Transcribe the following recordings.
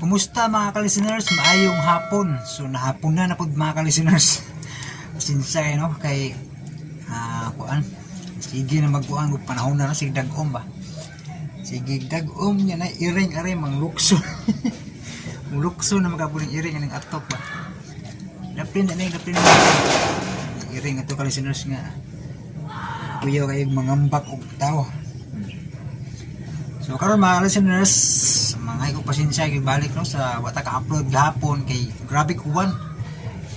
Kumusta mga ka-listeners? Maayong hapon. So nahapon na po mga ka-listeners. Sinsay no kay kuan. Sige na magkuan og panahon na sige dag-om ba. Sige dag-om nya na iring are manglukso. Mulukso na magabuling iring aning atop ba. Dapin na iring ato ka-listeners nga. Kuya kay mangambak og tao. So karon mga listeners, mga ko pasensya kay balik no sa wata ka-upload gahapon kay grabe kuwan.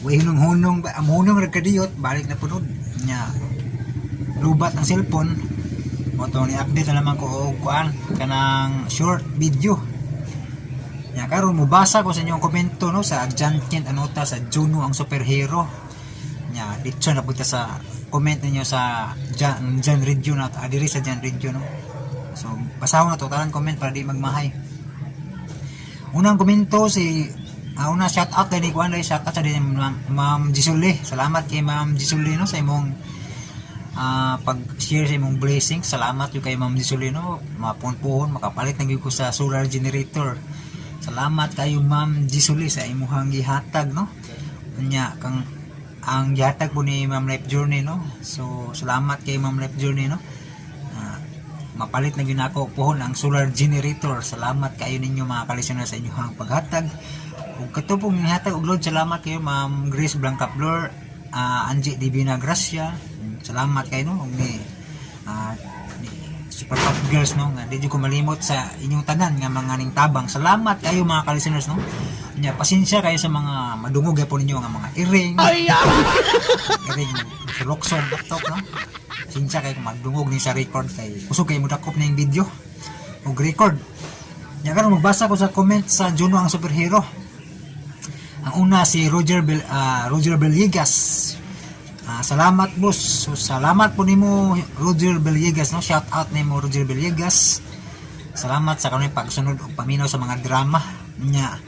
Way hunong-hunong ba amunong rekadiyot balik na punod nya. Lubat ang cellphone. Mo to ni update na naman ko og kuan kanang short video. Nya karon mubasa ko sa inyong komento no sa John Kent Anota sa Juno ang superhero. Nya dito na punta sa comment ninyo sa John Radio na adiri sa John Radio no. So, basahon na to, talang comment para di magmahay. Unang komento si una shout out din ko anay shout out sa din Ma'am Jisuli. Salamat kay Ma'am Jisuli no sa imong pag-share sa imong blessing. Salamat yung kay Ma'am Jisuli no. Mapunpuhon makapalit na gyud ko sa solar generator. Salamat kayo Ma'am Jisuli sa imong gihatag no. Nya kang ang gihatag po ni Ma'am Life Journey no. So, salamat kay Ma'am Life Journey no. Mapalit na yun ako pohon ang solar generator. Salamat kayo ninyo mga kalisyoner sa inyong paghatag. Kung katupong nihatag og load, salamat kayo Ma'am Grace Blanca Flor, Angie Divina Gracia. Salamat kayo no ni Super Pop Girls no nga di ko malimot sa inyong tanan nga mga ning tabang. Salamat kayo mga kalisyoner no. Nya pasensya kayo sa mga madungog po ninyo nga mga iring. Iring Roxon laptop no. Sinsya kayo magdungog ni sa record kay kusog kayo mudakop na yung video o record. Nya karon magbasa ko sa comment sa Juno ang superhero. Ang una si Roger Beliegas. Salamat boss. So, salamat po nimo Roger Beliegas no. Shout out nimo Roger Beliegas. Salamat sa kanang pagsunod og paminaw sa mga drama nya.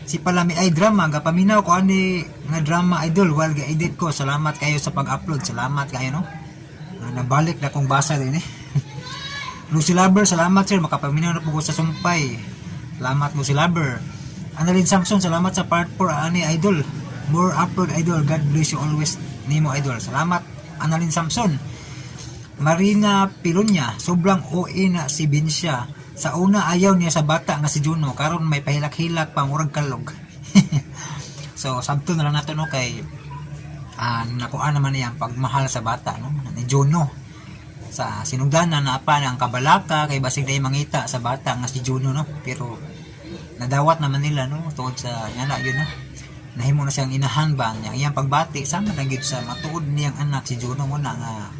Si Palami ay drama ga paminaw ko ani nga drama idol while ga-edit ko. Salamat kayo sa pag-upload. Salamat kayo no. Nabalik na kong basa din eh. Lucy Lover, salamat sir, makapaminaw na po ko sa sumpay. Salamat Lucy Lover. Annalyn Samson, salamat sa part 4 ani idol. More upload idol, God bless you always nimo idol. Salamat Annalyn Samson. Marina Pilonya, sobrang OA na si Binsya. Sa una ayaw niya sa bata nga si Juno, karon may pahilak-hilak pa murag kalog. So sabto na lang nato no kay nakuha naman niya ang pagmahal sa bata no ni Juno sa sinugdanan na apa ang kabalaka kay basig day mangita sa bata nga si Juno no pero nadawat naman nila no tungod sa yana yun no nahimo na siyang inahan ba niya iyang pagbati sama na gid sa matuod niyang anak si Juno mo na nga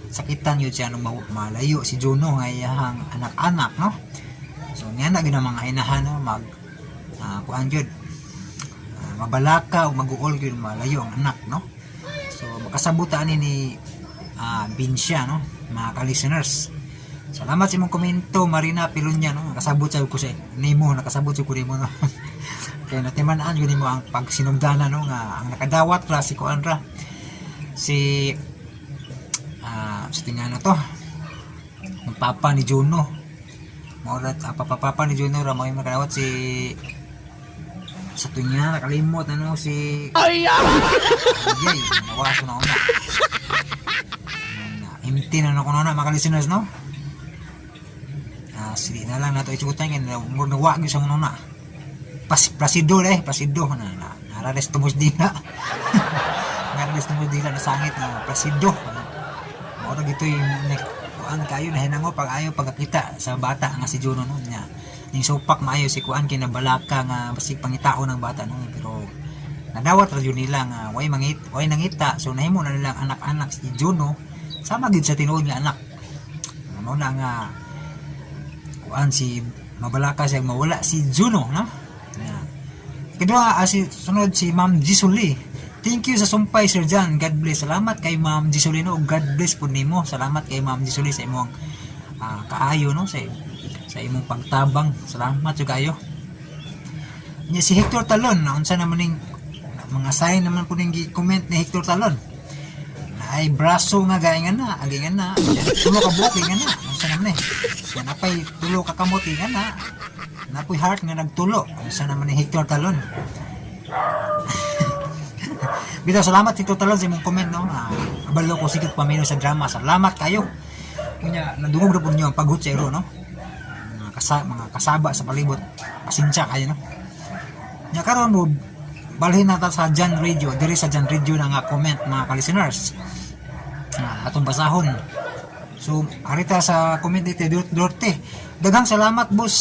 sakitan yun siya nung malayo si Juno nga iyang anak-anak no so niya na gid mga inahan no mag kuan gyud mabalaka o mag-uol gyud malayo ang anak no. So makasabutan ni Binsya no mga ka-listeners. Salamat sa imong komento Marina Pilonya no. Nakasabot sa ko sa nimo, nakasabot sa ko nimo no. Kaya natiman-an yun mo ang pagsinugdanan no nga ang nakadawat ra si kuan ra. Si sa tingnan na to. Ang papa ni Juno. Morat papa ni Juno ra mo yung nakadawat si sa tunya nakalimot ano si Jay nawaso na una imti na ko na mga listeners no sili na lang nato isugutan kaya muna wag yung sa una Placido na narales tumos dila narales tumos dila na sangit na Placido mura gito yung kuan kayo na hinango pag ayaw pagkakita sa bata nga si Juno no niya ning supak maayo si kuan kay nabalaka nga basig pangitao ng bata no pero nadawat ra yun nila nga way nangita so nahimo na nilang anak-anak si Juno sama gid sa tinuod nga anak ano na nga kuan si mabalaka siya mawala si Juno no kedua si sunod si Ma'am Jisuli. Thank you sa sumpay Sir John, God bless. Salamat kay Ma'am Jisuli no God bless po nimo. Salamat kay Ma'am Jisuli sa imong kaayo no sa imong pagtabang. Salamat jud kayo. Nya si Hector Talon, unsa naman ning mga sign naman po ning gi-comment ni Hector Talon. Ay braso nga gaingan na, agingan na. Tulo ka buok nga na. Unsa naman eh. Yan apay tulo ka kamot nga na. napoy heart nga nagtulo. Sa naman ni Hector Talon. Bitaw, salamat Hector Talon sa imong comment, no? Abalo ko sikit pamino sa drama. Salamat kayo. Kanya nadungog na po niyo ang pagod sa iro, no? Mga kasaba sa palibot. Pasensya kayo, no? Nya karon mo balhin nata sa Jan Radio, diri sa Jan Radio na nga comment mga ka-listeners. Atong basahon. So, arita sa comment dito Dorte. Daghang salamat boss.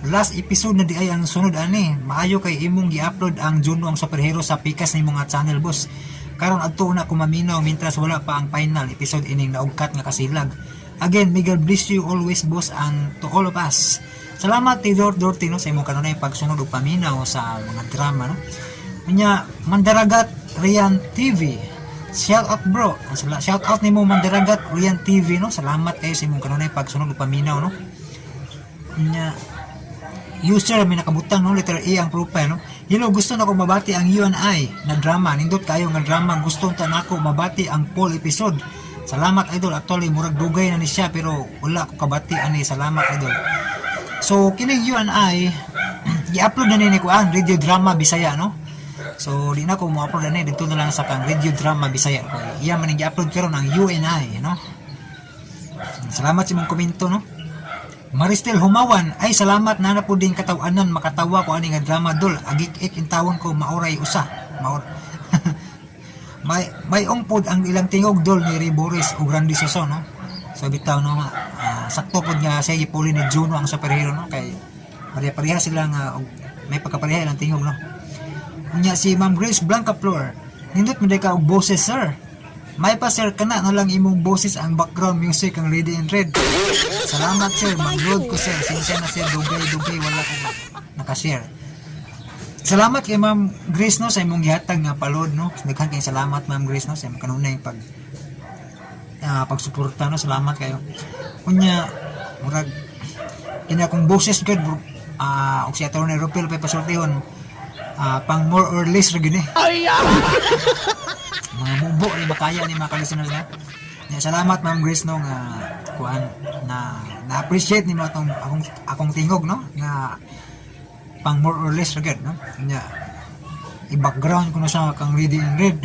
Last episode na di ay ang sunod ani. Maayo kay imong gi-upload ang Juno ang superhero sa pikas ni mga channel boss. Karon adto na ko maminaw mintras wala pa ang final episode ining naugkat nga kasilag. Again, may God bless you always boss and to all of us. Salamat Tidor Dorte no sa imong kanunay pagsunod ug paminaw sa mga drama no. Unya Mandaragat Rian TV. Shout out bro. Shout out nimo Mandaragat Rian TV no. Salamat kayo sa imong kanunay pagsunod ug paminaw no. Unya user may nakabutang no letter A ang profile no. Hello, gusto na ko mabati ang UNI na drama. Nindot kayo nga drama gusto ta nako mabati ang full episode. Salamat idol. Actually murag dugay na ni siya pero wala ko kabati ani. Salamat idol. So kining UNI i-upload na ni ko ang radio drama Bisaya no. So di na ko mo upload na dito na lang sa kang radio drama Bisaya ko. Iya man i-upload karon ang UNI no. Salamat sa imong komento no. Maristel Humawan, ay salamat na po din katawanan makatawa ko ani nga drama dol agik-ik intawon ko mauray usa maor may ongpod ang ilang tingog dol ni Riboris ug Randy Soso no. So bitaw no sakto pod nga siya gipuli ni Juno ang superhero no kay pareha sila nga may pagkapareha ilang tingog no. Unya si Ma'am Grace Blanca Flor, nindot man ka og boses sir. May pa sir kana na lang imong boses ang background music ang Lady in Red. Salamat sir, mag-load ko sir. Sinsya na sir, dugay wala ko naka-share. Salamat kay Ma'am Grace no sa imong gihatag nga palod no. Daghan kay salamat Ma'am Grace no sa imong kanunay pagsuporta no. Salamat kayo. Unya murag kina kong boses gud og si Attorney Ropel pa pasultihon pang more or less ra gid eh. Mga mubo ni makaya ni mga ka-listeners na. Salamat Ma'am Grace no nga kuan na appreciate nimo atong akong tingog no nga pang more or less agad no. Nya i-background ko na sa kang Ready in Red.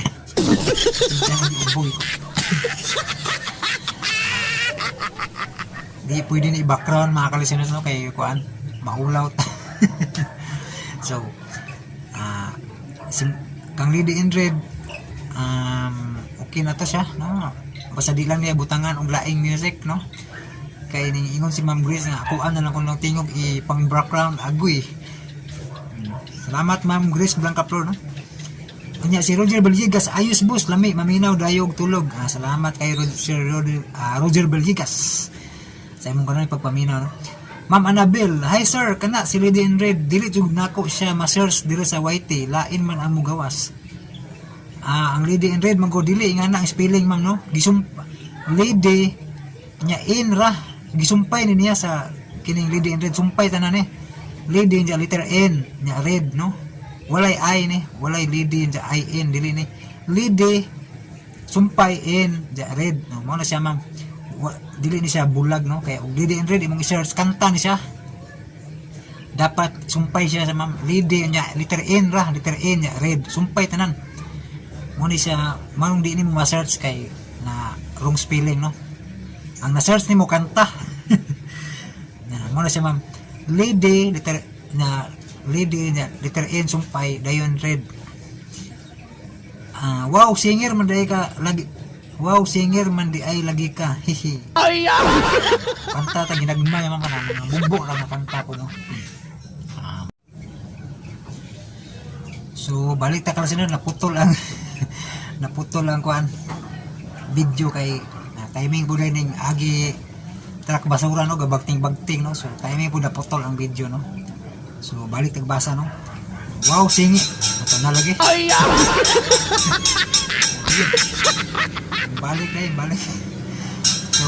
Di pwede na i-background mga ka-listeners no kay kuan mahulaw. So kang Ready in Red okay na to siya no. Basta di lang niya butangan og laing music no. Kay ning ingon si Ma'am Grace nga ako na lang kun lang tingog pang background agoy. Salamat Ma'am Grace Blanca Flor no. Unya si Roger Belgigas ayos boss lami maminaw dayog tulog. Salamat kay Roger Belgigas sa imong kanang pagpaminaw no. Ma'am Annabel, hi sir, kana si Lady in Red dili jud nako siya ma-search diri sa YT, lain man ang mugawas. Ang Lady in Red mango dili nga na ang spelling ma'am no. Lady nya in ra gisumpay ni niya sa kining Lady in Red sumpay tanan eh. Lady nya letter N nya red no. Walay I ni, walay Lady nya I N dili ni. Lady sumpay N nya red no. Mo na siya ma'am. Dili ni siya bulag no kay og Lady in Red imong i-search kanta ni siya. Dapat sumpay siya sa ma'am. Lady nya letter N ra, letter N nya red sumpay tanan. Mo ni siya manong di ni mo ma-search kay na wrong spelling no. Ang na-search nimo kanta. Mo na siya ma'am. Lady letter N sumpay dayon red. Wow singer man day ka lagi. Wow singer man di ay lagi ka. Hihi. Kanta ta ginagmay man kana bumbo ra nga kanta ko no. So balik ta kasi naputol ang kuan video kay timing po ning agi truck basura no gabagting no. So timing po naputol ang video no. So balik tagbasa no. Wow singi ito na lagi. balik so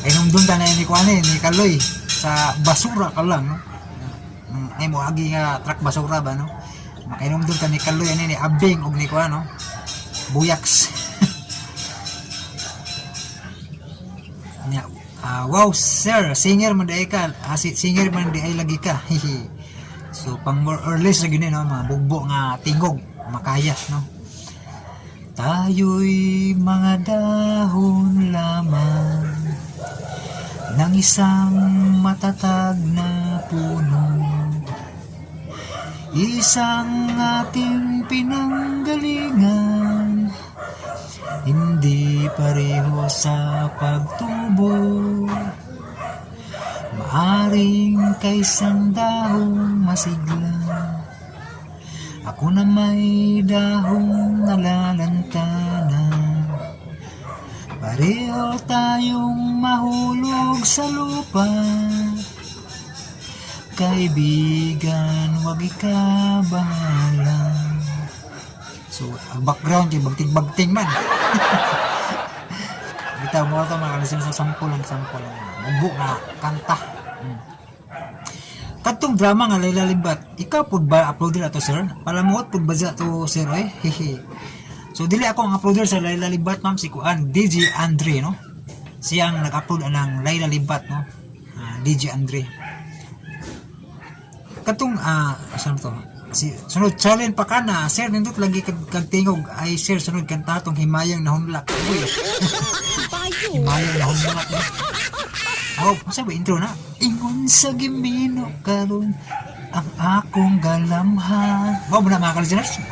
ay nung doon ta na ni kuan ni Kaloy sa basura ka lang no. Ay mo agi nga truck basura ba no. Makainom doon ka ni Kaloy ani ni Abing og ni kuan no. Buyaks. Nya Wow sir, singer man di ay ka, singer man di ay lagi ka. So pang more or less lagi no, mga bugbo nga tingog makaya no. Tayo'y mga dahon lamang ng isang matatag na puno, isang ating pinanggalingan, hindi pareho sa pagtubo. Maaring kaisang dahong masigla, ako na may dahong nalalantana. Pareho tayong mahulog sa lupa, kaibigan, wag ikabahala. So, ang background yung bagting-bagting man. Bitaw mo ito, makalisin sa sample lang. Mabuk na kanta. Katong drama nga Layla Libat, ikaw po ba uploader ato sir? Palamuot po ba dyan to sir eh? So, dili ako ang uploader sa Layla Libat, ma'am, si Kuan, DJ Andre, no? Siyang nag-upload ng Layla Libat, no? DJ Andre. Katong, saan to? Sunod challenge pa ka na, sir, nindot lagi kagtingog, ay sir, sunod kanta tong Himayang Nahunlak. Uy, Himayang Nahunlak, no? Oh, masa ba intro na? Ingon sa gimino karon ang akong galamhan. Wow, muna mga kalisiners,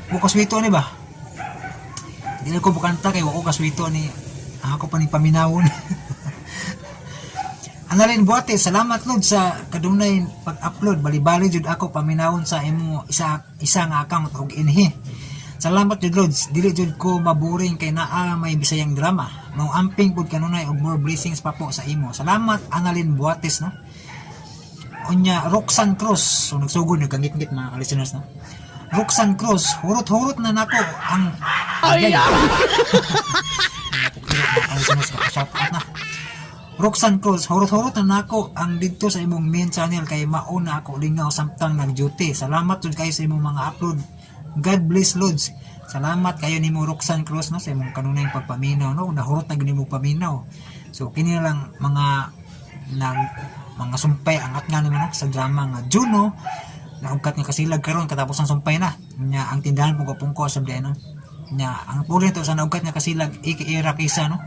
ako kaswito ni ba? Hindi ko bukanta kay ako kaswito ni ako pa ni paminawon. Analin buhati, salamat Lord sa kadunay pag-upload. Bali-bali jud ako paminawon sa imo isa nga account og inhi. Salamat jud Lord, dili jud ko maboring kay naa may bisayang drama. Mao amping pud kanunay og more blessings pa po sa imo. Salamat Analin Buates, no. Unya Roxanne Cruz, so nagsugod nagkangit-ngit mga listeners, no. Roxanne Cruz, hurot-hurot na nako ang na. Roxanne Cruz, hurot-hurot na nako ang dito sa imong main channel kay mauna ako lingaw samtang nag-duty. Salamat jud kayo sa imong mga upload. God bless Lods. Salamat kayo nimo Roxanne Cruz, no, sa imong kanunay pagpaminaw, no. Nahurot na gid nimo paminaw. So kini na lang mga sumpay ang atngan nimo, no, sa drama nga Juno. Naugkat nga kasilag karon katapos ang sumpay na. Nya ang tindahan pug pungko sa diay, no. Nya ang puli to sa naugkat nga kasilag ika kisa, no.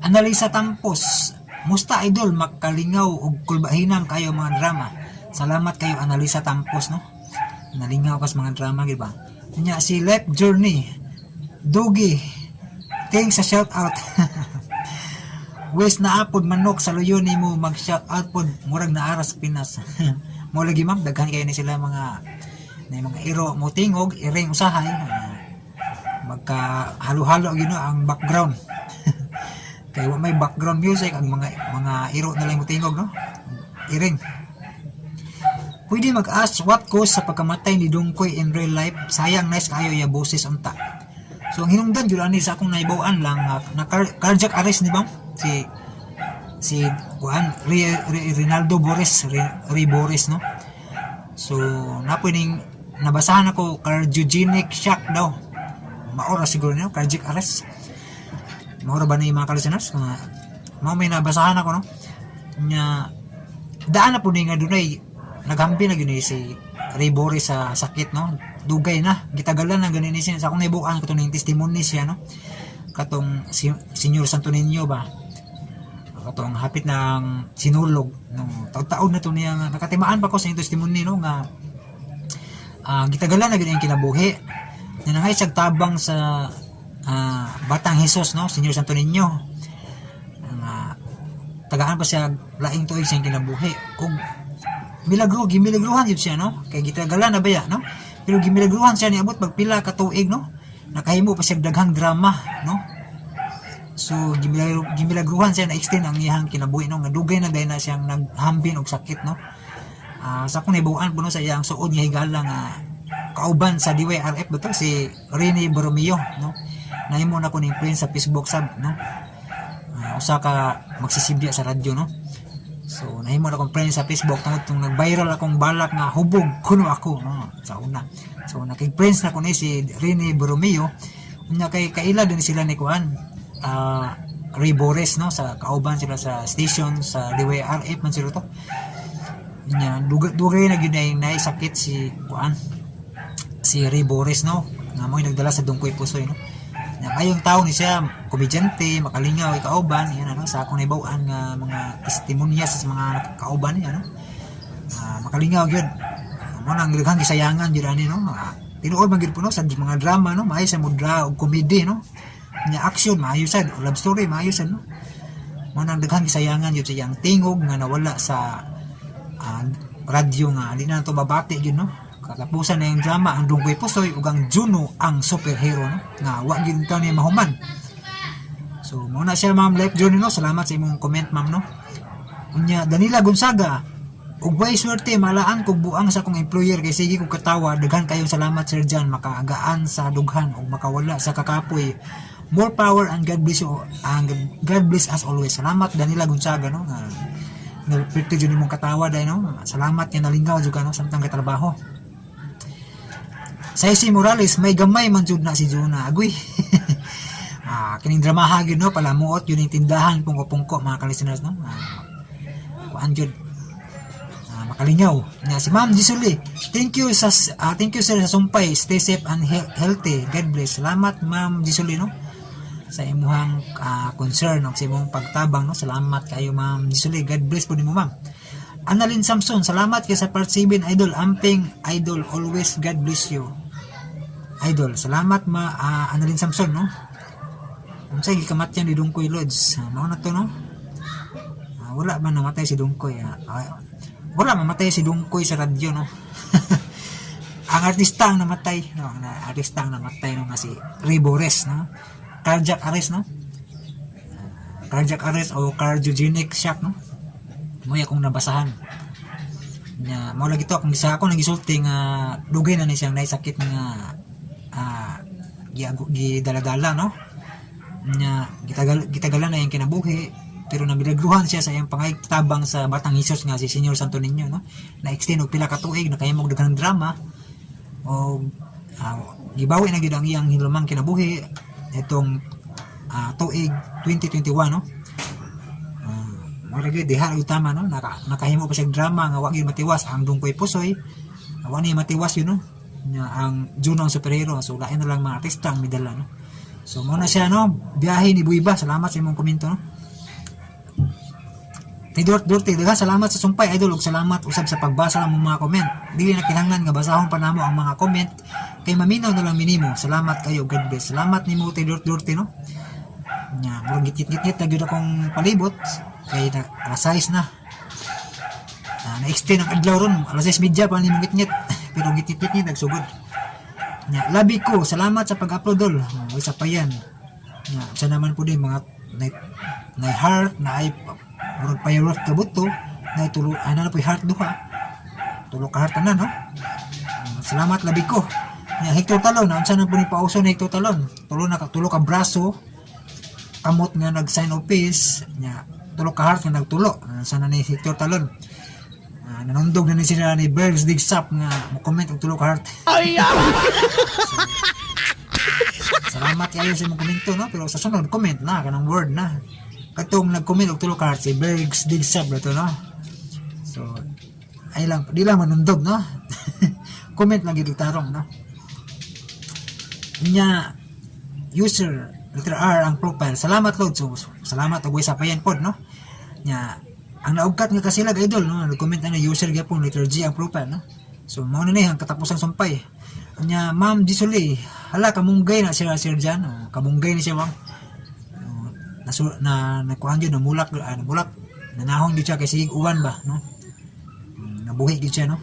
Analisa Tampos, musta idol, makalingaw og kulbahinam kayo mga drama. Salamat kayo Analisa Tampos, no. Nalingaw kas mga drama gid ba. Nya si Life Journey, Dugi, thanks sa shout out. Wes na apod manok sa luyo nimo mag shout out pod murag na aras Pinas. Mo lagi ma'am, daghan kayo ni sila mga iro mo tingog iring usahay. Magka halo-halo gino ang background. Kaya may background music ang mga iro na lang mutingog, no? Iring. Pwede mag-ask what cause sa pagkamatay ni Dungkoy in real life. Sayang nice kayo ya boses unta. So ang hinungdan jud ani sa akong naibawaan lang na cardiac arrest ni bang si Juan Rinaldo Boris Boris, no? So napuning nabasahan ako cardiogenic shock daw. Maora siguro niyo cardiac arrest. Maura ba na yung mga kalisiners? May nabasahan ako, no? Nya, daan na po nga dunay naghampi na gini si Ray Boris sa sakit, no? Dugay na. Gitagalan na ganin siya. Sa akong naibukaan ko ito ng testimony siya, no? Katong Senior Santo Niño ba? Katong hapit ng sinulog. No? Taon na ito niya. Nakatimaan pa ko sa yung testimony, no? Nga, gitagalan na gini yung kinabuhi. Nanangay siyang tabang sa Batang Jesus, no, Senior Santo Niño. Tagaan pa siya laing tuig siyang kinabuhi. Kung gimilagruhan yun siya, no, kay gitagalan na baya, no, pero gimilagruhan siya niabot pagpila ka tuig, no, nakahimo pa siya daghang drama, no. So gimilagruhan siya na extend ang iyang kinabuhi, no, nga dugay na dahil na siyang naghambin og sakit, no. Sa kung naibuan po, no, sa iyang suod niya higala nga kauban sa DYRF ba to, si Rene Borromeo, no. Nahimo na ko ning friend sa Facebook sub, no. Usa ka magsisibya sa radyo, no. So nahimo na kong friend sa Facebook tungod nag-viral akong balak nga hubog kuno ako, no, sa una. So nakig-friends na ko ni si Rene Borromeo. Unya kay kaila din sila ni kuan. Ray Bores no sa kauban sila sa station sa DWRF man sila to. Nya dugay na gyud nay sakit si Ray Bores no nga mo'y nagdala sa Dungkoy Pusoy no. Nya ayong tawo ni siya komedyante, makalingaw kauban yan ano sa akong naibaw-an nga mga testimonya sa mga kauban niya no. Makalingaw gyud. Mo nang daghang gisayangan gyud ani no. Tinuod man gyud puno sa mga drama no, maayo sa mudra ug comedy no. Nya action maayo sad, love story maayo sad no. Mo nang daghang gisayangan gyud sa iyang tingog nga nawala sa radyo nga di na to babati gyud no. Katapusan na yung drama ang Dungkoy Pusoy ug ang Juno ang superhero no nga wa gyud ka ni mahuman. So mo na siya ma'am life journey no. Salamat sa imong comment ma'am no. Unya Danila Gonzaga ug way swerte malaan kog buang sa akong employer kay sige kog katawa daghan kayong salamat sir Jan makaagaan sa dughan ug makawala sa kakapoy. More power and God bless you and God bless us always. Salamat Danila Gonzaga no nga nalpirte jud nimong katawa dai no. Salamat nga nalingaw jud ka no samtang kay trabaho. Saisi Morales may gamay man jud na si Juna agoy. Kining dramaha gyud no palamuot yun yung tindahan pungko-pungko mga ka-listeners no. Kuan jud makalingaw nga si Ma'am Gisuli. Thank you sir sa sumpay. Stay safe and healthy. God bless. Salamat Ma'am Gisuli no sa imuhang concern o sa imong pagtabang no. Salamat kayo Ma'am Gisuli. God bless po nimo ma'am. Annalyn Samson, salamat kay sa part 7 idol. Amping idol always. God bless you idol. Salamat Annalyn Samson no. Unsay gikamatyan ni Dungkoy Lodge mao na to no. Wala man namatay si Dungkoy wala mamatay si Dungkoy sa radyo no. Ang artista ang namatay no, ang artista ang namatay no nga si Ray Bores no. Cardiac arrest no. Cardiac arrest o cardiogenic shock no. Mo akong nabasahan. Nya mao lagi to akong gisa ako nagisulti nga dugay na ni siyang naisakit nga gidala-dala no. Nya gitagalan na yung kinabuhi. Pero nabilagruhan siya sa iyang pangaytabang sa Batang Hesus nga si Senyor Santo Niño no. Na-extend og pila ka tuig na kahimog daghang drama o gibawi na gyud ang iyang hinumang kinabuhi itong tuig 2021 no. Mura gyud diha utama no nakahimo pa siya drama nga wa gyud matiwas ang Dungkoy Pusoy. Wa ni matiwas yun no. Nya ang Juno ang superhero so lain na lang mga artista ang midala no. So mo na siya no biyahe ni Buiba. Salamat sa imong komento no. Tidort daghang salamat sa sumpay idol ug salamat usab sa pagbasa ng mga comment. Dili na kinahanglan nga basahon pa namo ang mga comment kay maminaw na lang minimo. Salamat kayo, God bless. Salamat nimo Tidort no. Nya murag git-git na gyud akong palibot kay alas 6 na. Na-extend ang adlaw ron alas 6:30 pa nimo git-git pero git-git nagsugod. Nya labi ko salamat sa pag-upload dol. Isa pa yan. Nya sa naman po din mga na heart na ay murag payurot ka buto na tulo ana na po heart duha tulo ka heart na no. Salamat labi ko nya Hector Talon unsa na po ni pauso ni Hector Talon tulo ka braso kamot nga nag sign of peace nya tulo ka heart nga nagtulo sana ni Hector Talon. Nanundog na ni sila ni Bergs Digsap nga mo comment og tulo ka heart. Salamat kayo sa imong komento no pero sa sunod comment na kanang word na katong nag-comment og tulo ka heart si Bergs Digsab to no. So ay lang di lang manundog no. Comment lang gyud tarong no. Nya user letter R ang profile. Salamat Lord. So salamat og sa payan pod no. Nya ang naugkat nga kasilag idol no nag-comment na user gyapon letter G ang profile no. So mao na ni ang katapusang sumpay. Nya Ma'am Gisuli hala kamunggay na siya Sir Jan kamunggay ni siya wang nakuhan yun, namulak, nanahon yun siya kay sigig uwan ba, no? Nabuhi yun siya, no?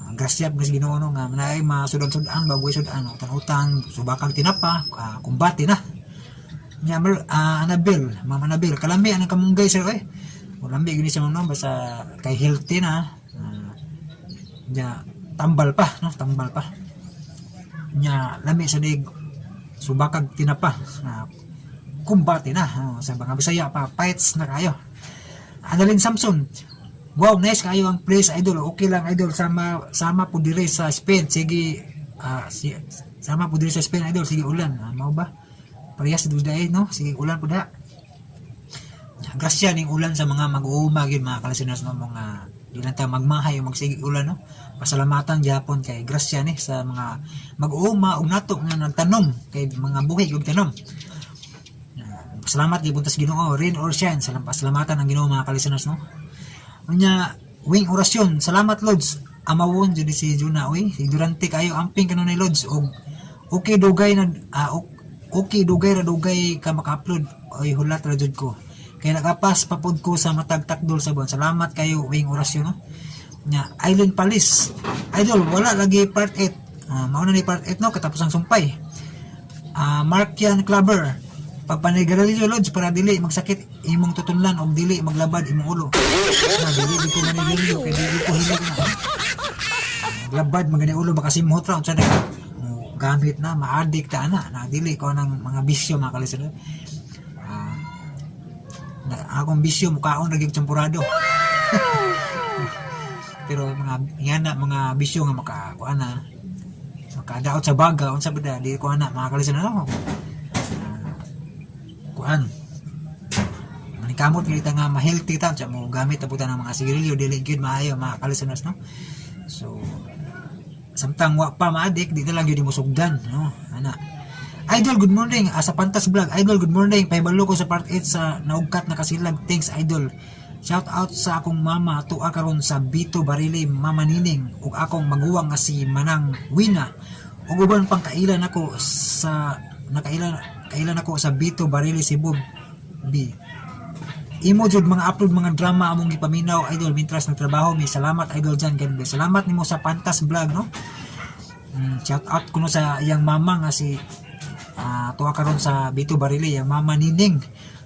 Ang grasyap ng Ginoo no, nga manay masudang-sudang, babuhay sudang, utang-utang, subakang tinapa, kumbati na. Nya, Ma'am Anabel, kalami, anong kamunggay sir, eh? Lambi, gini siya ma'am, basta kay healthy na, nya, tambal pa, no? Tambal pa. Nya, lami sa dig, subakang tinapa, kumbati na sa mga Bisaya pa fights na kayo. Annalyn Samson, wow nice kayo ang place idol, okay lang idol sama po dire sa Spain sige sama po dire sa Spain idol sige ulan mao ba parehas dud day no sige ulan po da grasya ning ulan sa mga mag-uuma gyud mga kalisteners no, mga di lang ta magmahay o magsigig ulan no. Pasalamatan gyapon kay grasya ni sa mga mag-uuma ug nato nga nagtanom kay mga buhig ug tanom. Salamat gibon tas Ginoo, rain or shine, pasalamatan ang Ginoo mga kalisteners no. Unya wing orasyon, salamat Lods. Amawon jud si Juna oy, ignorante kayo amping kanunay Lods og okay dugay na okay dugay ra dugay ka maka-upload oy hulat ra jud ko. Kaya nakapas papud ko sa matag takdol sa buwan. Salamat kayo wing orasyon no. Nya Island Palace. Idol wala lagi part 8. Mao na ni part 8 no katapos ang sumpay. Markian Clubber. Pagpanigarilyo Lods para dili magsakit imong tutunlan og dili maglabad imong ulo. Dili ko manigarilyo kay dili ko hilig na. Labad magani ulo makasimhot ra unsa na gamit na ma-addict ta na dili ko nang mga bisyo mga kalisteners. Akong bisyo mukaon ra gyud champurado. Pero mga bisyo nga makakuan na makadaot sa baga unsa bada di ko ana mga kalisteners no. Kuan manikamot kita nga ma-healthy ta sa mo gamit taputan ng mga sigarilyo dili gyud maayo mga kalisteners no. So samtang wa pa ma-addict di na lang yun mo sugdan no ana. Idol good morning sa Pantas Vlog. Idol good morning pahibalo ko sa part 8 sa naugkat na kasilag. Thanks Idol. Shout out sa akong mama tuwa karon sa Bito Barili Mama Nining ug akong maguwang nga si Manang Wina ug uban pang kailan ako sa kailan ako sa Bito Barili Cebu B. Imo jud mga upload mga drama among gipaminaw Idol mintras nagtrabaho mi. Salamat Idol dyan ganun. Salamat nimo sa Pantas Vlog no. Shout out kuno sa iyang mama nga si tuwa karon sa Bito Barili yang mama Nining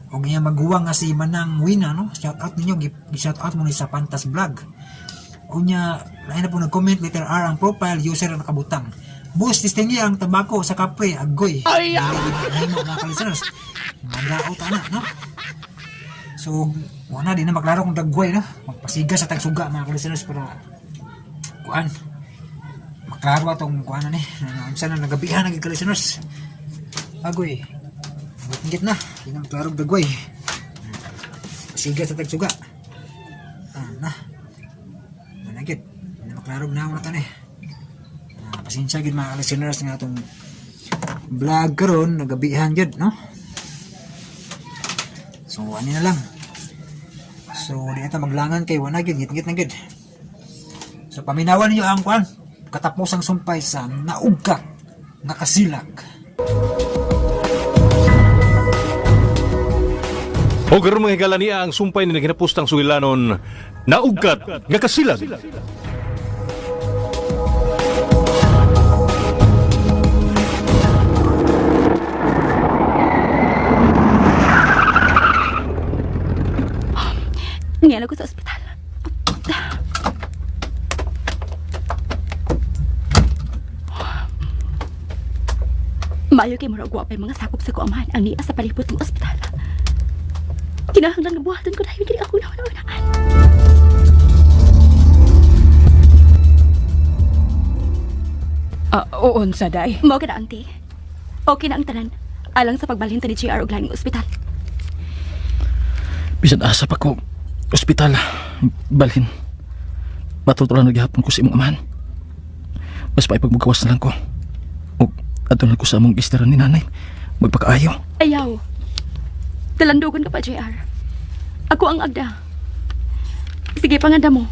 og iyang maguwang nga si Manang Wina no. Shout out ninyo shout out mo ni sa Pantas Vlog. Unya lain na po nag-comment letter R ang profile user na nakabutang. Boss tistingi ang tabako sa kapre agoy. Ay mo mga kalisteners. Mandaot ana no. So, wala din na maklaro kung dagway na. Magpasiga sa tagsuga mga kalisteners para kuan. Maklaro atong kuan na ni. Unsa na nagabihan ng kalisteners. Agoy. Butinggit na. Hindi na maklaro dagway. Pasiga sa tagsuga. Na. Managit. Hindi na maklaro na ako na ni. Pasensya gid mga kalisteners nga atong vlog karon nagabihan jud no. So, ano na lang. So, di ata maglangan kay wala gid ngit na gid. So, paminawan niyo ang kwan katapusang sumpay sa naugkat nga kasilag. O karon mga higala niya ang sumpay ni ginapustang sugilanon naugkat nga kasilag. Ngayon ako sa ospital. Mayo kay murag wa pay mga sakop sa kuamahan ang niya sa palibot ng ospital. Kinahanglan nga buhaton ko dahil kini ako naunaan. Oo, sa day. Mao ka na, auntie. Okay na ang tanan. Alang sa pagbalhin ta ni JR og laing ospital. Bisan asa pa ko ospital balhin matutulan na gihapon ko sa imong amahan. Mas paipagmugawas na lang ko o adto na ko sa among isteran ni nanay magpakaayo. Ayaw talandugan ka pa JR. Ako ang agda. Sige panganda mo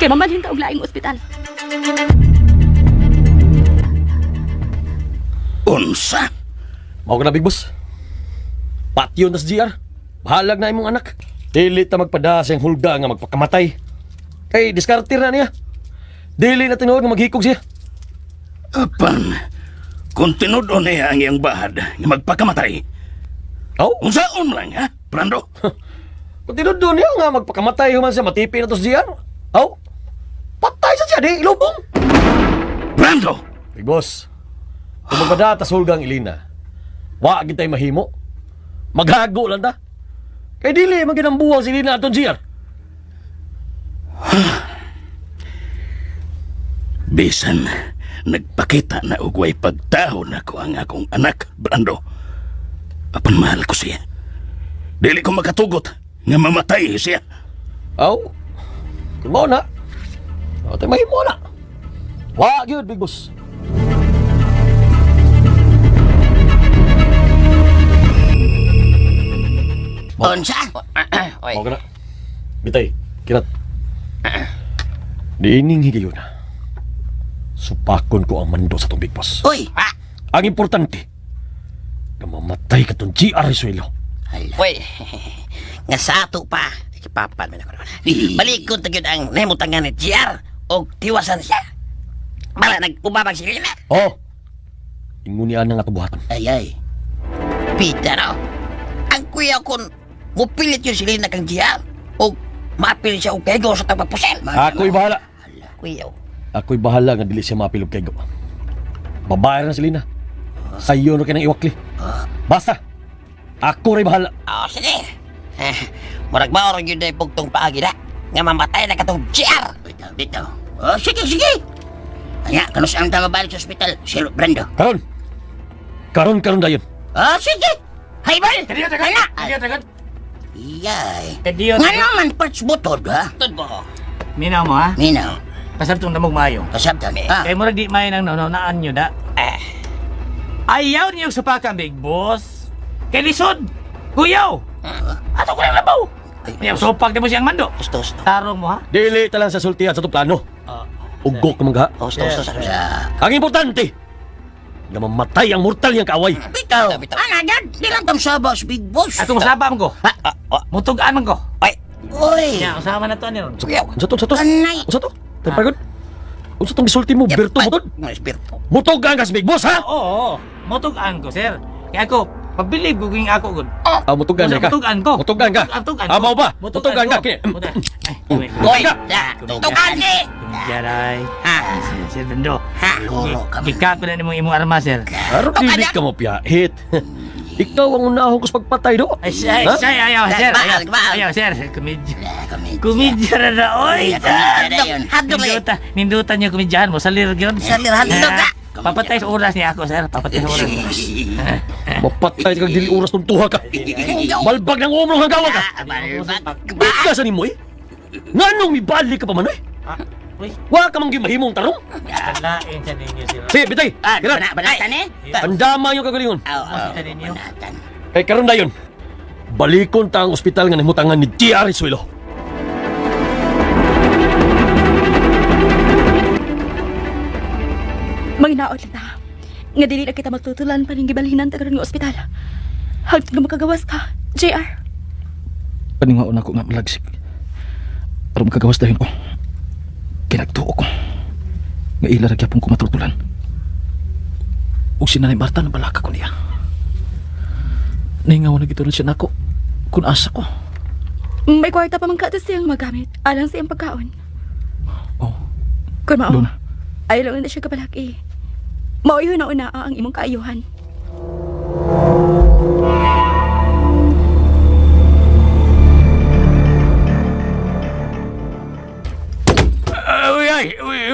kay mamalhin ta og laing ospital. Unsa? Mao ka na big boss. Patyo na sa GR. Bahalag na imong anak. Dili ta magpada sa hulga nga magpakamatay. Kay diskartir na niya. Dili na tinuod nga maghikog siya. Apan, kung tinuod niya ang iyang bahad nga magpakamatay. Oh? Unsaon lang ha, Brando? Kung tinuod niya nga magpakamatay human siya matipi na to sa GR. Oh? Patay sa siya, di ilubong. Brando! Big boss, kung magpada ta sa hulga ang Ilina, wa gitay mahimo. Maghago lang ta. Kay dili maginambuwang si Ilina atong GR. Bisan, nagpakita na ugway pagtahon ako ang akong anak, Brando. Apan mahal ko siya. Dili ko makatugot nga mamatay siya. Aw, kung mo na. O, tayo mahimo na. Wag yun, Big Boss. Unsa? Mau ka na. Bitay, kinat. Diining higayon na. Supakon ko ang mando sa tong Big Boss. Uy! Ang importante, na mamatay ka tong GR Isuelo. Uy! Nga sa ato pa. Ikipapan mo na ko naman. Balik ko tagyod ang nemutangan ni GR o tiwasan siya. Bala, nag-umabag siya na. Oh, ingunian na nga tubuhatan. Ay. Pita no? Ang kuya kon mupilit yun sila na kang GR o mapilit siya o kego sa tagpapusin. Ako'y bahala. Kuya. Ako'y bahala nga dili siya mapilog kay Go. Babayar na si Lina. Sayo na ka ng iwakli. Basta, ako rin bahala. Oo, sige. Murag maorong yun na pugtong paagi na. Nga mamatay na katong GR. Dito. Oh, sige. Kaya, kanus ang mabalik sa ospital, Sir Brando. Karon dayon. Oh, sige. Hay, bal! Kadiyo, tagan. Iyay. Kadiyo, Nga tagan. naman parts butod, ha? Tudbo. Minaw mo, ha? Minaw. Pasabtong damog maayo. Kasabta ni. Kaya murag di may nang naunaan nyo da. Ayaw niyo sa pakang Big Boss. Kay lisod. Kuyaw. Ato ko lang labaw. Ayaw, sopak na mo siyang mando. Gusto. Tarong mo, ha? Dili talang sa sultihan sa to plano. Ugok naman ka. Gusto. Ang importante, na mamatay ang mortal niyang kaaway. Bitaw. Ana, dad. Di lang tam sabas, Big Boss. Ato masabam ko. Mutugaan man ko. Ay. Uy. Kaya, usama na to niyo. Kuyaw. Unsa to? Anay. Unsa to? Tapagod. Unsa tong gisulti mo, Berto mo to? Nga, Berto. Mutog ka Big Boss, ha? Oo. Mutugaan ko, sir. Kaya ako, pabilib ko kung ako gud. Mutugan ka. Mutugaan ko. Mutugan ka. Mutugan Amaw ba? Mutugan Mutugan ka. Uy. Tukan ni. Jaray. Ha. Sir Bendo. Ha. Lolo ka. Gikat ko na nimong imong arma, sir. Aro dili ka mo piyahit. Ikaw ang unahon ko sa pagpatay do. Ay, Ha? ayaw, sir. Mahal, mahal. Ayaw, sir. Kumidya. Kami. Kumidya na na, oy. Kumidya na yun. Hadlok eh. Nindutan niyo kumidyahan mo. Salir yun. Salir, hadlok ka. Papatay sa oras niya ako, sir. Papatay sa oras. Mapatay ka dili oras tong tuha ka. Balbag ng umrong hanggawa ka. Basta ni mo eh. Nganong mibalik ka pa man eh? Uy, Wa ka mang gimahimong tarong. kalain sa ninyo, sir. Sige, bitay. Kira. Banatan eh. Andama yung kagalingon. Kita ninyo. Banatan. Kay karon dayon. Balikon ta ang ospital nga nahimutangan ni GR Isuelo. Manginaot lang ta. Nga dili na kita magtutulan pa ning gibalhinan ta karon nga ospital. Hagtod nga makagawas ka, JR. Paningaon ako nga malagsik. Aron makagawas dayon ko. Kinagtuo ko. Nga ilaragya pong kumatultulan. Ug si Nanay Marta nabalaka ko niya. Nahingaw na gito siya nako. Kung asa ko. May kwarta pa man ka siyang magamit. Alang sa iyang pagkaon. Oh, Kung mao, Luna. ayaw lang na siya kabalaki. Mauyo na una ang imong kaayuhan.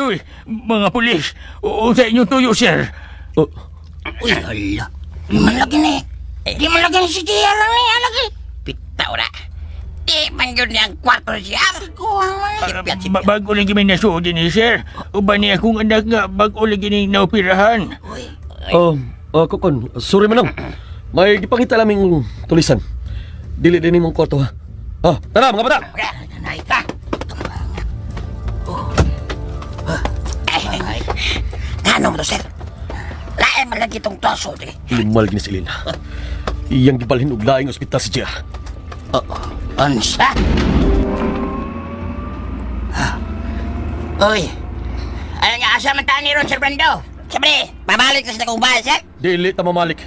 Uy. Mga pulis. Sa inyong tuyo, sir. Oh, Uy, hala. Di man lagi ni. Di man lagi ni si Tia lang ni. Lagi. Pitaw na. Di man yun ang kwarto siya. Kuha man. Sipyat. Bago lang kami nasuod ni sir. Uban niya akong anak nga bago lang kini naoperahan. Kokon, sorry manong. May gipangita laming tulisan. Dili din imong kwarto ha. Tara mga bata. Nanay ka. Ano mo to, sir? Lain man lagi itong toso. Limal gini si Lina. Iyang gibalhin og laing ospital si GR. Ansa? Uy. Ayaw nga asa man taan ni Ron, Sir Brando. Sabi, pabalik na sa kong bahay, sir. Dili ta mamalik.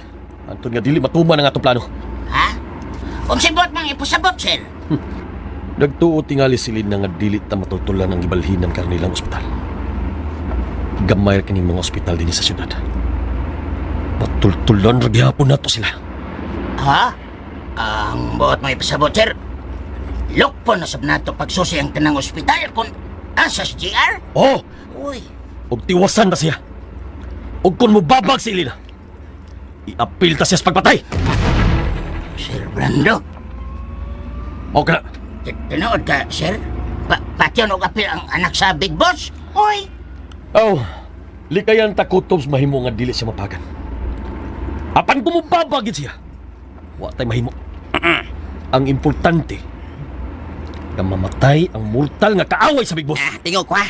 Antun nga dili matuman ang atong plano. Ha? Kung sibot mang ipusabot, sir. Nagtuo tingali si Lina nga dili ta matutulan ang gibalhinan kanilang ospital. Gamay kini mga ospital din sa syudad. Patultulan ra gihapon nato sila. Ha? Ang buot mo ipasabot, sir. Lukpo na sab nato pagsusi ang tanang ospital kung asa si GR. Oh, Uy. og tiwasan ta siya. Og kun mubabag si Lina, iapil ta siya sa pagpatay. Sir Brando. Okay na. Tinood ka, sir? Patyon o kapil ang anak sa Big Boss? Oy! Oh, likayan ta kutob mahimo nga dili siya mapagan. Apan kumubabagid siya. Wa tay mahimo. Ang importante nga mamatay ang mortal nga kaaway sa Big Boss. Tingog ko ha.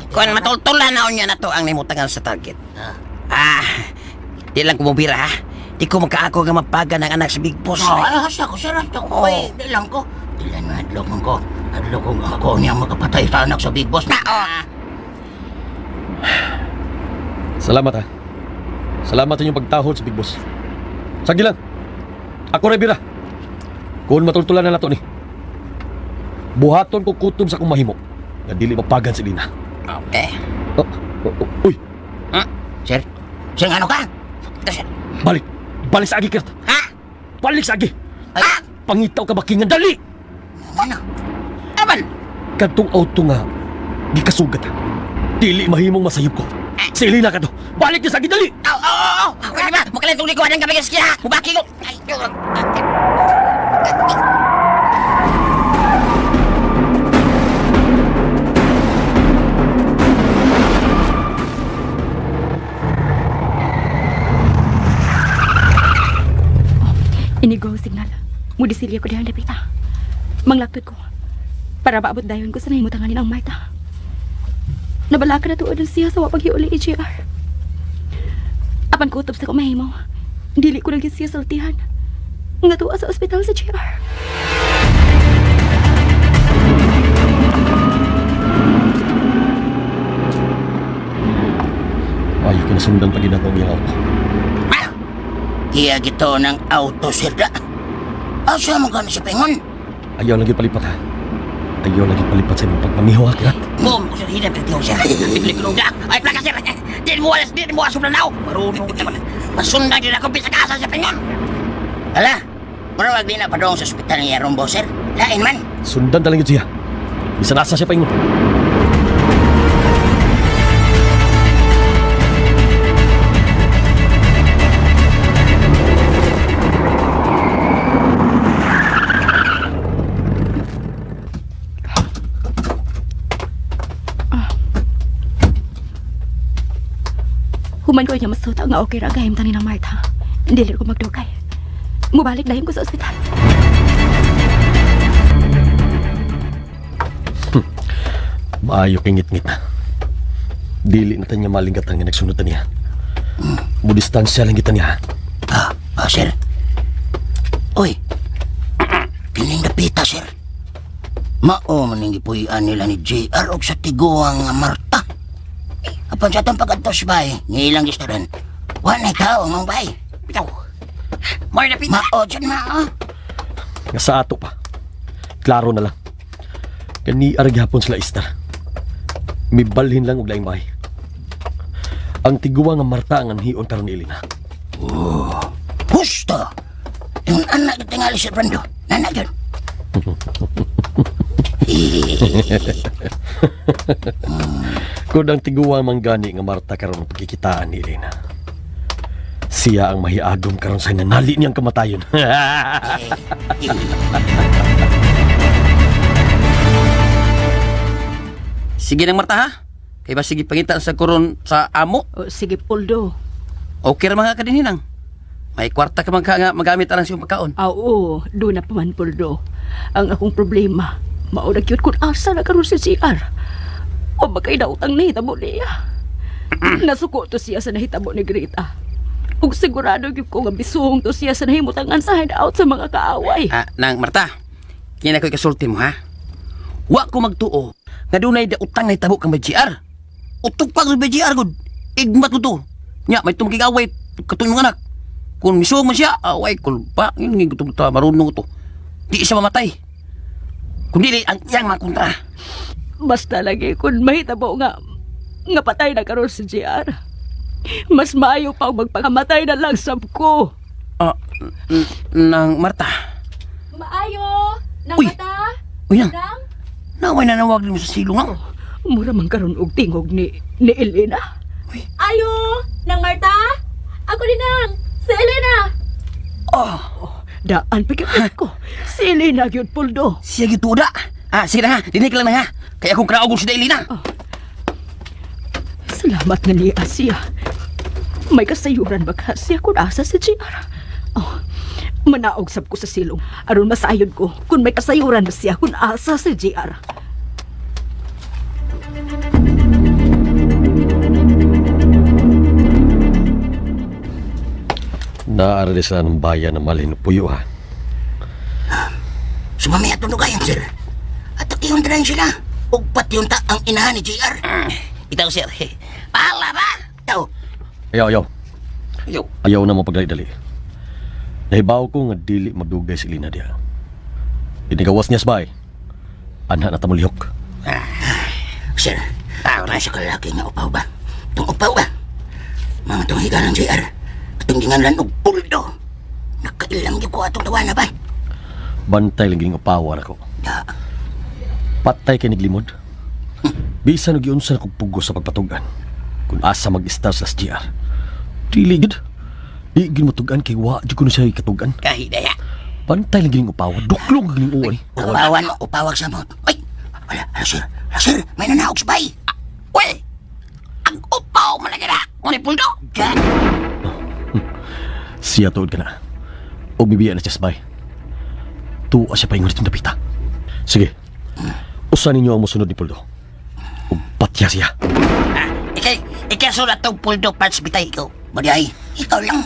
Kung matultulan na niya na to ang nimutangan sa target. Di lang kumubira ha. Di ko magkaako nga mapagan ang anak sa Big Boss. Hasta ko, sir. Hasta ko. Di lang ko. Di lang nga adlokon ko. Adlokon ako niyang magkapatay sa anak sa Big Boss na. Salamat ha. Salamat sa inyong pagtahod sa Big Boss. Sige lang. Ako rebira. Kung matultulan na nato ni. Buhaton ko kutob sa kong mahimo. Nga dili mapagan si Lina. Okay. Uy, Sir? Sir, ano ka? Ito, sir. balik. Balik sa agi, Kurt. Ha? Balik sa agi. Ay, Pangitaw ka bakingan. Dali! ano? Aman! Kadtong auto nga. Gikasugat ha. Dili mahimong masayop ko. Si Lina ka to. Balik niya sa agi. Dali! Oo! Pwede ba? Makalentong likuan ng gabi kasi ha! Mubaki ko! Ay, Inigo ang signal. Mudisilya ko diyan dapita. Manglaptod ko. Para maabot dayon ko sa nahimutanganin ang Marta. Nabala ka na tuod siya sa wapaghiuli JR. Apan ko utop sa kumahimo. Dili ko lagi siya sa lutihan. Nga tuwa sa ospital sa JR. Ayaw ko na sundan pag ginagawa niya ako. Iya gito ng auto, sir da. Asa mo ka na si Pengon? Ayaw lagi palipat ha. Ayaw lagi palipat sa imong pagpamiho ha, Kirat. Boom! Sir, hinap na tiyo, sir. Bibili ko nung da. Ay, plaka, sir. Di mo alas, di mo asum na nao. Marunong naman. Masundan din ako bisa kasa sa Pengon. Ala, marawag din na pa doon sa ospital niya, Rombo, sir. Lain man. Sundan talaga siya. Bisa nasa siya pa ingon. Human ko niya masuta nga okay ra gahim tani ng Marta. Dili ko magdugay. Mubalik dahim ko sa ospital. Maayo kay ngit-ngit na. Dili na tanya malingatan nga nagsunutan niya. Mudistansya lang kita niya. Sir. Uy. Kining napita, sir. Mao maning gipuy-an nila ni JR og sa tiguang nga Marta. Apan sa itong pag-antos bay, ngilang gistaran. Wala ka, umang bay. Bitaw. May napita. Mao dyan, mao. Nga sa ato pa. Klaro na lang. Kani araghapon sila istar. Mibalhin lang og laing bahay. Ang tiguwa nga Marta ang anhion karon ni Elena. Husto. Yung anak tingali si Brando. Nanak yun. Kung ang tiguwa manggani nga Marta karon ang pagkikitaan ni Elena. Siya ang mahiagom karon sa nanali niyang kamatayon. Sige nang Marta ha. Kay ba sige pangita sa koron sa amo. O, sige, Poldo. Okay ra mga kadininang. May kwarta ka magamit alang siyong pagkaon. Oo, doon na pa man, Poldo. Ang akong problema, maunag yun kung asa na karoon si CR. O bakay na utang nahitabo niya. Nasuko to siya sa nahitabo ni Greta. Ug sigurado yun ko nga bisuhong to siya sa nahimutangan sa hideout sa mga kaaway. Nang Marta, kina ko'y kasulti mo ha. Wa ko magtuo nga dunay da utang na hitabo kang BGR. Utog pag BGR gud. Igmat ko to. Nya may tumkig away katong mga anak. Kung misuhong man siya, away kulpa. Yun nga gutom to, marunong to. Di siya mamatay. Kung dili ang iyang makontra. Basta lagi kung mahitabo nga patay na karoon si JR. Mas maayo pa magpakamatay na lang sab ko. Nang Marta. Maayo! Nang Uy! mata! Uy nang. Naway na nawag mo sa silong ha. Mura man karon og tingog ni Elena. Uy. Ayo! Nang Marta! Ako din nang! Si Elena! Daan pagkakit ko. Sili na yun, Puldo. Siya gitu da. Sige na ha. Dinig lang na ha. Kaya akong kraog si Dailina. Salamat nga ni Asya. May kasayuran baka siya kung asa sa GR. Manaog sab ko sa silong. Aron masayod ko kung may kasayuran na siya kung asa sa GR. Naarali sa ng bayan ng malinupuyuhan. Sumamaya tunog kayo, sir. At iyon na sila. Ugpat yung ang inahan ni JR. Itaw sir. Pahala ba? Ikaw, Ayaw. Yo. Ayaw na mo pagdali-dali. Nahibaw ko nga dili magdugay si Lina diya. Inigawas niya sa bay. Anha na tamulihok. sir. Tao na sa kalaki nga upaw ba? Itong upaw ba? Mga itong higa ng JR. Itong gingalan og Puldo. Nakailang yung ko atong tawa na ba? Bantay lang yung upawan ako. Da, Patay kay naglimod. Bisa nagyunsa na kong pugo sa pagpatugan. Kung asa mag-star sa SGR. Dili gid. Di gid mo tugan kay wa di ko na siya ikatugan. Kahidaya. Bantay lang yung upawan. Duklong galing uwan. upawan mo, upawag sa mot. Ay! Wala, sir, may nanaog sa bay. Uy! Ang upaw malagi na. Ngunit Puldo. Siya tuod ka na. O bibiya na siya sa bay. Tuwa siya pa yung ngunit napita. Sige. Usan ninyo ang musunod ni Puldo. O patya siya. Ikay sulat tong Puldo Pats bitay ko. Badiay, ikaw lang.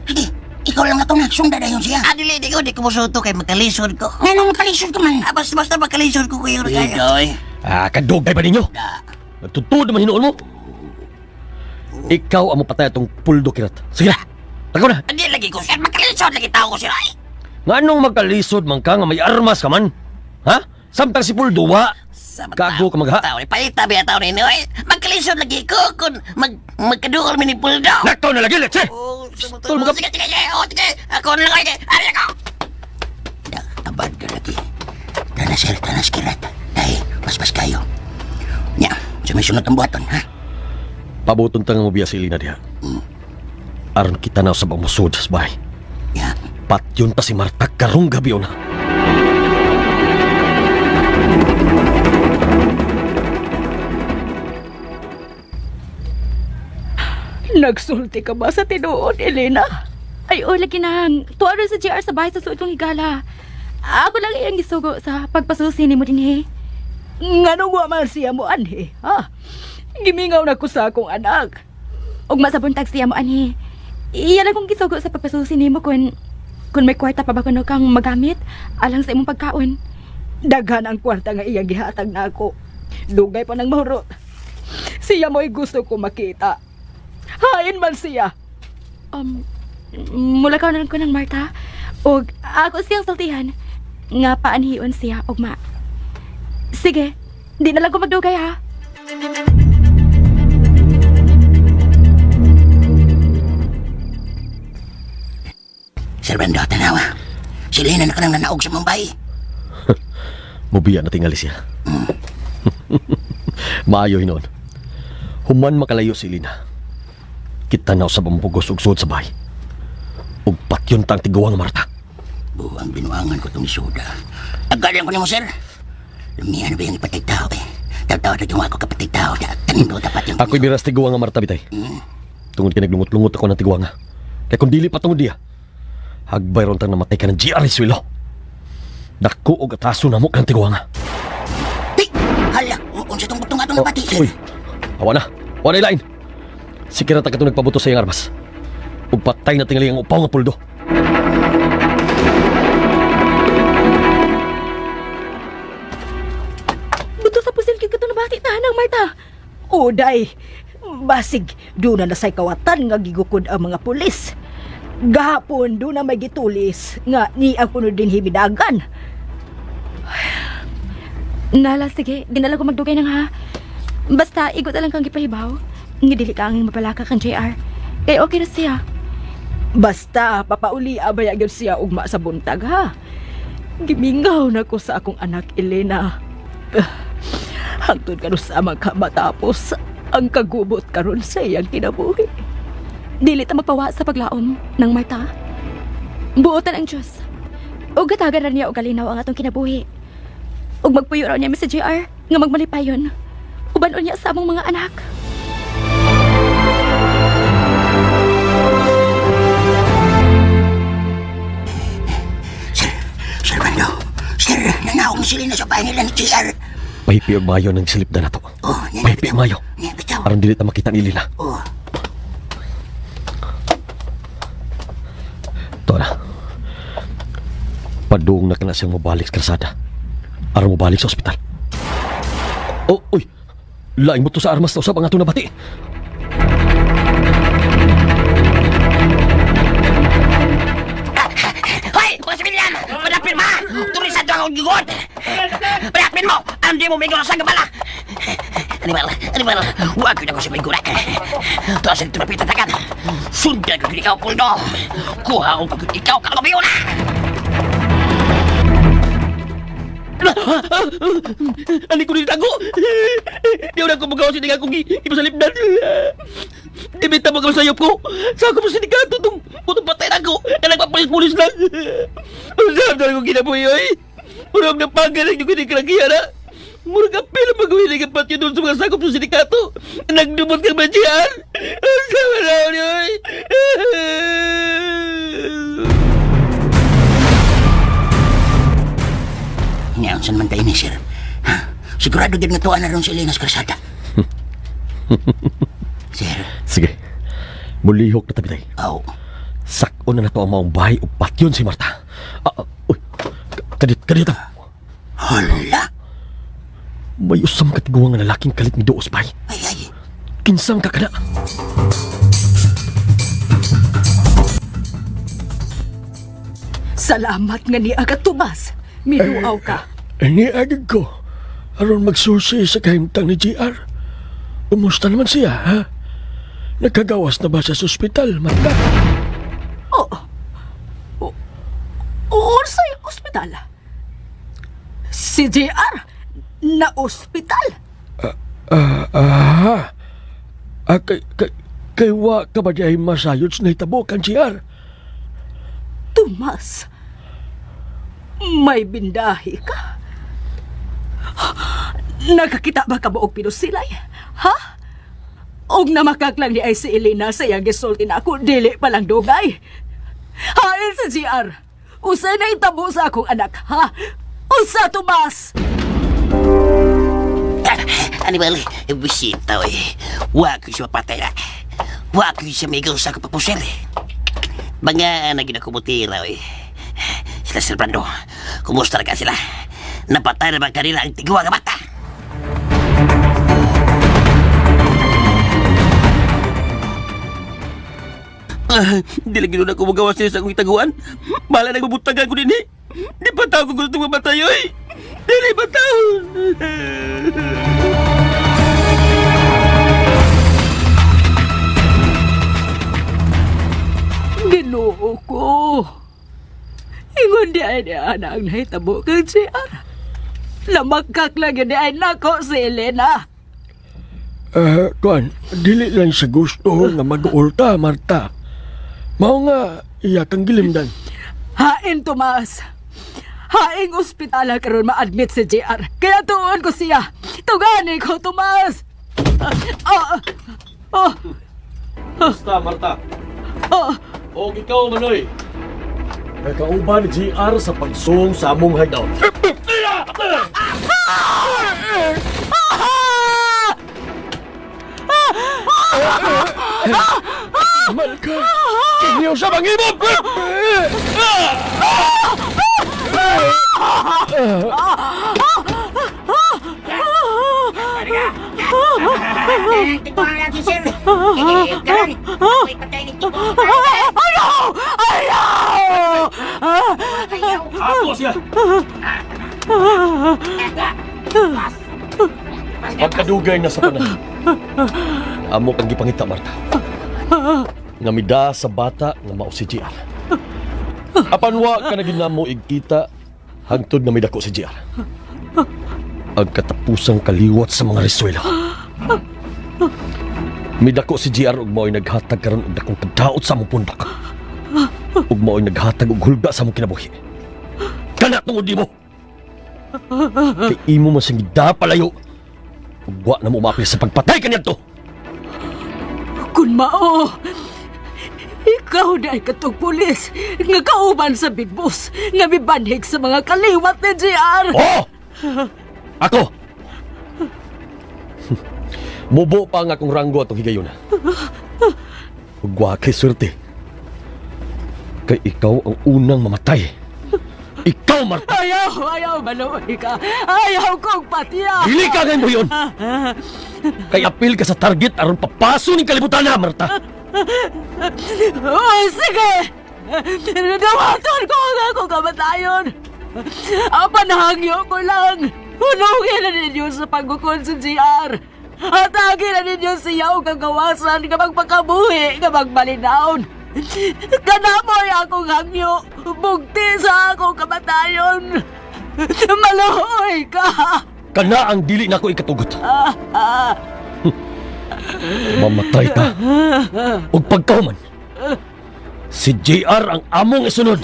Sige, ikaw lang atong nagsunda na yun siya. Dili, di ko musuto kay magkalisod ko. Ngayon makalisod ka man. Basta magkalisod ko kayo. Kadugay ba ninyo? Da, Nagtutuod naman hinuon mo. Ikaw ang mapatay atong Puldo Kirat. Sige na. Tagaw na. Hindi lagi ko sir. Magkalisod lagi tao ko sir. Nga anong magkalisod man ka nga may armas ka man? Ha? Samtang si Puldo wa. Gago ka magha. Tao ni palita biya tao ni Noy. Magkalisod lagi ko kun magkaduol mi ni Puldo. Nakto na lagi, let's say! Tol, mga- Sige. Ako na lang kayo. Ari ako. da, abad ka lagi. Tanas sir, tanas kirat. Dahil, mas kayo. Nya, sumisunod ang buhaton, ha? Pabuton tangang mo biya si Elina diha. Aron kita na sa musod sa bahay. Ya, Pat yun ta si Marta karong gabi na. Nagsulti ka ba sa tinuod, Elena? Ay, o, lagi nang. Tuwa rin sa GR sa bahay sa suot kong higala. Ako lang iyang gisugo sa pagpasusi ni mo din, he. Nga nung waman siya mo, anhe, ha? Gimingaw na ko sa akong anak. Ug masabuntag siya mo, ani. Iyan lang kong gisugo sa pagpasusi ni mo kung may kwarta pa ba kuno kang magamit alang sa imong pagkaon. Daghan ang kwarta nga iyang gihatag na ako. Dugay pa ng mahurot. Siya mo'y gusto ko makita. Hain man siya. Mula ka na ko ng Marta. Ug ako siyang saltihan nga paanhion siya, ugma. Sige, di na lang ko magdugay, ha? Sir Brando, tanawa. Si Lena na ka nang nanaog sa Mumbai. Mubiya na tingali siya. Maayo hinon. Human makalayo si Elina. Kita na sa pampugos ug suod sa bahay. Ug patyon tang tiguang Marta. Buwang binuangan ko itong isuda. Agalian ko ni mo, sir. Lumihan na ba yung ipatay tao, eh? Taw-tawa na yung ako kapatay tao. Tanindo dapat yung... Ako'y biras tiguang nga Marta bitay. Tungod kay naglungot-lungot ako ng tiguang nga. Kaya kung dili pa tungod diya, hagbay ron tang namatay ka ng GR Iswilo. Dako og ataso na mo kang tiguang nga. Hey! Hala! Unsa itong butong atong napati, sir? Uy, hawa na. Hawa na ilain. Sikira ta katong nagpabuto sa iyang armas. Ug patay na tingali ang upaw nga Puldo. Buto sa pusil kid kato nabati tahanang Marta. Uday, basig, doon na nasay kawatan nga gigukod ang mga pulis. Gahapon, doon na may gitulis nga ni ang kuno din hibidagan. Nala, sige, di na lang ko magdugay nang, ha? Basta, igot na lang kang gipahibaw. Nga dili ka ang mapalaka kang JR. Kaya okay na siya. Basta, papauli abay agad siya ugma sa buntag, ha? Gimingaw na ko sa akong anak, Elena. Hangtod ka sa mga matapos ang kagubot karon sa iyang kinabuhi. Dili ta magpawa sa paglaom ng Marta. Buotan ang Diyos. ug gatagan ra niya og kalinaw ang atong kinabuhi. Ug magpuyo raw niya mi sa JR nga magmalipayon. Uban niya sa among mga anak. Sir Mando, sir, nanaong sila na sa bahay nila ni JR. Mahipi og mayo ng silip na nato. Oh, Mahipi og mayo. Niya, bitaw. Aron dili ta makita ni Lina. Oh, To na. Padung na kana siyang mabalik sa kalsada. Aron mabalik sa ospital. Oh, uy. Laing mo to sa armas na usap ang ato na bati. Hoy, mga sibilyan! Padapin mo! Turisado akong gigot! Padapin mo! Ano di mo may gawin sa gabala? Animal! Huwag ko na ko sa may gura. Taas ang tunapitatakan. Sundan ko kung ikaw, Puldo. Kuha ko pag ikaw kalabayo na! Ani ko ditago. Di na ko magawa sinig akong ipasalipdan. Ibita mo ka sayop ko. Sa ako mo sinikato itong putong patay na ko. Na nagpapalis-pulis lang. Usap na akong kinabuhi, oy. Murag na panggalang yung kinikragiya na. Murag apil ang magwilig ang patyo doon sa mga sakop sa sinikato. Nagdumot kang badyan. Usap na ako niyo, oy. niyaon man tayo ni sir. Ha? Sigurado din nga tuwa na ron si Elena sa karsada. Sir. Sige. Mulihok na tabi tayo. Oh. Sakon na nato ang maong bahay o patyon si Marta. Uy. Kadito. Hala. May usam katiguang nga lalaking kalit mi doos bay. Ay. Kinsang kakana. Salamat nga ni Aga Tomas. Miluaw ka. Ni agad ko. Aron magsusi sa kahimtang ni GR. Kumusta naman siya, ha? Nagkagawas na ba sa ospital, Marta? Or sa ospital? Si JR na ospital? Kaywa ka ba diay masayod sa nahitabo kan GR? Tomas, may bindahi ka? Nakakita ba ka ba og pinusilay? Ha? Og na makaklang ni ay si Elena sa iyang gisulti na ako, dili palang dugay. Hain sa GR, usay na itabo sa akong anak, ha? Usa, Tomas! Animal, bisita, oy. Huwag ko siya mapatay na. Huwag ko siya may sa kapapusel. Mga naging ako mutira, oy. Sila Sir Brando, kumusta na ka sila? Napatay na ba kanila ang tiguang mata? Hindi lagi doon ako magawa siya sa akong itaguan. Bahala na mabutagan ko din eh. Di pa tao ko gusto mamatay, oy. Dili pa tao. Ginoo ko. Ingon di ay di anak nahitabo kang JR. Lamagkak lang yun di ay nako si Elena. Kuan, dili lang sa gusto nga mag-ulta, Marta. Mao nga, iya kang gilimdan. Hain, Tomas. Haing ospitala karon ma-admit si JR. Kaya tuon ko siya. Tugani ko, Tomas. Basta, Marta. O ikaw, Manoy. Nagkauban ni GR sa pagsung sa among hideout. Malka! Kinyaw sa mangibog! Ako siya! Pagkadugay na sa panahon. Amo kang gipangita, Marta. Namida sa bata nga mao si GR. Apanwa ka na ginamo igkita hangtod na may dako si GR. Ang katapusang kaliwat sa mga reswelo. May dako si GR ug mao'y naghatag karon og dakong pagdaot sa among pundak. Ug mao'y naghatag og hulga sa among kinabuhi. Kana tungod di mo. Kay imo man sing palayo. Wa na mo maapil sa pagpatay kaniya to. Kun mao, ikaw na katong pulis nga kauban sa Big Boss nga mibanhig sa mga kaliwat ni JR. Oh! Ako! Mubo pa nga akong ranggo atong higayon. Huwag wa kay swerte. Kay ikaw ang unang mamatay. Ikaw, Marta! Ayaw, maluoy ka. Ayaw kong patiya. Dili ka ngayon mo yun! Kay apil ka sa target aron papaso ng kalibutan na, Marta! Oh, sige! Dawaton ko ang akong kamatayon. Ang panahangyo ko lang. Hunungin na ninyo sa pagkukon sa GR. Atagin na ninyo siya o kagawasan nga magpakabuhi nga magbalinaon. Kanamoy akong hangyo. Bugti sa akong kamatayon. Maluhoy ka. Kana ang dili na ko ikatugot. Mamatay ka. Ug pagkahuman, si JR ang among isunod.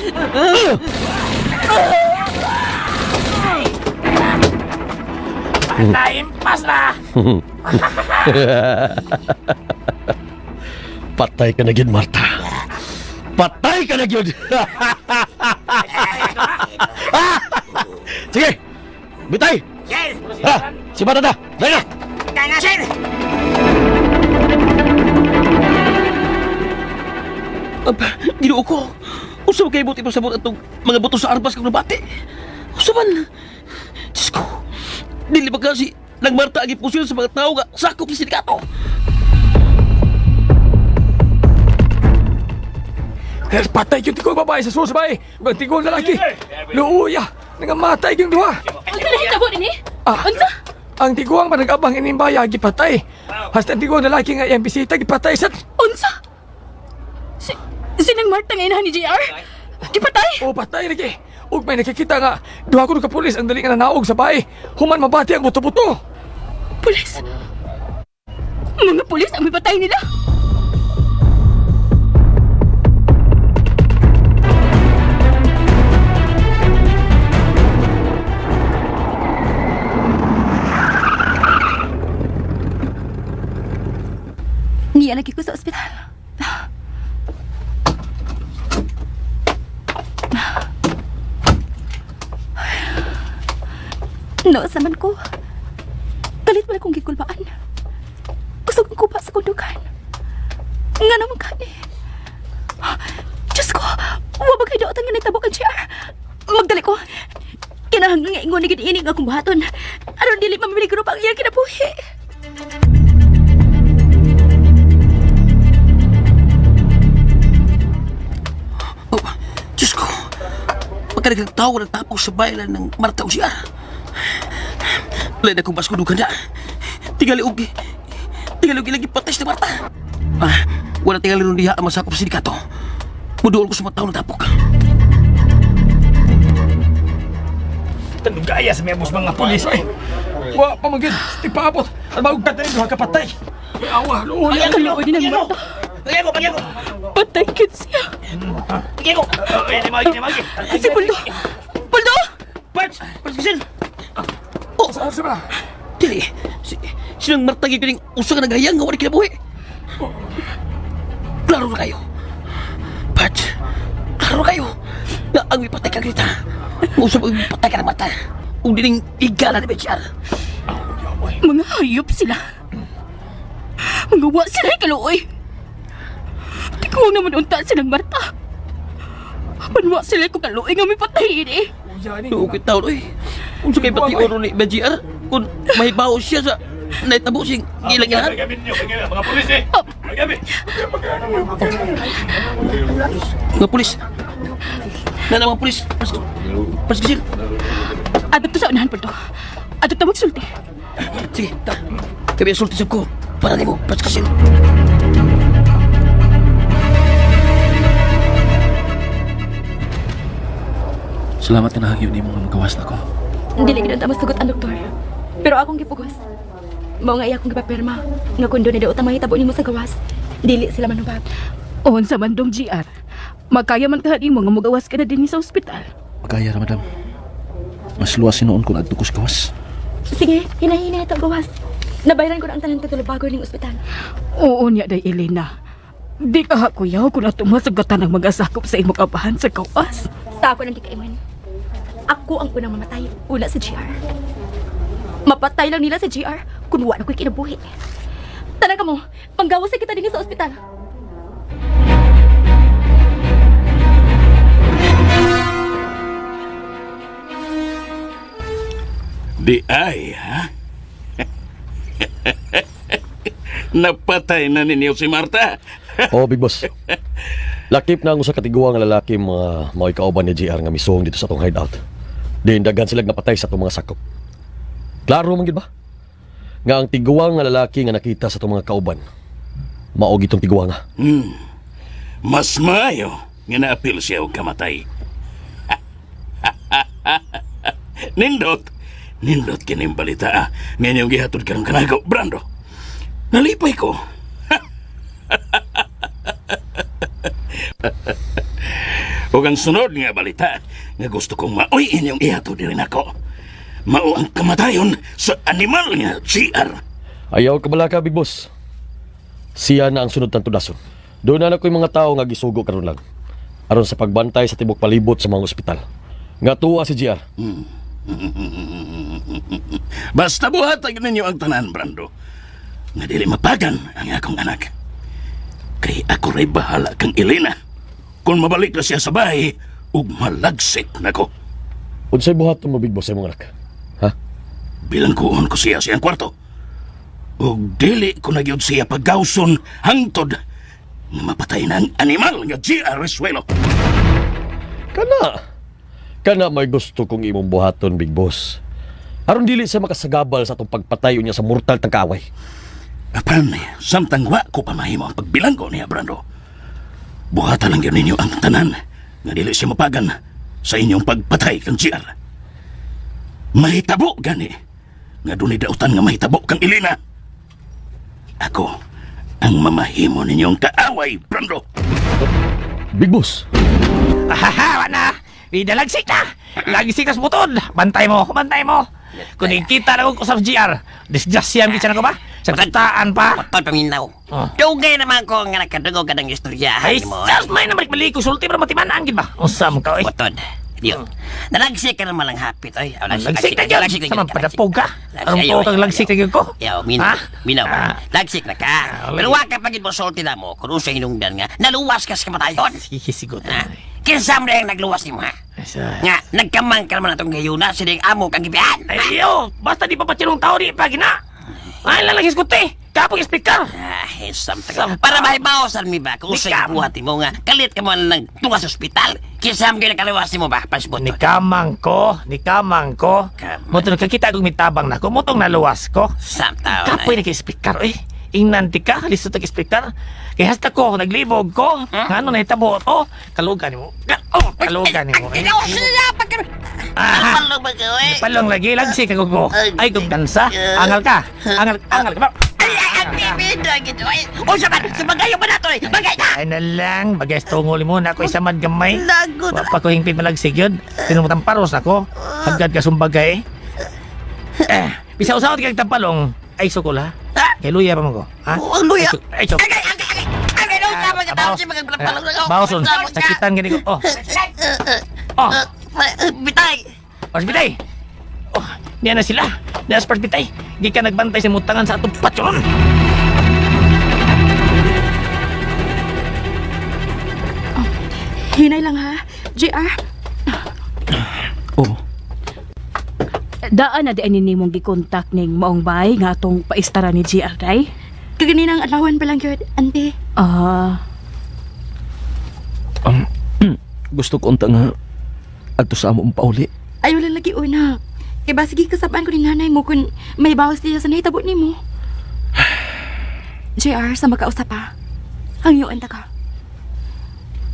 Naimpas na! Patay ka na gyud, Marta. Patay ka na gyud. Sige, bitay. Sir! Ha, si Batata, dahil na. Kaya nga, sir! Ginoo ko. Usa ba kayo buti pa sabot atong mga buto sa arbas kang nabati? Usa man? Diyos ko. Dili ba kasi nang Marta agi pusil sa mga tao nga sakop sa sindikato? Patay yung tigong babae sa susabay. Ang tigong lalaki. Luuya. Nangamatay yung duha. Ang nahitabo din eh. Unsa? Ang tiguang managabang inimbaya gipatay. Hasta ang tiguang lalaki nga iyang bisita gipatay sa... Unsa? Sinang Marta nga inahan ni JR? Gipatay? O patay lagi. Ug may nakikita nga duha ko ka pulis ang dali nga nanaog sa bahay. Human mabati ang buto-buto. Pulis? Mga pulis ang mipatay nila? Niya lagi ko sa ospital. No, saman ko. Galit mo na kong gikulbaan. Gusto kong kupa sa kundukan. Nga naman kani. Diyos ko, wabag kayo daotan nga nagtabok ang JR. Magdali ko. Kinahanglan nga ingon na giniinig nga kong buhaton. Aron dili mamimili ko pang iyang kinabuhi. Oh, Diyos ko. Pagka tao na tapos sa bayan ng Marta o siya. Lain akong basko dugan na. Tigali lagi pates na Marta. Wala tingali rin diha ang masakop sa sindikato. Muduol ko sa mga tao na tapok. Tanong gaya sa mga pulis ay. Wa pamagid. Tipaabot. Ang bagong patay duha ka patay. May awa. Luuya. Kaluoy din ang Marta. Pagyan ko! Patay kid siya. Pagyan ko! Hindi magi! Si Puldo! Puldo! Parts kisil! Oh, Saan ba? dili. Sinang Marta gipiling usa ka nagayang nga wala kinabuhi. Klaro na kayo. Parts, klaro kayo. Na ang ipatay ka kita. Usap ang ipatay ka ng mata. Kung dining igala ni Bechar. Mga hayop sila. Mga wa sila kaluoy. Di ko naman unta silang Marta. Manwa sila ko kaluoy nga may patayin eh. Lukit tao oy. Kung sa kay pati oro ni Bechar, kung mahibaw siya sa naitabo siyang ilang-ilan. Mga pulis eh! Mga pulis. Na mga pulis. Pas kisil. Adap to sa unahan Puldo. Adap to magsulti. Sige, ta. Kami ang sulti sa ko. Para di mo, pas kisil. Salamat na nahagyo ni mga magawas na ko. Dili gid ta masagot ang doktor. Pero akong gipugos. Mao nga iya akong gipapirma nga kundo ni daot ang mahitabo nimo sa gawas. Dili sila manubag. On sa bandong GR. Magkaya man ka mo nga mugawas ka na din sa ospital. Magkaya ra, madam. luwas sinuon ko na tukos gawas. Sige, hinahinay ito gawas. Nabayaran ko na ang tanan katulabago ng ospital. Oo niya day Elena. Di ka ha kuyaw kung natumasagatan ang mag-asakop sa imong abahan sa kawas. Sa ako ng kikaiman. Ako ang unang mamatay, una sa GR. Mapatay lang nila sa GR kung wala ko'y kinabuhi. Talaga mo, panggawas kita din sa ospital. Di ay, ha? Napatay na ninyo si Marta. Oh, Big Boss. Lakip na ang usa ka tiguang nga lalaki mga kauban ni JR nga misong dito sa tong hideout. Din daghan sila napatay sa tong mga sakop. Klaro man gid ba? Nga ang tiguang nga lalaki nga nakita sa tong mga kauban. Mao gitong tiguang nga. Mas maayo nga naapil siya og kamatay. Nindot kining balita nga inyong gihatod karong kanagaw, Brando. Nalipay ko. Ug ang sunod nga balita nga gusto kong maoy inyong ihatod rin ako. Mao ang kamatayon sa animal nga GR. Ayaw ka bala ka, Big Boss. Siya na ang sunod tang tudason. Doon na ko'y mga tao nga gisugo karon lang. Aron sa pagbantay sa tibok palibot sa mga ospital. Nga tuwa si JR. Basta buhatag ninyo ang tanan, Brando. Nga dili mapagan ang akong anak. Kay ako ray bahala kang Elena. Kung mabalik na siya sa bahay, ug malagsik na ko. Unsay buhaton mo, Big Boss, sa mga anak? Ha? Bilangkuon ko siya siyang kwarto. Ug dili ko na gyud siya paggawson hangtod nga mapatay na ang animal nga GR Resuelo. Kana may gusto kong imong buhaton, Big Boss. Aron dili siya makasagabal sa atong pagpatayo niya sa mortal tang kaaway. Apan, samtang wa ko pa mahimo ang pagbilanggo niya, Brando. Buhatan lang yun ninyo ang tanan nga dili siya mapagan sa inyong pagpatay kang GR. Mahitabo gani nga dunay dautan nga mahitabo kang Elena. Ako ang mamahimo ninyong kaaway, Brando. Big Boss! Ahaha, wana! Vidalagsik na! Lagisik na sa butod! Bantay mo! Kung kita na ko sa GR, disjasyam kita na ko ba? Sa kataan pa! Patod paminaw. Dugay naman ko nga nakadugo ka ng istoryahan Ay, mo. sas may na balik sulti para matimanaan gid ba? Usam ka, eh. Patod. Diyo. Nalagsik ka naman lang hapit, oy. Lagsik na dyan! Sama padapog ka! Anong po kang lagsik na dyan ko? Yaw, Ha? minaw. Lagsik na ka. Pero wag ka pagid mo sulti na mo, kung sa hinungdan nga, naluwas ka sa kamatayon. Sige, siguro. Kinsam na yung nagluwas ni mo, ha? Nga, nagkamang ka naman natong gayuna, sining amo kang gibihan. Ay, yo! Basta di pa patirong tao di pagi na! Ay, lalagis ko te! Kapag speaker! Ay, para mahibawasan mi ba, kung sa buhati mo nga, kalit ka mo nang tunga sa ospital. Kinsam kayo nakaluwas ni mo ba, pasbot? Ni kamang ko. Motong nakakita kong mitabang na ko, motong naluwas ko. Samtaw na. Kapoy nag-speaker, eh. Inanti ka, lisod nag-speaker. Kaya hasta ko, naglibog ko. Nga ano, nahitabo to. Kalugan mo. Kalugan mo. Palong ba ka, eh? Palong lagi, lagsik ako ko. Ay, kung dansa. Angal ka. Angal ka ba? Ay, ang bibido, gitu, eh. O, sabagayo ba na to, eh? Bagay na! Ay na lang, bagay tungol mo na ako isamad gamay. Lagot. Wapa ko hingpit malagsig yun. Tinumutang paros ako. Hagad ka sumbagay. Bisa-usaw kag tampalong. Ay, sukula. Kay luya pa mo ko. Ha? Ang luya. Ay, suk. Agay, no, tama ka, tama siya magpalong na ako. Bawson, sakitan gini ko. Oh, Bitay. Parsbitay. Oh, niya na sila. Niya sa parsbitay. Di ka nagbantay sa mutangan sa atong patyon. Hinay lang ha, JR. Oh, Daan na di ani nimong gikontak ning maong bahay nga atong paistara ni JR day. Kaganinang alawan pa lang yun, ante. gusto ko unta nga adto sa among pauli. Ayaw lang lagi una. Kaya ba sige kasabaan ko ni nanay mo kung may bawas niya sa nahitabo ni mo. JR, sa makausap pa. Hangyo anta ka.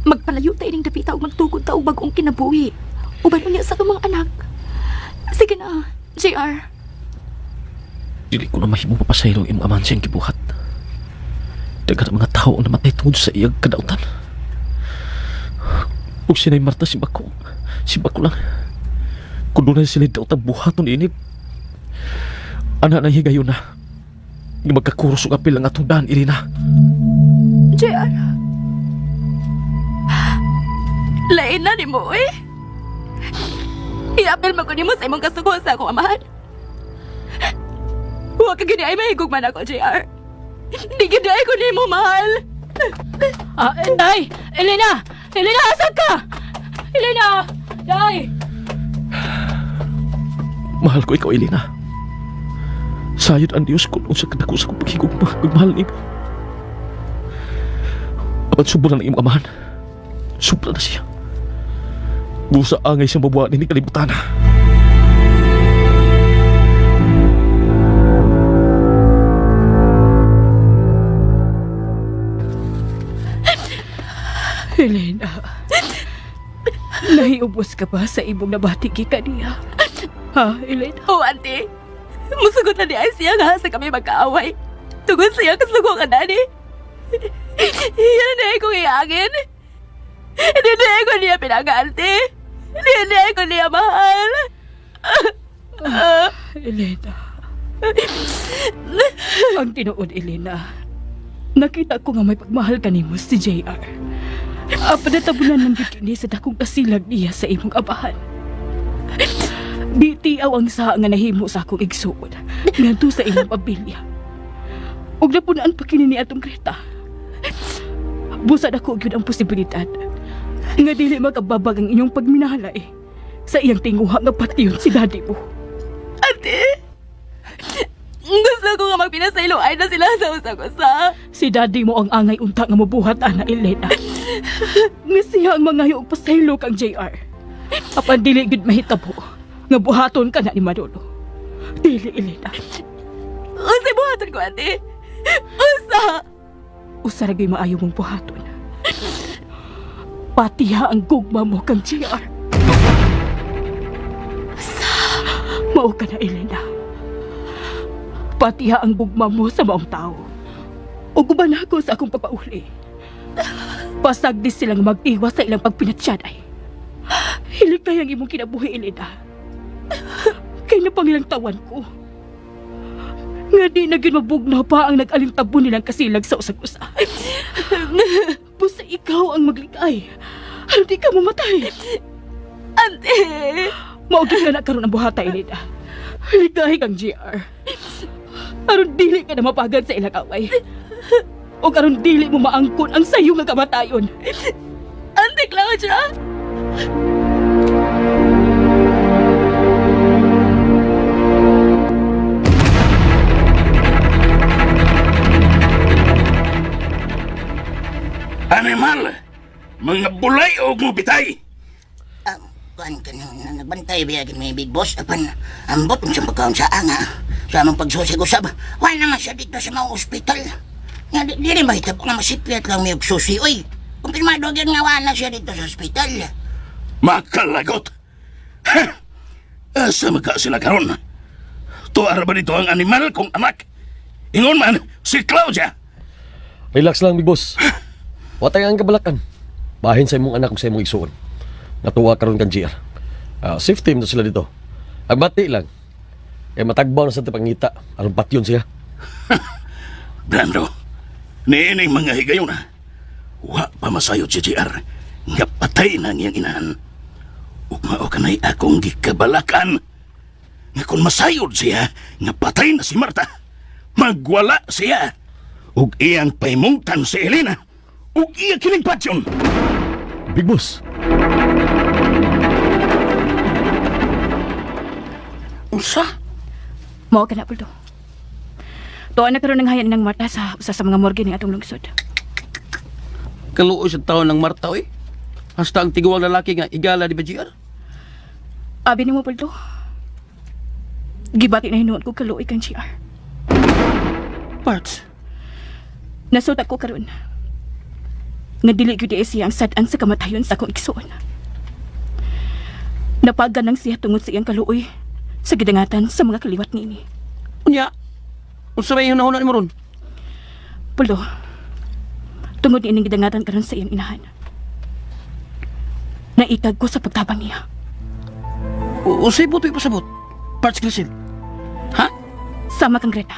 Magpalayo tayo ng dapita o magtukod ta o bagong kinabuhi. Uban mo niya sa tumang anak. Sige na, JR. Dili ko na mahimo papasaylo ang imong aman siyang gibuhat. Dagan ang mga tao ang namatay tungod sa iyang kadautan. Ug sinay Marta si Bako lang. Kung doon na sila daw buhaton inip, anak na higayon na. Yung magkakurso ng apil ang atong daan, Irina. JR. Lain na ni mo eh. I-apel mo ko ni mo sa imong kasugo sa akong amahan. Huwag ka gini ay mahigog man ako, JR. Di gini ay ko ni mo mahal. Day! Elena! Elena, asan ka? Elena! Day! Mahal ko ikaw, Elena. Sayod ang Diyos kung sa kadako sa kong paghigugma, magmahal ni mo. Apat subra na ng imong amahan. Subra na siya. Busa angay sa mabuha ni kalibutan na. Elena, nahiubos ka ba sa imong nabatigi ka niya? Ha, Elena? Oh, auntie. Musugot na ni ay siya nga sa kami magkaaway. Tungod siya kasugo ka na ni. Yan na kong iagin. Hindi na ko niya pinag-auntie. Hindi ko niya mahal. Elena. Ang tinuod, Elena. Nakita ko nga may pagmahal ka nimo si JR. Padatabunan ng bikini sa dakong kasilag niya sa imong abahan. Di tiaw ang saha nga nahimo sa akong igsuod ngadto sa ilang pamilya. Ug napunaan pa kini ni atong Greta. Busad ako gyud ang posibilidad nga dili makababag ang inyong pagminahalay sa iyang tinguha nga patyon si daddy mo. Ate, gusto ko nga magpinasaylo ay na sila sa usa-usa. Si daddy mo ang angay unta nga mabuhat, ana Elena. Nga siya ang mga og pasaylo kang JR. Apan dili gud mahitabo nga buhaton ka na ni Manolo. Dili, Elena. Usa buhaton ko, ate. Usa. Usa ra gyud maayo mong buhaton. Patiha ang gugma mo kang JR. Mao ka na, Elena. Patiha ang gugma mo sa maong tao. O guban ako sa akong pagpauli. Pasagdi silang mag-iwas sa ilang pagpinatsaday. Hilig kayang imong kinabuhi, Elena. Kay napangilang tawan ko. Nga di na ginmabugnaw pa ang nag-alintabo nilang kasilag sa usag-usa. Busa ikaw ang maglikay. Hindi ka mamatay. Ante! Maugit ka na karoon ng buhata, Elena. Ligay kang JR. Aron dili ka na mapagad sa ilang away. O aron dili mo maangkon ang sayo nga kamatayon. Ante Claudia! Animal! Mga bulay o gubitay! Kuan ka nang nagbantay biyagin may big boss. Apan, ambot kung sa pagkaon sa anga. Sa amang pagsusig-usab. Wala naman siya dito sa mga ospital. Nga, di rin mahitap na masipyat lang may susi. Uy, kung pinmadog yan nga wala siya dito sa ospital. Makalagot! Ha! Asa magka sila karon? Tuwara ba dito ang animal kong anak? Ingon man, si Claudia! Relax lang, big boss. Watay ang kabalakan. Bahin sa imong anak kung sa imong isuon. Natuwa karon kan GR. Safety mo sila dito. Ang bati lang. Kaya matagbaw na sa pangita. Aron patyon siya. Brando, niining mga higayon na. Wa pa masayot si GR. Nga patay na niyang inahan. Ugmao ka na'y akong gikabalakan. Nga kung masayod siya, nga patay na si Marta. Magwala siya. Ug iyang paimungtan si Elena. Ug iya kining patyon. Big boss. Usa? Mao ka na, Pulto. Tuwa na karoon ng hayan ng Marta sa usa sa mga morgue ng atong lungsod. Kaluoy sa taon ng Marta, oy. Hasta ang tiguang lalaki nga igala di ba, GR? Abi ni mo, Pulto. Gibati na hinuon ko kaluoy kang GR. Parts. Nasutat ko karon. Nga dili gyud siya ang sad-an sa kamatayon sa akong igsuon. Napagan siya tungod sa iyang kaluoy sa gidangatan sa mga kaliwat niini. Unya, unsa may hunahuna ni mo ron? Pulto, tungod niining gidangatan karon sa iyang inahan. Naitag ko sa pagtabang niya. Usay po ito'y pasabot. Parts Grisil. Ha? Sama kang Greta.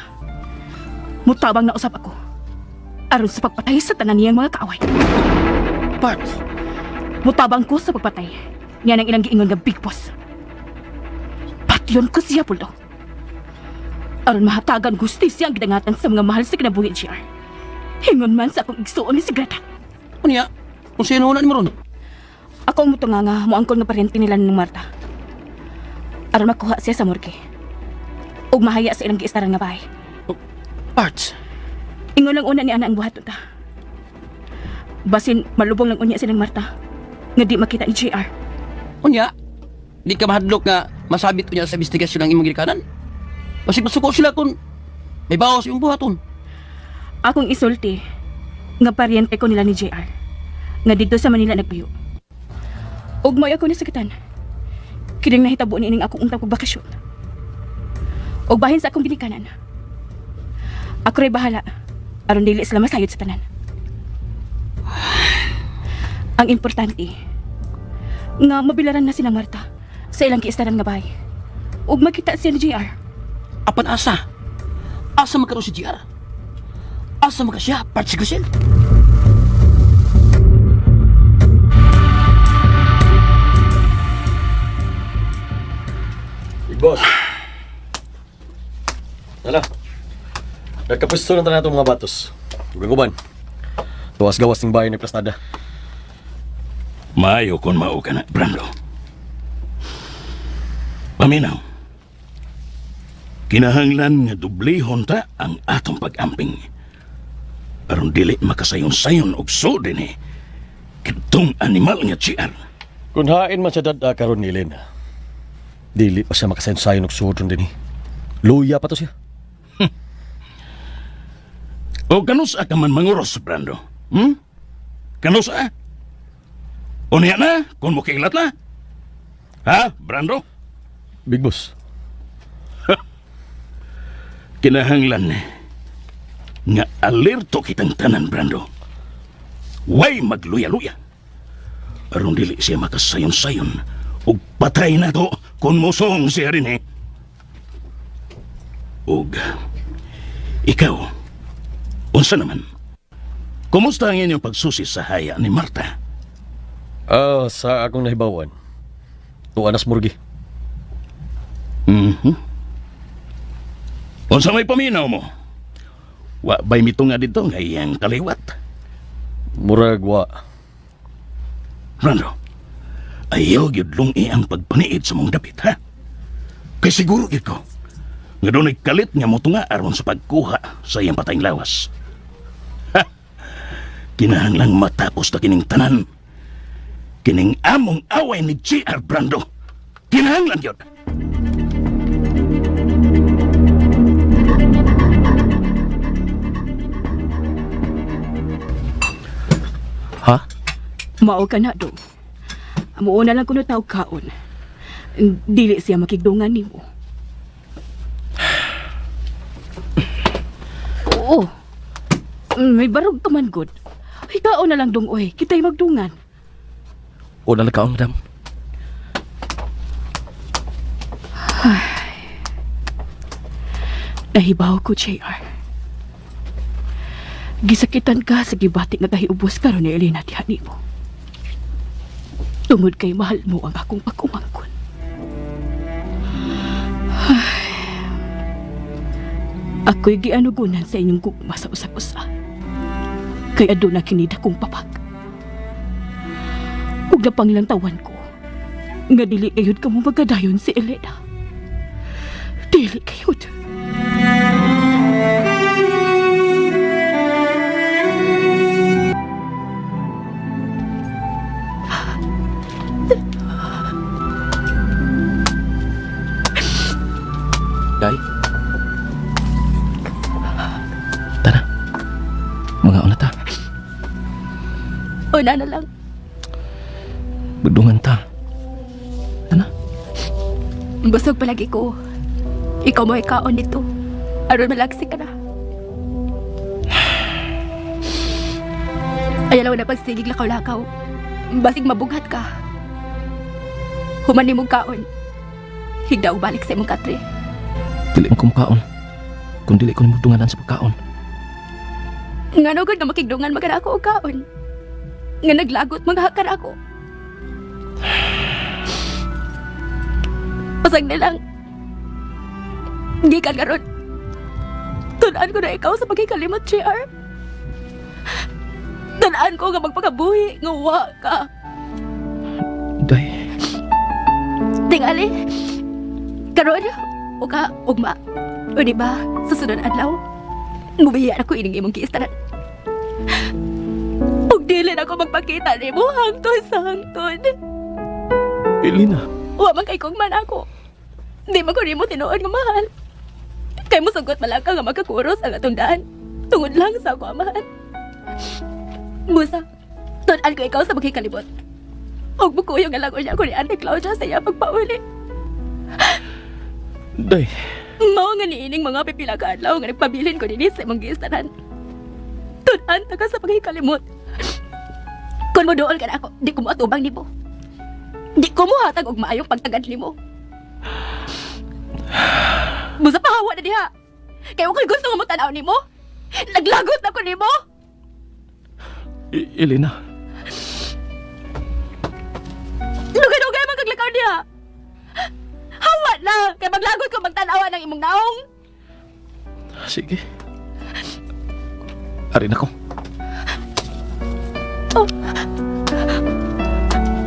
Mutabang na usap ako. Aron sa pagpatay sa tanan niyang mga kaaway. Parts. Mutabang ko sa pagpatay. Yan ang ilang giingon nga Big Boss. Patyon ko siya, Puldo. Aron mahatagan gustisya ang gidangatan sa mga mahal sa kinabuhi, GR. Hingon man sa akong igsuon ni si Greta. Unya, kung sino na ni Maron? Ako ang mutunga nga moangkol nga paryente nila ng Marta. Aron makuha siya sa morgue. Ug mahaya sa ilang giistaran nga bahay. Parts. Ingon lang una ni ana ang buhat ta. Basin malubong lang unya silang Marta. Nga di makita ni JR. Unya, di ka mahadlok nga masabit unya sa investigasyon ng imong gilikanan. Basig masuko sila kung may bawas yung buhaton. Akong isulti nga paryente ko nila ni JR. Nga dito sa Manila nagpuyo. Ug moy ako nasakitan. Kining nahitabo ni ining akong untang pagbakasyon. Ug bahin sa akong ginikanan. Ako ray bahala aron dili sila masayod sa tanan. Ang importante nga mabilaran na silang Marta sa ilang kiistaran nga bahay. Ug makita siya ni JR. Apan asa? Asa magkaroon si GR? Asa magkasya? Parts Grisil? Big Boss. Hala. Nagkapusto na tayo mga batos. Guguban. Tuwas gawas ng bayan ni Plasnada. Maayo kung mao ka na, Brando. Paminaw. Kinahanglan nga dublihon ta ang atong pag-amping. Aron dili makasayon-sayon og so din kitong animal nga GR. Kung hain man siya dada karon ni Elena. Dili pa siya makasayon-sayon og sudron din. Luya pa to siya. O kanusa ka man manguros, Brando? Kanusa? Unya na, kung mukilat na. Ha, Brando? Big Boss. Kinahanglan nga alerto kitang tanan, Brando. Way magluya-luya. Aron dili siya makasayon-sayon ug patay na to kung musong siya rin Ug ikaw, unsa naman? Kumusta ang inyong pagsusi sa haya ni Marta? Sa akong nahibawan. Tuwa nas murgi. Unsa may paminaw mo? Wa ba'y mitunga dito nga iyang kaliwat? Murag wa. Brando, ayaw gyud lungi ang pagpaniid sa mong dapit, ha? Kay siguro gyud ko nga doon kalit nga motunga aron sa pagkuha sa iyang patayng lawas. Ha! Kinahanglang matapos na kining tanan. Kining among away ni GR, Brando. Kinahanglan yun. Ha? Mao ka na do. Amuuna lang kuno tawag kaon. Dili siya makigdungan nimo. Oo. May barog ka man good. Ay kaon na lang dong oy. Kita'y magdungan. O nalakaon, madam. Nahibaw ko, JR. Gisakitan ka sa gibati nga kahiubos karon ni Elena tihani mo. Tungod kay mahal mo ang akong pag-umangkon. Ako'y gianugunan sa inyong gugma sa usap-usa. Kaya doon na kinida kong papag. Ug napanglantawan ko nga dili kayod ka mo magadayon si Elena. Dili kayod. Day. Tara. Mga una ta. Una na lang. Budungan ta. Tana. Busog palagi ko. Ikaw mo ikaon nito. Aron malagsi ka na. Ayaw na pagsigig lakaw-lakaw. Basig mabughat ka. Humani mong kaon. higda og balik sa imong country. Dili mo kumkaon. Kung dili ko ni mudunganan sa pagkaon. Ngano gud nga makigdungan magana ako og kaon. Nga naglagot maghakar ako. Pasag na lang. Gikan karon. Tunaan ko na ikaw sa pagkikalimot, JR. Tunaan ko nga magpakabuhi nga wa ka. Day, Tingali. Karon o ka ugma. O di ba sa sunod adlaw mubiya ako ining imong giistaran. Og dili na ako magpakita nimo hangtod sa hangtod. Elena. Wa man kay kong man ako. Di man ko nimo tinuod nga mahal. Kay mo sugot man lang ka nga magkakuros ang atong daan. Tungod lang sa ako amahan. Musa, tunan ko ikaw sa magkikalibot. Og bukuyong nga lang niya ko ni Ate Claudia sa iya pagpauli. Day, Mao nga niining mga pipila ka adlaw nga nagpabilin ko dinhi sa imong giistaran. Tunan ta ka sa pagkikalimot. Kung mo dool ka na ako, di ko mo atubang nimo. Di ko mo hatag og maayong pagtagad nimo. Busa pahawa na diha. Kaya ko gusto mo tanaw nimo. Naglagot na ko nimo. Elena. Lugay-lugay man kaglakaw diha. Hawa na, kay maglagot ko magtanawa ng imong naong. Sige. Arin ako.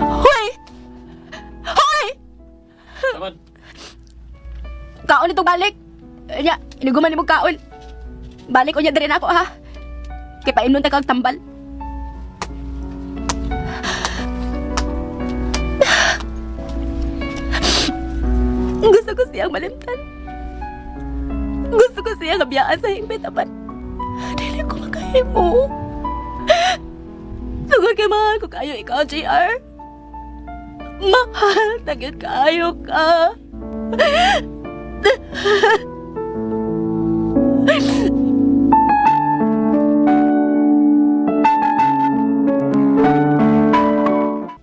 Hoy! Hoy! Naman. Kaon itong balik. Nya, iniguman ni mo kaon. Balik ko niya din ako ha. Kay painon ta kag tambal. Gusto ko siyang malimtan. Gusto ko siyang abiyaan sa hingpit apan. Dili ko makahimo. Tungod kay mahal ko kayo ikaw, JR. Mahal, tagit kayo ka.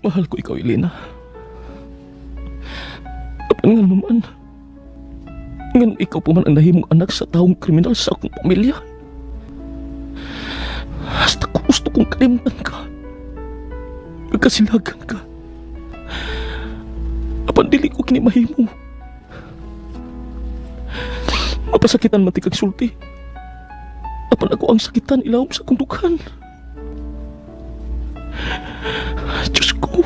Mahal ko ikaw, Elena. Apan nga naman, ngan ikaw pa man ang nahimong anak sa taong kriminal sa akong pamilya. Hasta ko gusto kong kalimtan ka. Kasilagan ka. Apan dili ko kini mahimo. Mapasakitan man ti kag sulti. Apan ako ang sakitan ilawom sa akong dughan. Diyos ko,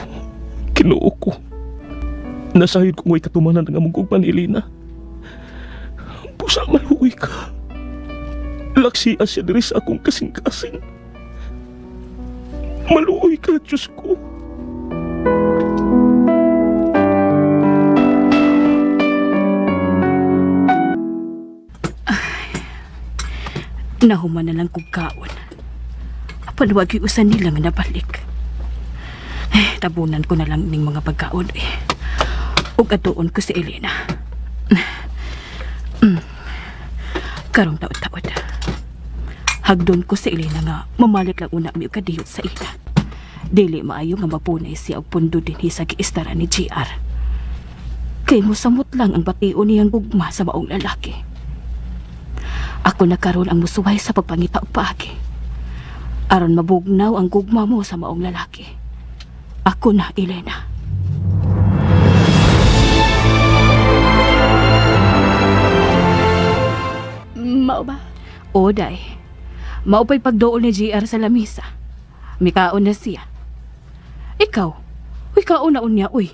kinuo ko. Nasahid ko nga'y katumanan ng among gugman, Elena. Busa maluwi ka. Laksiya siya diri sa akong kasing-kasing. Maluwi ka, Diyos ko. Nahuman na lang kong kaon. Apan wag usan nila nga nabalik. Tabunan ko na lang ning mga pagkaon ug atuon ko si Elena. Karong taod-taod. Hagdon ko si Elena nga mamalit lang una mi kadiyot sa ila. Dili maayo nga mapunay siya og pundo dinhi sa giistaran ni JR. Kay mosamot lang ang bation niyang gugma sa maong lalaki. Ako na karon ang musuway sa pagpangita og paagi. Aron mabugnaw ang gugma mo sa maong lalaki. Ako na, Elena. Mao ba? O, day. Mao pa'y pagdool ni JR sa lamisa. Mikaon na siya. Ikaw? Uy, kaon na unya, uy.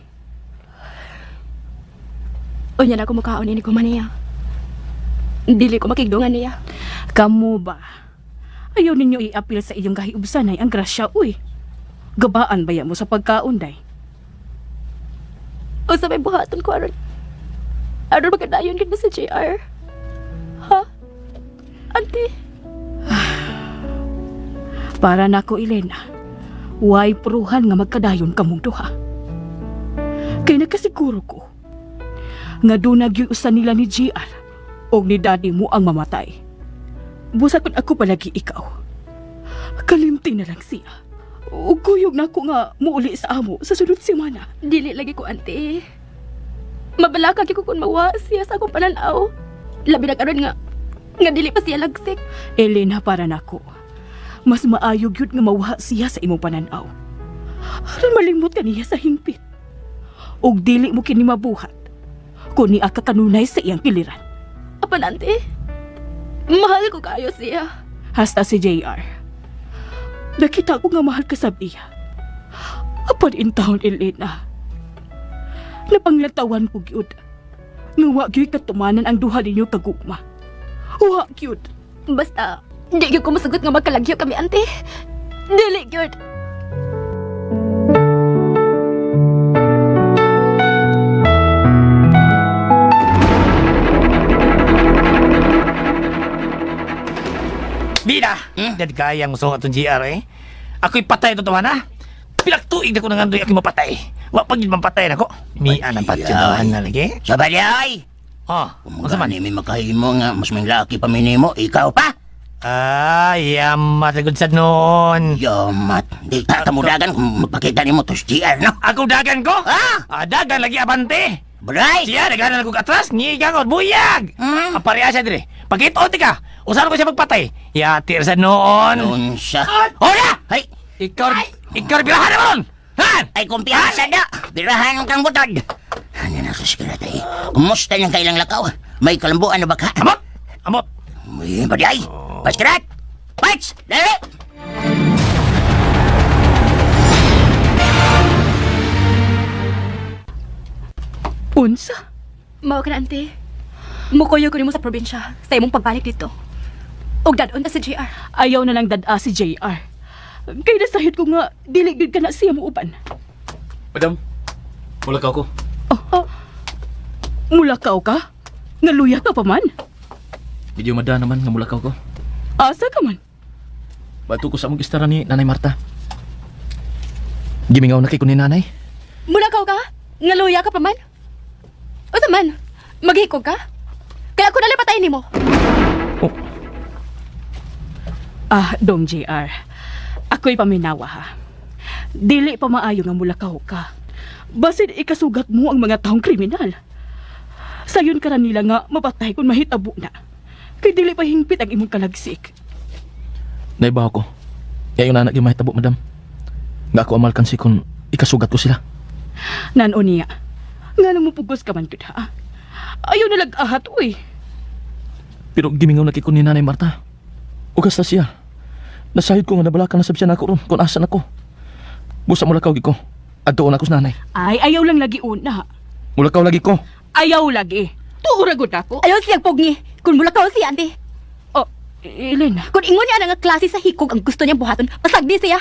O, yan ako makaon ini ko man niya. Dili ko makigdungan niya. Kamu ba? Ayaw ninyo i-appeal sa iyong kahiubsanay ang grasya, uy. Gabaan ba mo sa pagkaon, day? O sa may buhaton ko, aron. Aron magkadayon ka na sa JR. Ha? Auntie? Para na ko, Elena. Way pruhan nga magkadayon kamong duha. Kaya nakasiguro ko nga doon nagyuusan nila ni JR o ni daddy mo ang mamatay. Busa kung ako palagi ikaw. Kalimti na lang siya. Ug kuyog na ako nga muuli sa amo sa sunod semana. Dili lagi ko, ante. Mabalaka gyud ko kung mawa siya sa akong pananaw. Labi na karon nga dili pa siya lagsik. Elena, para nako. Mas maayo gyud nga mawha siya sa imong pananaw. Aron malimot ka niya sa hingpit. Og dili mo kini mabuhat. Kung niya ka kanunay sa iyang piliran. Apan ante, mahal ko kayo siya. Hasta si JR. Nakita ko nga mahal ka sa biya. Apan in taon, Elena. Napanglatawan ko gyud. Nga wa gyud katumanan ang duha ninyo kagugma. Wa gyud. Basta, di gyud ko masugot nga magkalagyo kami ante. Dili gyud. Bida! Dad kayang musuha itong GR eh. Ako'y patay ito tuwan ha. Pilaktuig na ko nang andoy ako'y mapatay. Wa pag yun mapatay na ko. Mian ang patsyadahan na lagi. Sabalay! Oh, Kung ano man? gani may makahimo nga, mas may laki pa minimo, ikaw pa? Yamat agad sa noon. Yamat, di tatamudagan kung magpakita ni mo to si GR, no? Ako dagan ko? Ah! Dagan lagi abante. Bray! Siya, nagana ko atras, ngiga ko, buyag! Hmm? Apareha siya dire. Pagkitoon ka, usahan ko siya magpatay. Yatir sa noon. Noon siya. Hola! Ay! Ikaw birahan na mo nun! Han! Ay, kumpiyansa na! Birahan kang butod! Ano na susigarat ay? Kumusta niyang kailang lakaw? May kalambuan na ba ka? Amot! Amot! Uy, badi ay! Paskirat! Pats! Dali! Unsa? Mao ka na ante. Mukoyo ko nimo sa probinsya sa imong pagbalik dito. Og dadon ta sa JR. Ayaw na lang dada si JR. Kaya nasahit ko nga, dili gyud ka na siya mo uban. Madam, mulakaw ko. Mulakaw ka? Ngaluya ka pa man? Medyo mada naman nga mulakaw ko. Asa ka man? Bato ko sa among istara ni Nanay Marta. Gimingaw na kay ko ni Nanay. Mulakaw ka? Ngaluya ka pa man? O man, maghikog ka? Kaya ako nalang patayin nimo. Dong JR. Ako'y paminawa ha. Dili pa maayo nga mulakaw ka. Basin ikasugat mo ang mga taong kriminal. Sayon ka na nila nga mapatay kung mahitabo na. Kay dili pa hingpit ang imong kalagsik. Naibaw ko. Yayo na anak yung mahitabo, madam. Nga ako amal kansi kung ikasugat ko sila. Nano niya. Nga nang mupugos ka man gud ha. Ayaw na lag-ahat, uy. Pero gimingaw na kay ko ni Nanay Marta. Ugas na siya. Nasahid ko nga nabalakan na sabsiyan ako ron kung asan ako. Busa mulakaw gi ko. Adto na ako sa nanay. Ay, ayaw lang lagi una. Mulakaw lagi ko. Ayaw lagi. Tuura gud ako. Ayaw siyang pogni. Kung mulakaw siya ante. Elena. Kung ingon niya nga klase sa hikog ang gusto niyang buhaton, pasagdi siya.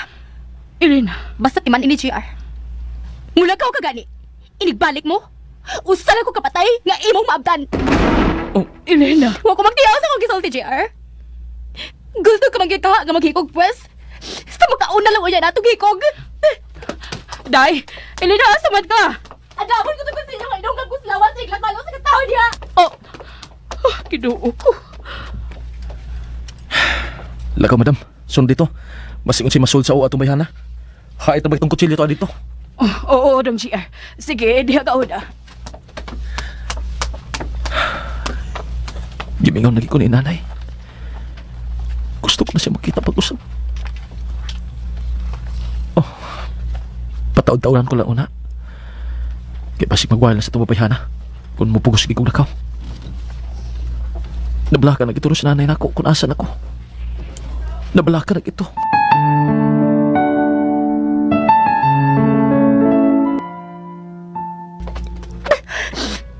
Elena. Basta timan ini JR. Mulakaw ka gani. Inigbalik mo. Usala ko kapatay nga imong maabdan. Elena. Wa ko magtiyaw sa kong gisulti JR. Gusto ka magkita nga maghikog pwes. Sa makauna lang uya natong hikog. Day, Elena, asamad ka. Adamon ko to sa inyo nga inong kaguslawan sa iglang talo sa katao niya. Kinuo ko. Lakaw, madam. Sunod dito. Masingon si Masul sa o atong bayhana. Hait na ba itong kutsilyo to dito? Oo, Dong JR. Sige, diha ka una. Gimingaw lagi ko ni Nanay. Gusto ko na siya makita pag-usap. Pataod-taonan ko lang una. Kaya pasig magwala sa tumapayhana kung mupugos kong nakaw. Nabala ka na ito sa nanay nako kung asan ako. Nabala ka na ito.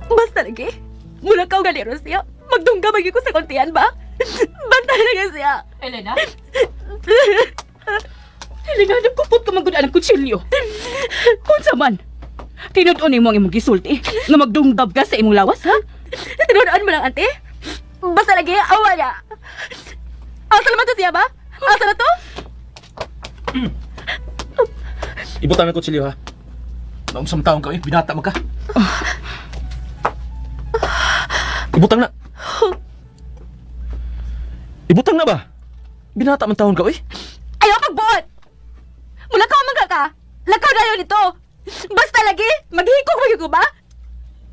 Basta lagi. Mulakaw gali ron siya. Magdungga magi ko sa kontian ba? Bantay lagi siya. Elena? Elena, nagkupot ka magod ang kutsilyo. Unsa man? Tinud-unin mo ang imong gisulti nga magdunggab ka sa imong lawas, ha? Tinunaan mo lang, ante. Basta lagi, awa niya. Asa naman to siya ba? Asa na to? Ibutan ang kutsilyo ha. Naungsam taong ka binata mo ka. Ibutang na. Ibutang na ba? Binata man taon ka Ayaw magbuot! Mulakaw man ka! Lakaw na yun ito! Basta lagi, maghikog mo ba?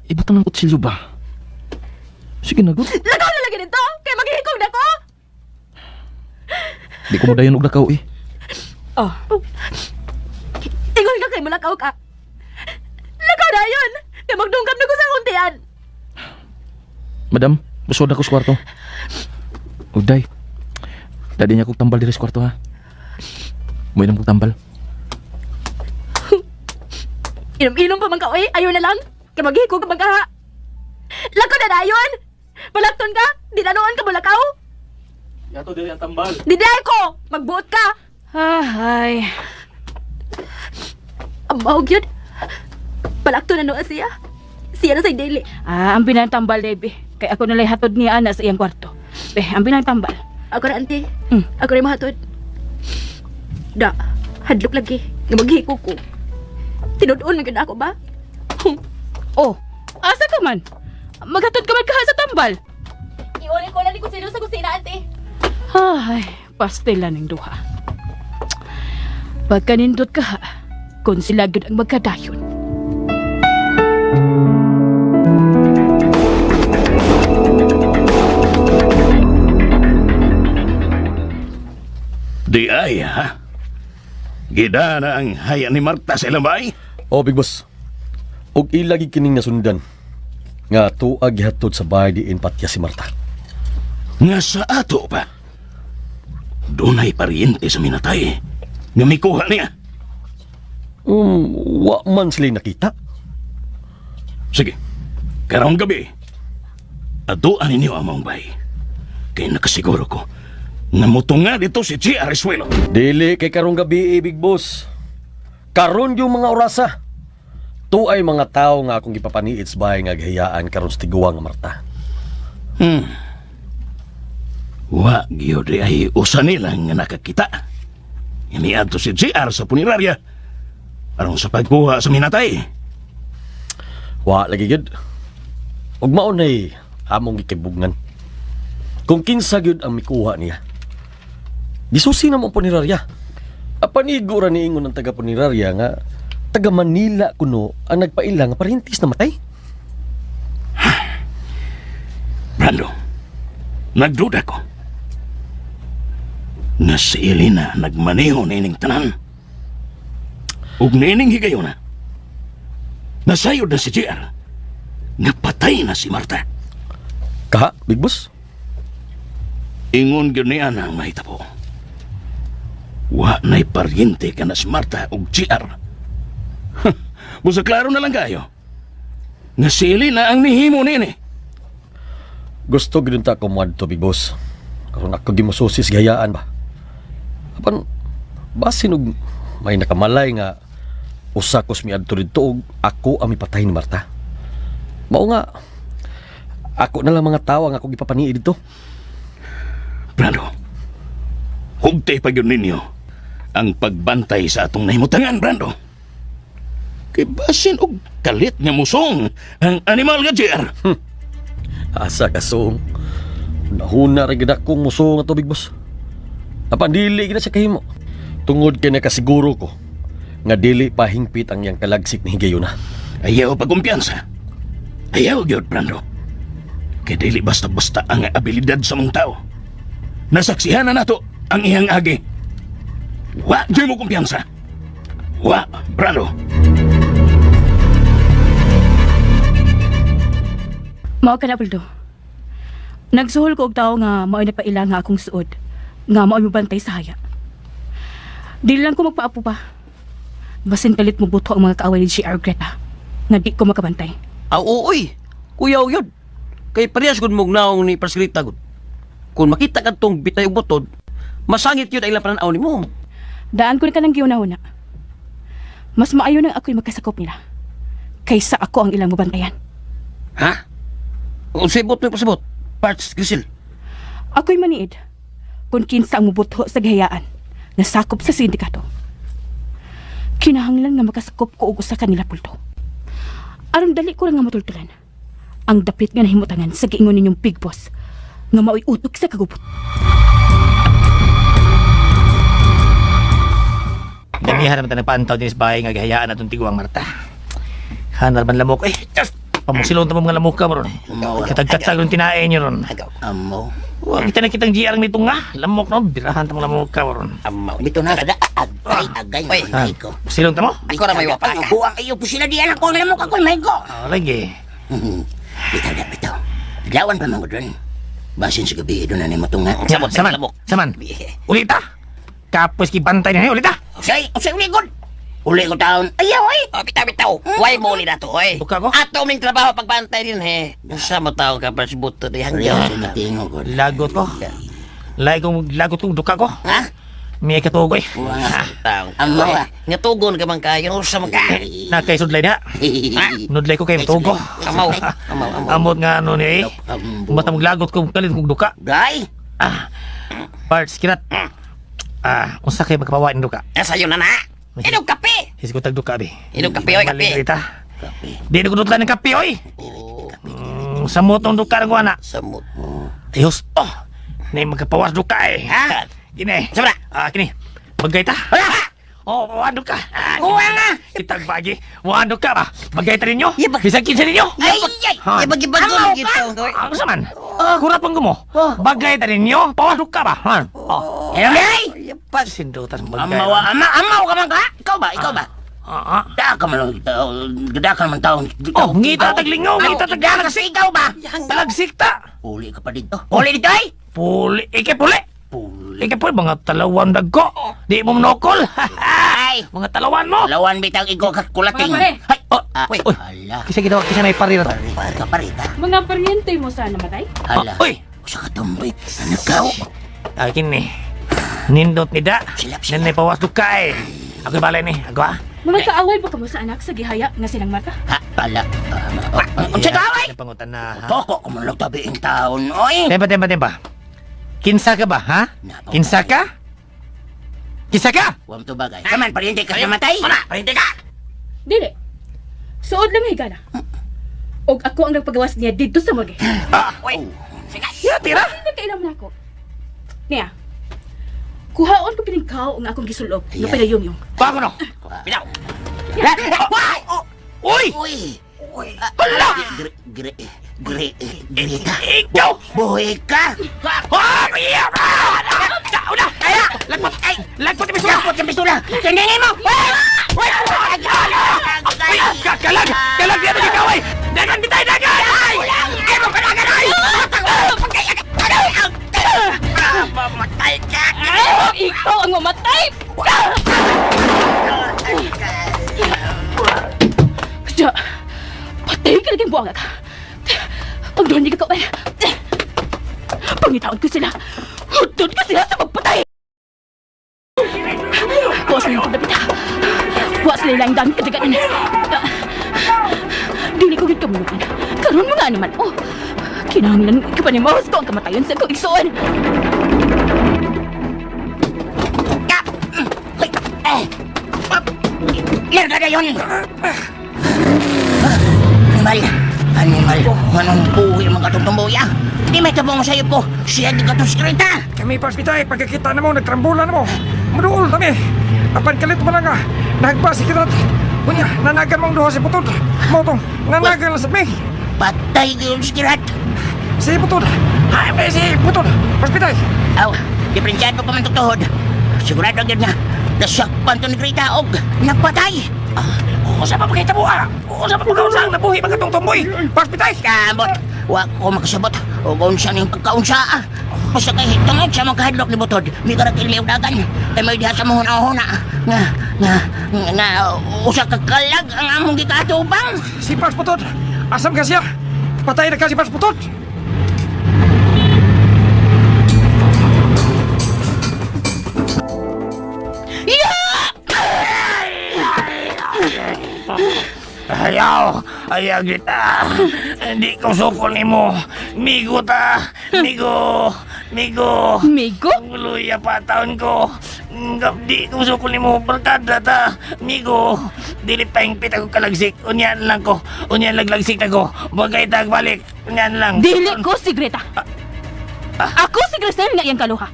ibutang ng kutsilyo ba? Sige na, good. Lakaw na lagi nito! Kaya maghihikog na ko! Di ko mo dayon og lakaw eh. Oh. Ingon ka kay mulakaw ka. Lakaw na yun! Kaya magdungkap na ko sa kuntian. Madam, busod ako sa kwarto. Uday. Dadi niya kong tambal diri sa kwarto ha. Mo inam kong tambal. Inom-inom pa man ka, oy. Ayaw na lang. Kaya maghihikog ka man ka, ha. Lakaw na dayon! Balakton ka? Di na noon ka mulakaw? Yato diri ang tambal. Di ko! Magbuot ka! Ay. Ang mahog yun. Balakton na noon siya. Siya na sa daily. Ang pinantambal, Debbie. Kaya ako nalay hatod niya na sa iyang kwarto. Ang pinantambal. Ako na, auntie. Ako rin mahatod. Da, hadlok lagi. Nga maghihiko ko. Tinudoon na ako ba? Oh, asa ka man? Maghatod ka man kaha sa tambal. Iulit ko lang ni kusino sa kusina, auntie. Ay, pastela ng duha. Pagkanindot ka ha, kung sila gud ang magkadayon. Di ay, ha? Gida na ang haya ni Marta sa ilambay? Oh, Big Boss. Og ilagi kining nasundan. Nga tuag gihatod sa bahay diin patya si Marta. Nga sa ato pa. Doon ay pariente sa minatay. Nga may kuha niya. Wa man sila nakita. Sige, karong gabi, aduan ninyo ang mong bay. Kaya nakasiguro ko, nga mutunga dito si G. Arisuelo. Dili kay karong gabi, Big Boss. Karon yung mga orasa. Tu ay mga tao nga akong ipapaniit sa bahay nga gahiyaan karon sa tiguang nga Marta. Wa gyud ay usa nila nga nakakita. Iniadto si JR sa punerarya aron sa pagkuha sa minatay. Wa lagi gyud. Og mao nay among gikibugnan. Kung kinsa gyud ang mikuha niya. Gisusi na mo punerarya. Apanigo ra niingon ng taga punerarya nga taga Manila kuno ang nagpaila nga parintis na matay. Brando, nagduda ko. Nga si Elena nagmaneho na ining tanan. Ug nining higayon na. Nasayod na si JR. Napatay na si Marta. Kaha, Big Boss? Ingon gyud niya na ang mahitabo. Wa na'y paryente ka na si Marta ug JR. Busa klaro na lang kayo. Nga si Elena ang nihimo nini. Gusto gid ta ko moadto, Big Boss. Karon ako gimususis gayaan ba. Apan basin og may nakamalay nga usa ko miadto didto og ako ang mipatay ni Marta. Mao nga ako na lang mga tawo nga ako gipapanii dito. Brando, hugtay pa yun ninyo ang pagbantay sa atong nahimutangan, Brando. Kay basin og kalit nga musong ang animal nga JR. Asa ka song. Nahuna ra gid akong muso nga to, Big Boss. Apan dili gid sa kahimo. Tungod kay nakasiguro ko nga dili pa hingpit ang yang kalagsik ni higayuna. Ayaw pagkumpiyansa. Ayaw gyud, Brando. Kay dili basta-basta ang abilidad sa mong tao. Nasaksihan na nato ang iyang agi. Wa di mo kumpiyansa. Wa, Brando. Mao ka na, Paldo. Nagsuhol ko og tao nga mao'y napaila nga akong suod. Nga mao'y mabantay sa haya. Dili lang ko magpaapo pa. Basin kalit mo buto ang mga kaaway ni GR Greta. Nga di ko makabantay. Uy, kuyaw yun. Kay parehas gud mong naong ni Pasgrita gud. Kung makita ka tong bitay og butod, masangit yun ang ilang pananaw ni mo. Daan ko na ka ng giuna-una. Mas maayo nang ako'y magkasakop nila. Kaysa ako ang ilang mabantayan. Ha? Kung sibot mo yung pasabot, Parts Grisil. Ako'y maniid kung kinsa ang mubutho sa gahayaan na sakop sa sindikato. Kinahanglan nga makasakop ko og usa kanila, Pulto. Aron dali ko lang nga matultulan ang dapit nga nahimutangan sa giingon ninyong Big Boss nga mao'y utok sa kagubot. Damihan naman tayo nagpantaw din sa bahay nga gahayaan atong tiguang Marta. Hanal man lamok. Just Pamusilon ta mo mga lamuka mo ron. Katag-katag ron tinae nyo ron. Amo. Huwag kita na kitang GR nito nga. Lamok no, birahan ta mga lamuka mo ron. Dito na kada agay Ah, ko. Silon ta mo? Ikaw na may wapa ka. Buang iyo po sila diyan ako na mo ka ko may ko. Lagi. Bitaw. Lawan pa mo doon. Basin sa gabi doon na ni matunga. Saman. Ulita. Kapos ki bantay na ulita. Say uligod. Uligod taon. Ayaw ay. Bitaw. Why mo ni na to, oy? Buka ko. Ato ming trabaho pagbantay din, he. Sa mo tao ka pa sa buto di hangyo. Tingo ko. Lagot ko. Lagot ko duka ko. Ha? May katugoy. Tao. Amo. Nga tugon ka man kayo, sa mga Nakaisudlay na. Nudlay ko kay matugo. Amaw. Amot nga ano ni eh. Basta maglagot ko kalit kong duka. Gay. Parts kinat. Unsa kay magkapawain duka. Sayo na na. Inog kape. His ko tag duka bi. Inog kape, oy, kape. Malita. Di ko dutlan ng kape oy. Sa motong duka ng wana. Samot. Ay husto. Nay magkapawas duka eh. Ha? Kini. Sabra. Kini. Bagay ta. Oh, wando ka. Kuha nga. Kitag bagi. Wando ka ba? Bagay ta ninyo. Iya, bag- Bisag kinsa ninyo. Ay, Ha? ibag-ibag ko ng gito. Ang saman. Kurap ang gumo. Bagay ta ninyo. Pawas ka ba? Ha? Ay. Sindutan bagay. Amaw ka man ka? Ikaw ba? Ah. Da ka man taon. Oh, ngita taglingaw. Ngita taglingaw. Ikaw ba? Talagsik ta. Uli ka pa dito. Uli dito, ay. Puli. Ike puli. Ike puli. Mga talawan dagko. Di mo manokol. Ay. Mga talawan mo. Lawan bitaw ikaw kakulating. Mga pare. Ay. Uy. Hala. Kisa ginawa. Kisa may parira ta. Parita. Mga paryente mo sa namatay? Hala. Uy. Sa katumboy. Nagaw. Akin ni. Nindot ni da. Silap. Nanay pawas duka eh. Ako balay ni. Ako ha? Mga kaaway ba kamo sa anak sa gihaya nga silang mata? Hala. Ang sa kaway. Pangutan na ha? Toko ko man lang tabiing taon. Oy. Tempa. Kinsa ka ba ha? Kinsa ka? Kinsa ka? Huwag to bagay. Kaman, pariente ka namatay. Parinte ka. Dili. Suod lang higala. Og ako ang nagpagawas niya dito sa magi. Uy. Ya, tira. Nagkailam na ako. Niya. Kuhaon ko piningkaw ang akong gisulog. No pinayong-yung. Bago no. Bitaw. Uy! Uy. Hala! Grita. Ikaw! Buhay ka. Ah! Iya! Una! Kaya! Lagpot! Ay! Lagpot yung pistola! Kapot sa pistola. Tandingin mo. Uy! Kalag! Kalag niya ng ikaw ay! Dagan bitay! Dagan! Ay! Ay mo ka dagan! Ay! Mamatay ka. Ikaw ang mamatay! Kaya, patay ka laging buwang ka. Pag doon niya ka kawal, pangitaon ko sila. Hutod ko sila sa pagpatay. Buwas na yung pagdapita. Buwas na yung dami kadaganan. Dili ko gito minukan. Karoon mo nga naman. Oh, kinahanglan ka pa ni Maus ko ang kamatayon sa kong igsoon. Larga na yun. Animal. Anong buhay mga tutumbuya? Di may tabong sayop ko. Siya di ka to skrita. Kami paspitay, pagkakita na mo, nagtrambulan na mo. Maduol kami. Apan kalit mo lang nagpasi kirat. Kunya, nanagan mong duha si Putod. Motong, nanagan lang sa may. Patay ko yung skirat. Si Putod. Ay, may si Putod. Paspitay. Aw, diferensyado pa man tutuhod. Sigurado agad nga. Nasakpan to ni Grita og napatay. Usa pa pagkita mo Usa pa pagkausang nabuhi pagkatong tumboy. Paspitay. Kabot. Wa ko makasabot. O kung siya niyong pagkaunsa. Basta kay tungod siya magkahadlok ni Butod. May karat iliw dagan. Ay may diha sa mga huna. Nga, usa kakalag ang among gikatubang. Si Pars Putod. Asam ka siya. Patay na ka si Pars Putod. Ayaw kita. Hindi ko sukol ni mo. Migo ta. Migo. Migo? Luya pa taon ko. Di ko sukol ni mo. Barkada ta. Migo. Dili tayong pitag kalagsik. Unyan lang ko. Unyan laglagsik na ko. Bagay tag balik. Unyan lang. Dili ko si Greta. Ako si Grisel nga iyang kaluha.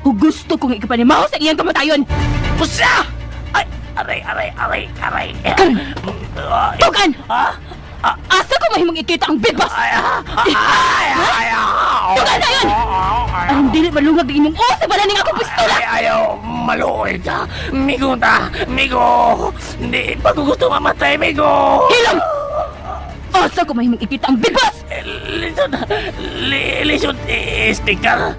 O gusto kong ikapanimaw sa iyang kamatayon. Pusa! Ay! Aray! Tugan! Ha? Asa ko mahimong ikita ang big boss? Tugal na yun! Ay, hindi na malungag di imong sa bala ning akong pistola! Ayaw, maluoy ka. Migo ta, migo. Hindi pa ko gusto mamatay, migo. Hilom! Asa ko mahimong ikita ang big boss? Lisod, sticker.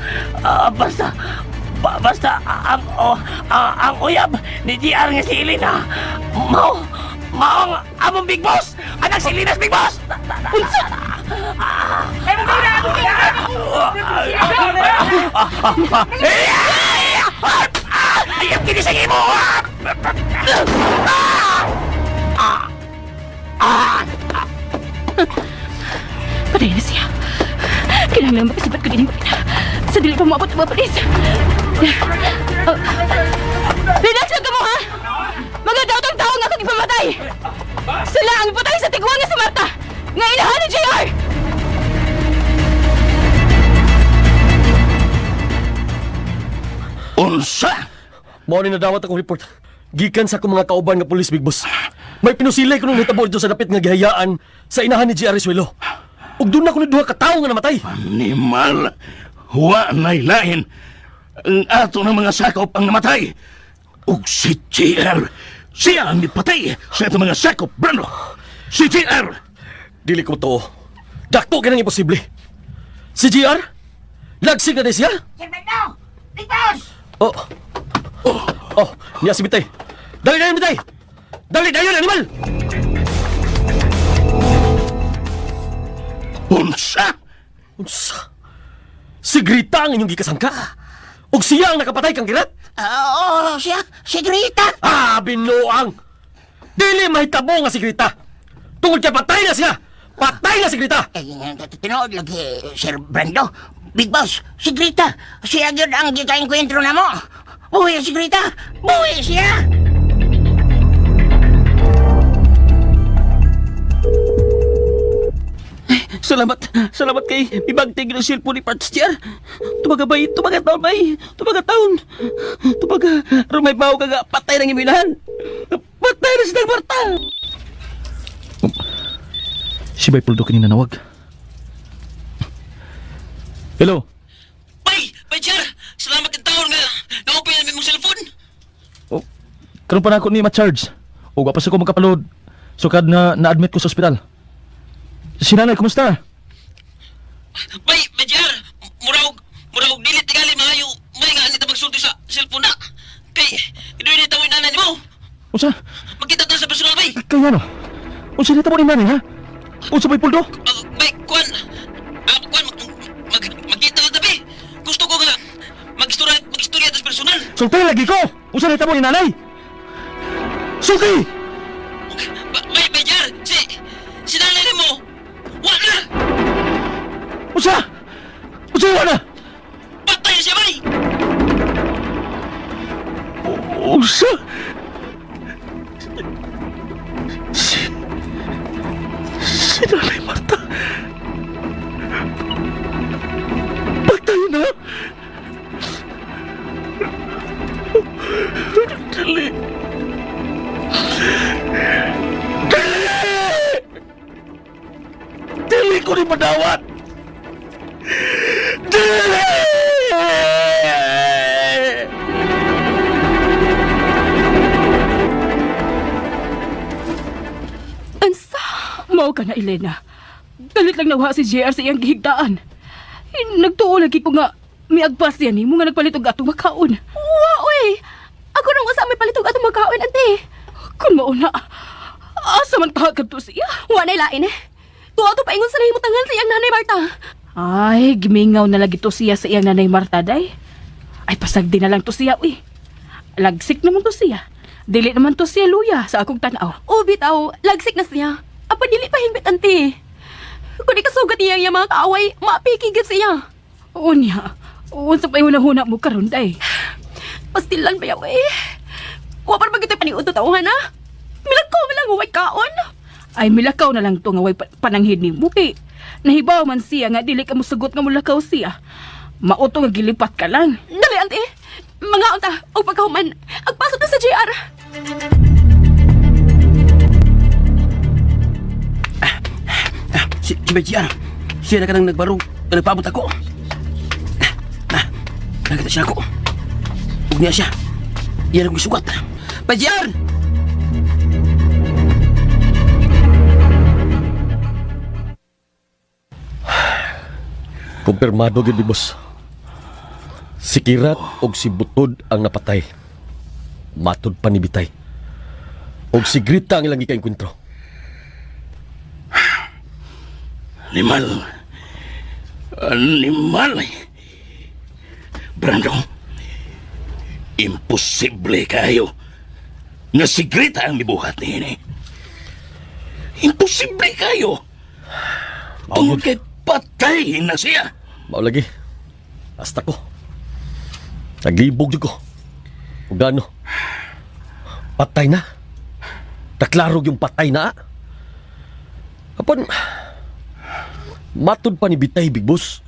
Basta ang uyab ni GR nga si Elena. Maong among big boss. Anak si Elinas big boss. Unsa? Ayam kini sa imo. Patay na siya. Kailangan makasibat ko din yung pagkita. Sa dili pa maabot ang mga polis. Relax lang ka mo, ha? Mga daw-tang tao nga kong ipamatay. Sila ang patay sa tiguan nga si Marta. Nga inahan ni JR. Unsa? Mao ni nadawat akong report. Gikan sa akong mga kauban nga pulis, Big Boss. May pinusilay ko nung hitabo dito sa dapit nga gihayaan sa inahan ni GR Isuelo. Ug doon na ko ni duha ka tawo nga namatay. Animal. Huwa na'y lain. Ang ato ng mga sakop ang namatay. Ug si JR. Siya ang nipatay sa ato mga sakop, Brando. Si JR. Dili ko to. Dakto ganang imposible. Si GR? Lagsig na din siya? Sir Brando! Big boss! Oh, niya si Bitay. Dali na yun, Bitay! Dali na yun, animal! Unsa? Unsa? Si Grita ang inyong gikasangka? Ug siya ang nakapatay kang kirat? Oo, siya. Si Grita. Binuang! Dili mahitabo nga si Grita! Tungod kaya patay na siya! Patay na si Grita! Tinood lagi, Sir Brando. Big Boss, si Grita. Siya yun ang gikain kwentro na mo. Buhay si Grita. Buhay siya. Salamat kay ibagtig ng cellphone ni Parts JR. Tumaga taon bay. Tumaga, rumay bawo kaga patay ng iminahan. Patay na si Marta. Si Baypuldo kanina nawag. Hello? Bay, JR, salamat ng taon nga. Naupin namin mong cellphone. Oh, karon pa na ako ni ma-charge. O wapas ako magkapalod. Sukad na na-admit ko sa ospital. Si nanay, kumusta? Bay, JR, muraw dilit tingali maayo. May nga anita magsulti sa cellphone na. Kay, idoy na tawin nanan mo. Unsa? Magkita tayo sa personal, bay. Kaya ano? Unsa nita mo ni nanay, ha? Unsa Baypuldo? Bay, Kwan, magkita lang tabi. Gusto ko nga mag-istorya tas personal. Sultay lagi ko! Unsa nita mo ni nanay? Sultay! Bay, JR, si nanay mo. Wala! Unsa? Unsa wala? Patay siya, bay! Unsa? Si Nanay Marta. Patay na. Dali. Dili ko ni madawat. Dili! Ansa? Mao ka na, Elena. Galit lang nawa si JR sa iyang gihigdaan. Nagtuo lagi ko nga may agpas yan mo nga nagpalit og atong makaon. Wa, oy! Ako nang asa may palit og atong makaon, ante. Kun mauna, asa man tahag kadto siya? Wa na lain eh. Tuwa to paingon sa nahimutangan sa iyang nanay Marta. Ay, gimingaw na lagi to siya sa iyang nanay Marta, day. Ay, pasagdi na lang to siya, uy. Lagsik naman to siya. Dili naman to siya luya sa akong tanaw. O, bitaw, lagsik na siya. Apa dili pa hingbit, ante. Kung di kasugat niya yung mga kaaway, mapikigit siya. Oo niya. Oo, sa payunahuna mo karon, day. Pastilan ba yaw, eh? Wapar ba kita paniuto tauhan, ha? Milakaw na lang, huwag kaon. Ay, milakaw na lang to nga way pananghid ni Muki. Nahibaw man siya nga dili ka mo sugot nga mulakaw siya. Mauto nga gilipat ka lang. Dali, ante. Mga unta, o pagkahuman, agpasok na sa JR. Si BGR. Siya na kanang nagbaro. Nagpabot ako. Nakita siya ako. Huwag niya siya. Iyan akong isugat. BGR! Kumpirmado gid boss. Si Kirat og si Butod ang napatay. Matod pa ni Bitay. Og si Grita ang ilang gikaengkwentro. Animal. Animal. Brando, imposible kayo nga si Grita ang mibuhat ni ini. Imposible kayo. Tungod kay patay na siya. Mao lagi. Hasta ko. Naglibog jud ko. Ug ano? Patay na. Taklarog yung patay na. Kapon, matod pa ni Bitay, Big Boss.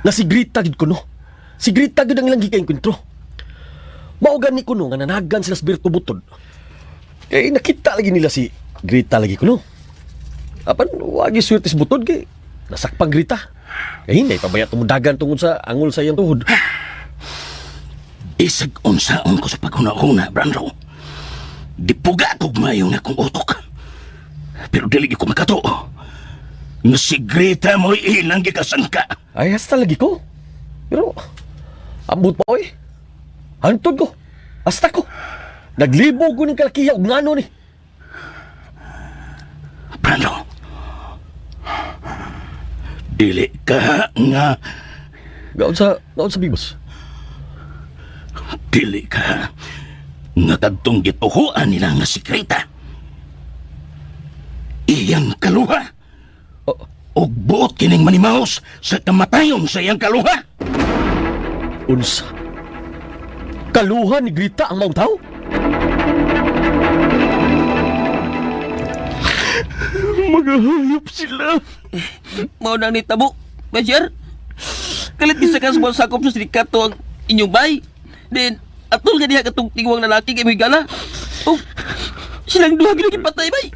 Na si Grita gid kuno. Si Grita gid ang ilang gikaengkwentro. Maugan ni kuno nga nanagan sila sa Berto Butod. Eh nakita lagi nila si Grita lagi kuno. Apan wagi swerte sa Butod kay nasakpang Grita. Kay hindi pabaya tumudagan tungod sa angol sa iyang tuhod. Isag unsaon ko sa paguna-una, Brando. Dipuga ko mayo nga kong utok. Pero dili ko makato. Nga si Grita mo ilang gikasangka. Ay, hasta lagi ko. Pero, ambot pa oy. Hantod ko. Hasta ko. Naglibog ko ng kalakiya ug ngano ni. Brando. Dili ka nga. Gaon sa Big Boss. Dili ka nga kadtong gituhuan nila nga si Grita. Iyang kaluha. Og buot kining manimahos sa kamatayon sa iyang kaluha. Unsa? Kaluhan ni Grita ang maong tao? Mga hayop sila. Mao nang nitabo. BGR. Kalit gisa ka sa sakop sa sindikato ang inyong bay. Then, atol nga diha katong tingwang lalaki kay Migala. Oh, silang duha gid patay bay.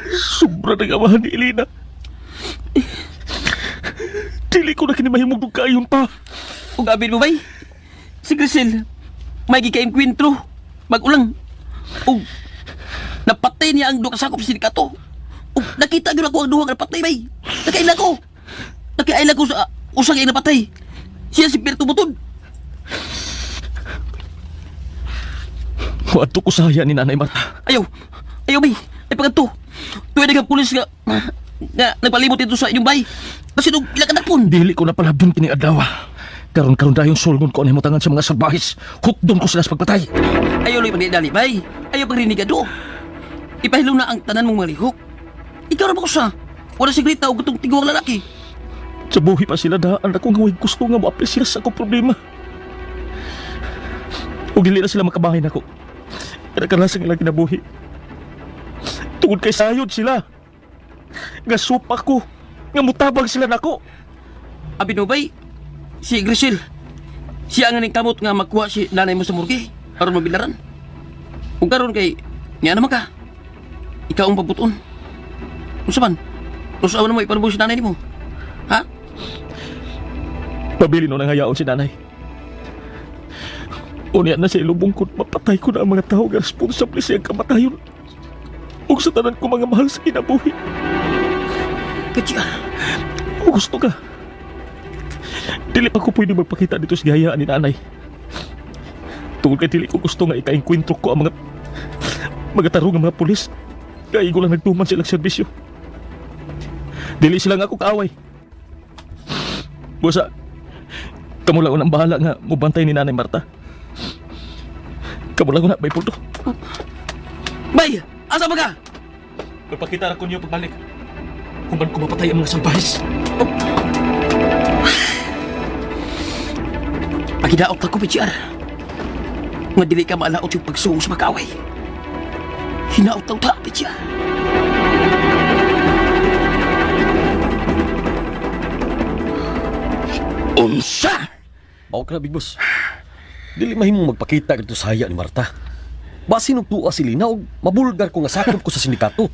Sobra na gamahan ni Elena. Dili ko na kinimahimog kayon pa. Ug abin mo bay. Si Grisel, may gikaengkwentro. Mag-ulang. Ug napatay niya ang duha ka sakop sa sindikato. Ug nakita gyud ako ang duha nga napatay bay. Nakaila ko. Nakaila ko sa usa kay napatay. Siya si Berto Butod. Wato ko saya ni Nanay Marta. Ayaw bay. Ay pagkanto. Tuwede ka pulis nga nagpalimot ito sa inyong bay. Kasi nung ilang kanakpon. Dili ko na palabyon kini adlaw. Karon dayon sulgon ko ang himutangan sa mga salbahis. Hukdon ko sila sa pagpatay. Ayaw lang pagdidali bay. Ayaw pagrinig ado. Ipahilo na ang tanan mong malihok. Ikaw na ba ko sa? Wala si Grita o gutong tigawang lalaki. Sa buhi pa sila daan ako nga gusto nga mo-apply sila sa akong problema. Ug dili na sila makabahay nako. Kanakanasang ilang kinabuhi. Tungod kay sayod sila. Nga supak ko. Nga mutabang sila nako. Abin mo bay, si Grisel, siya ang kamot nga magkuha si nanay mo sa murge aron mabilaran. Kung karon kay niya naman ka, ikaw ang pabuton. Kung saman, awan mo ipanubo si nanay mo. Ha? Pabili no nang hayaon si nanay. Unya na siya ilubong ko, mapatay ko na ang mga tao nga responsable siyang kamatayon. Ug sa tanan ko mga mahal sa kinabuhi. Kaya, Kung gusto ka, dili pa ko pwede magpakita dito sa gayaan ni nanay. Tungkol kay dili ko gusto nga ikaengkwentro ko ang mga tarong ng mga pulis. Kaya ko lang nagtuman silang serbisyo. Dili sila nga ako kaaway. Busa, kamu lang unang bahala nga mubantay ni Nanay Marta. Kamu lang una, may pulto. bay, asa ba ka? Magpakita ko niyo pagbalik. Kung man ko mapatay ang mga salbahis. Pagidaot ako, BGR. Nga dili ka maalaot yung pagsuong sa makaway. Hinaot daw ta, BGR. Unsa? Mao ka na, Big Boss. Dili mahimong magpakita dito saya ni Marta. Basin og tuwa si Lina og mabulgar ko nga sakop ko sa sindikato.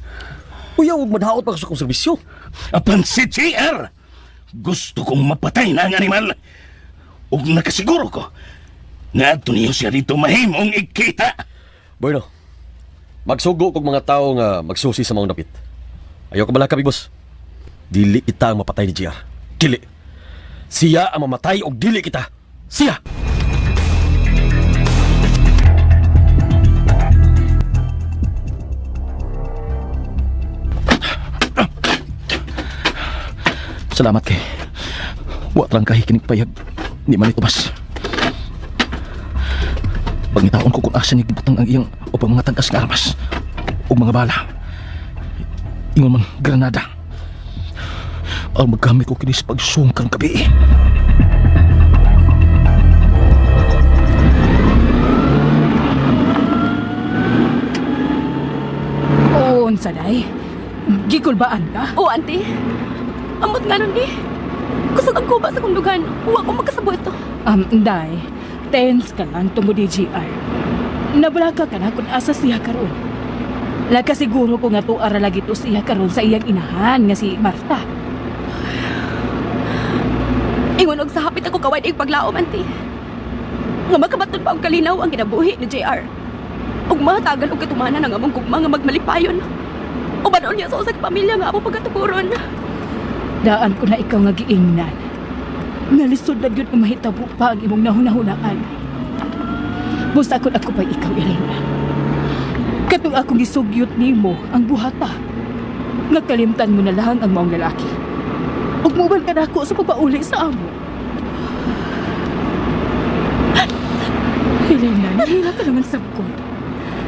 Uya, huwag madaot pa sa kong serbisyo. Apan si JR, gusto kong mapatay na ang animal. Ug nakasiguro ko, nga ato niyo siya dito mahimong ikita. Bueno, magsugo kog mga tao nga magsusi sa mga napit. Ayaw ka bala ka, Big Boss. Dili kita ang mapatay ni JR. Dili. Siya ang mamatay o dili kita. Siya! Salamat kay. Wa lang kay kinig payag. Di man itubas. Pangitaon ko kung asa ni gibutang ang iyang o pang mga tagas nga armas o mga bala. Ingon man granada. Ang maggamit ko kinis pagsungkang gabi. Oo, unsaday. Gikulbaan ka? Oo, auntie. Amot nga nun di. Kusog ang kuba sa kundugan. Huwag ko magkasabo ito. Day, tense ka lang tungod di GR. Nabalaka ka na kung asa siya karon. Nakasiguro ko nga to ara lagi to siya karon sa iyang inahan nga si Marta. Ingon og sa hapit ako kaway ig paglaom, auntie. Nga makabaton pa og kalinaw ang kinabuhi ni JR. Ug mahatagan og katumanan ang among gugma nga magmalipayon. O banon niya sa usag pamilya nga ako pagkatukuron. Daan ko na ikaw nga giingnan. Nalisod na yun mahitabo pa ang imong nahunahunaan. Busta ko pa ikaw, Elena. Katong akong gisugyot nimo ang buhata. Nagkalimtan mo na lang ang maong lalaki. Ug muban ka na ako sa pagpauli sa amo. Elena, nahila ka naman sa bukod.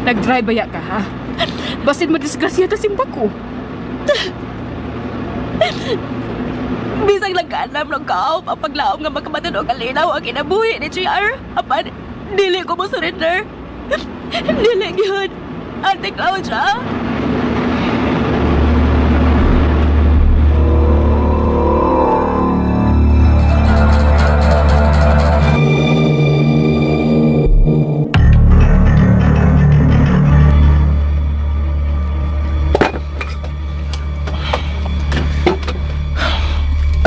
Nag-drive baya ka, ha? Basin madisgrasya ta simba ko. Bisang nagkaanam ng kao, papaglaom nga magkabaton o kalinaw ang kinabuhi ni JR. Apan, dili ko mo surrender. Dili yun. Ate Claudia.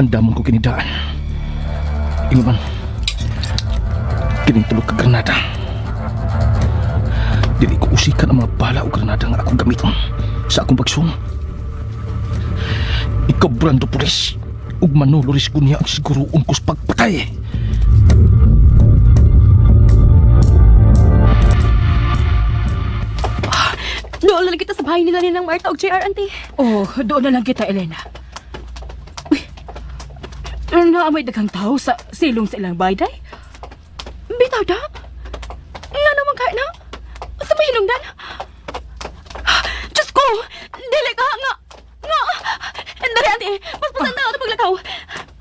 Ang damon ko kinidaan. Ingon man. Kining tulog ka granada. Dili ko usikan ang mga bala o granada nga akong gamiton sa akong pagsung. Ikaw, Brando Pulis, ug manoloris ko niya ang siguroon ko sa pagpatay. Doon na lang kita sa bahay nila ni ng Marta o JR, auntie. Oh, doon na lang kita, Elena. Uy, naamoy daghang tao sa silong sa ilang bayday. Bitaw da? Nga naman ka na? Sa mahinungdan? Diyos ko! Dili ka nga! Dari, auntie! Mas pasang na ako na paglakaw!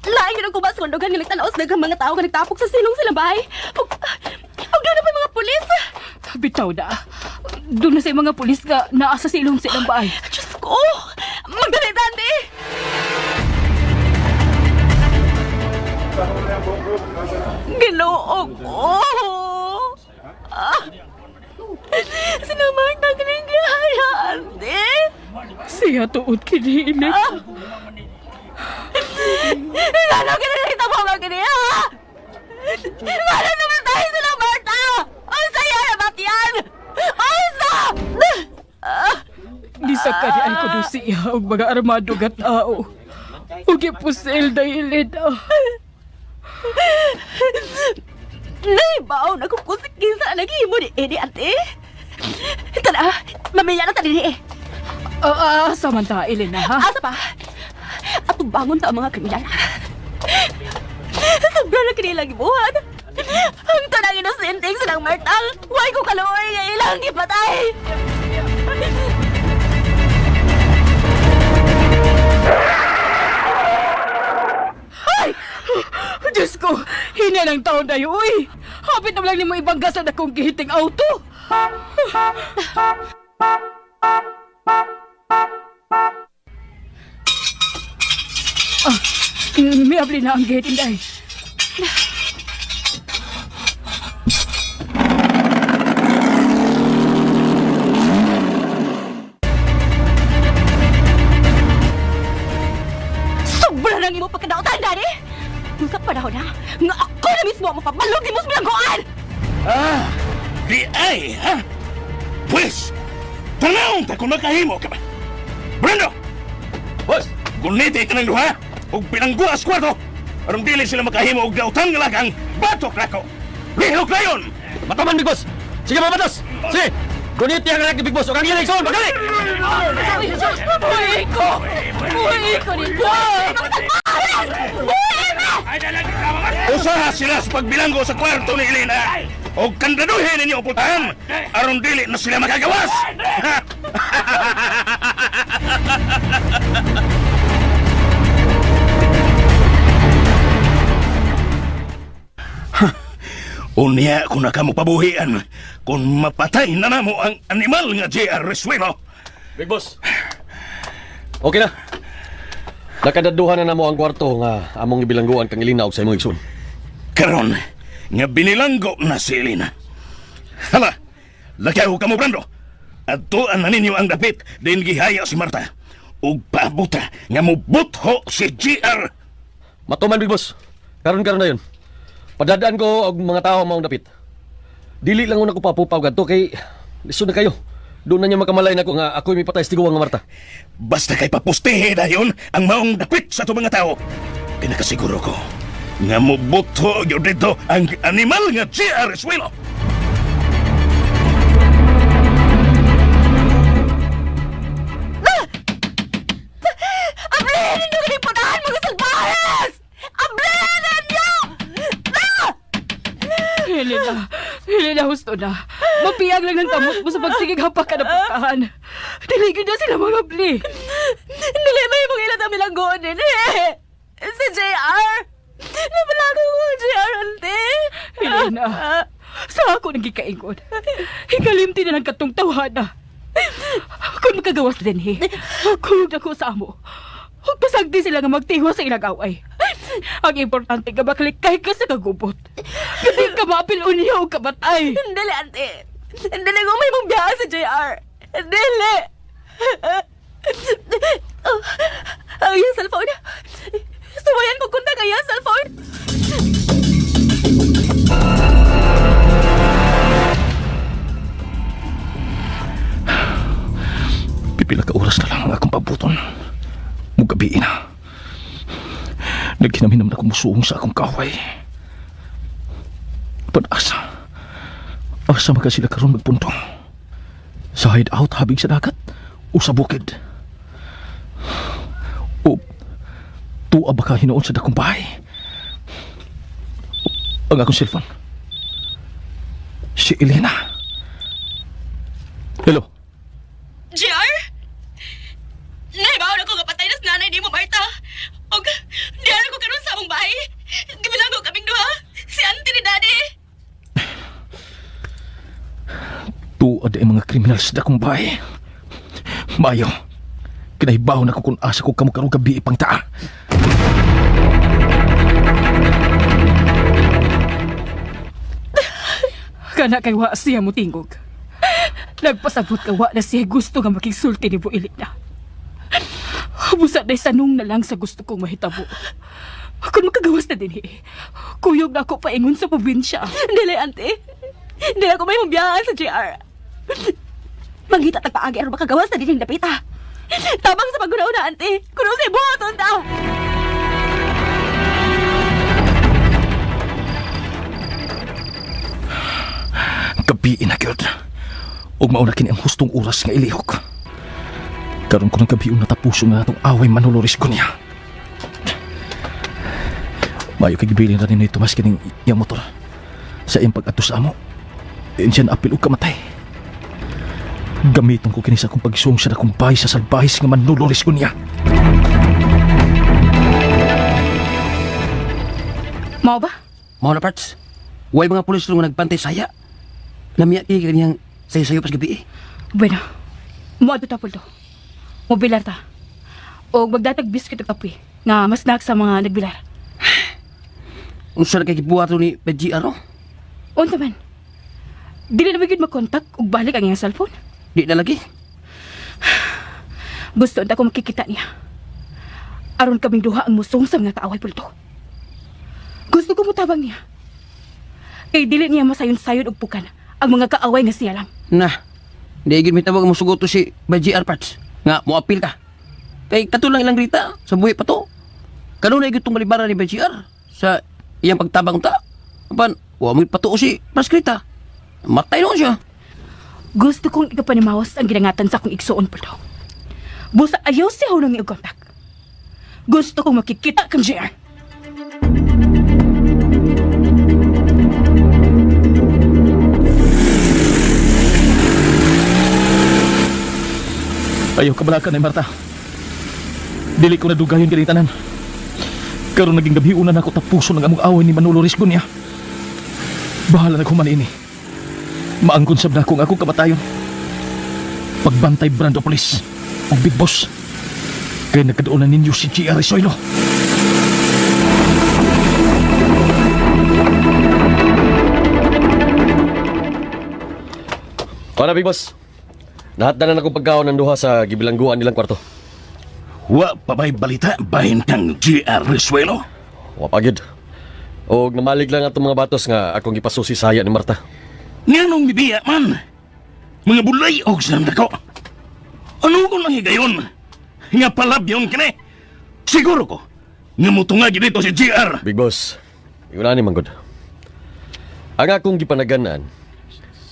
Laing yun ang kubas kondogan nga nagtanaos daghang mga tao nga nagtapok sa silong silang bahay. Huwag doon na pa yung mga pulis! Bitaw da. Doon na sa mga pulis nga naa sa silong sa ilang bahay. Diyos ko! Magdali, auntie! Ginoo ko! Sinamang na kinigaya, auntie! Siya tuod kiniinit. Ano kinilita mo mga kiniya? Ano naman tayo sila, Marta? Ang saya naman yan! Asa! Di sa kaniay ko doon siya og mga armado nga tao. Ug ipusel dahil Elena. Naibaw na kung kusikisa ang naghihimo ni Eddie, ate. Tala, mamaya na tali ni Samanta, Elena, ha? Asa pa? Atong bangon ta ang mga kriminal. Sobra na kanilang ibuhan. Ang tanang inosenteng silang Martang. Huwag ko kaluoy nga ilang ipatay. Ay! Diyos ko, hina ng taon na yun, uy! Hapit na lang ni mo ibanggasan akong gihiting auto! May abli na ang gate, Inday. wa mo pabalog ni mo sa bilangguan! Di ay, ha? Pwes, tanawang ta kung nakahimo ka ba? Brando! Boss! Guniti ka ng duha, o pinangguas kwarto, arong dili sila makahimo og dautang nga lagang batok nako. Lihok na yun! Mataman, Big Boss! Sige, mabatas! Sige! Gunit niya nga Big Boss! O kang giling soon! Magdali! Buhay ko! Buhay ko nito! Usaha sila sa pagbilanggo sa kwarto ni Elena. O kandaduhin ninyo putahan, aron dili na sila magagawas! Unya kung nakamupabuhian, kung mapatay na namo ang animal nga J.R. Resuelo. Big Boss! Okay na. Nakadaduhan na namo ang kwarto nga among ibilangguan kang Elena og sa imong igsoon. Karon, nga binilanggo na si Elena. Hala, lakaw ka mo, Brando. At tuan na ninyo ang dapit, din gihaya si Marta. Ug paabuta nga mubutho si J.R. Matuman, Big Boss. Karon na yun. Padadaan ko og mga tao maong dapit. Dili lang una ko papupaw gadto kay lisod na kayo. Doon na niya makamalay na ko nga ako'y may patay sa tiguang nga Marta. Basta kay papustihe dayon ang maong dapit sa itong mga tao. Pinakasiguro ko nga mubutho yun dito ang animal nga J.R. Resuelo. Ablenin nyo kinipunahan mga salbahes! Ablenin nyo! Helena, husto na. Mapiyag lang ng kamot mo sa pagsigig hapak ka na pagkahan. Diligid na sila mga bli. Dili may mong ilat ang milanggoon din eh. Si JR. Nabalaga ko ang JR, ante. Helena, sa ako nagkikaingod. Hikalimti na ng katong tawhana. Kung makagawas din eh. Kung ako sa amo. Huwag pasagdi sila nga magtiwa sa ilang away. Ang importante ka maklikay ka sa kagubot. Kasi ka mapilon niya o kabatay. Dili, ante. Dili ko may mong biyahe sa JR. Dili. Ang iyong cellphone. Sumayan ko kunta ka iyong cellphone. Pipila ka oras na lang ang akong pabuton. Mugabi na. Nagkinaminam na kumusuong sa akong kaway. Panasa. Asa maka sila karon magpuntong. Sa hideout habig sa dagat o sa bukid. O tuwa baka hinoon sa dakong bahay. Ang akong cellphone. Si Elena. Hello. JR? Naibaw na ko kapatay na nanay ni mo, Marta. Og, di ko karon sa among bahay. Gibilang ko kaming duha. Si auntie ni Daddy. Tuwa da mga kriminal sa dakong bahay. Mayo. Kinaibaw na ko kung asa ko kamukarong gabi ipang taa. Kana kay wa siya mo tingog. Nagpasabot ka wa na siya gusto nga makigsulti ni Builit na. Busa na sanong na lang sa gusto kong mahitabo. Kung makagawas na din eh, kuyog na ako paingon sa probinsya. Dili, ante. Dili ako may mabiyaan sa JR. Manghita tagpaagi aron makagawas na din yung dapita. Tabang sa paggunaw na, ante. Kuno siya buhaton ta. Gabi na gyud. Ug mauna kini ang hustong oras nga ilihok. Karon ko ng gabi natapuso nga atong away manuloris ko niya. Mayo kay gibilin ra ni Tomas kining iyang motor. Sa iyang pag-atos amo. Diyan apil og kamatay. Gamiton ko kini sa akong pagsung sa akong bahay sa salbahis nga manuloris ko niya. Mao ba? Mao na parts. Way mga pulis nung nagpantay saya. Namiya kay kaniyang sayo-sayo pas gabi eh. Bueno, mo ato tapol to. Mobilar ta. O magdatag biscuit at kape nga mas nak sa mga nagbilar. Unsa na kay gibuhat ni PGR no? Unta man. Dili na magid makontak ug balik ang iyang cellphone. Di na lagi. Gusto unta ko makikita niya. Aron kaming duha ang musong sa mga kaaway pulto. Gusto ko mutabang niya. Kay dili niya masayon-sayon og pukan ang mga kaaway nga siya lang. Nah, di gid mitawag mo sugoto si BGR Parts. Nga, mo apil ka. Kay katulang ilang rita, sa buhi pa to. Kanuna igit itong malibara ni BGR sa iyang pagtabang ta. Apan, wa mo patuo si Paskrita. Matay noon siya. Gusto kong ikapanimawas ang ginangatan sa akong igsuon pa daw. Busa ayaw siya hulong iyong kontak. Gusto kong makikita kang JR. Ayaw kabalakan ni Marta. Dili ko nadugayon ganitanan. Karon naging gabiunan ako tapuso ng among away ni Manolo Risgon niya. Bahala na kuman ini. Maangkon sab na kung ako kamatayon. Pagbantay Brando Police o Big Boss. Kaya nagkadoonan ninyo si G.R. Rizoilo. Ano, Big Boss? Nahatdanan akong pagkaon ng duha sa gibilangguan nilang kwarto. Wa pa ba'y balita bahin kang G.R. Rizuelo? Wapagid. O namalig lang atong mga batos nga akong gipasusi saya ni Marta. Nga nung bibiya man, mga bulay og silang dako. Ano ko nang higayon? Nga palabyon kini. Siguro ko, nga mutungagi dito si G.R. Big Boss, yun ni manggod. Ang akong gipanaganan,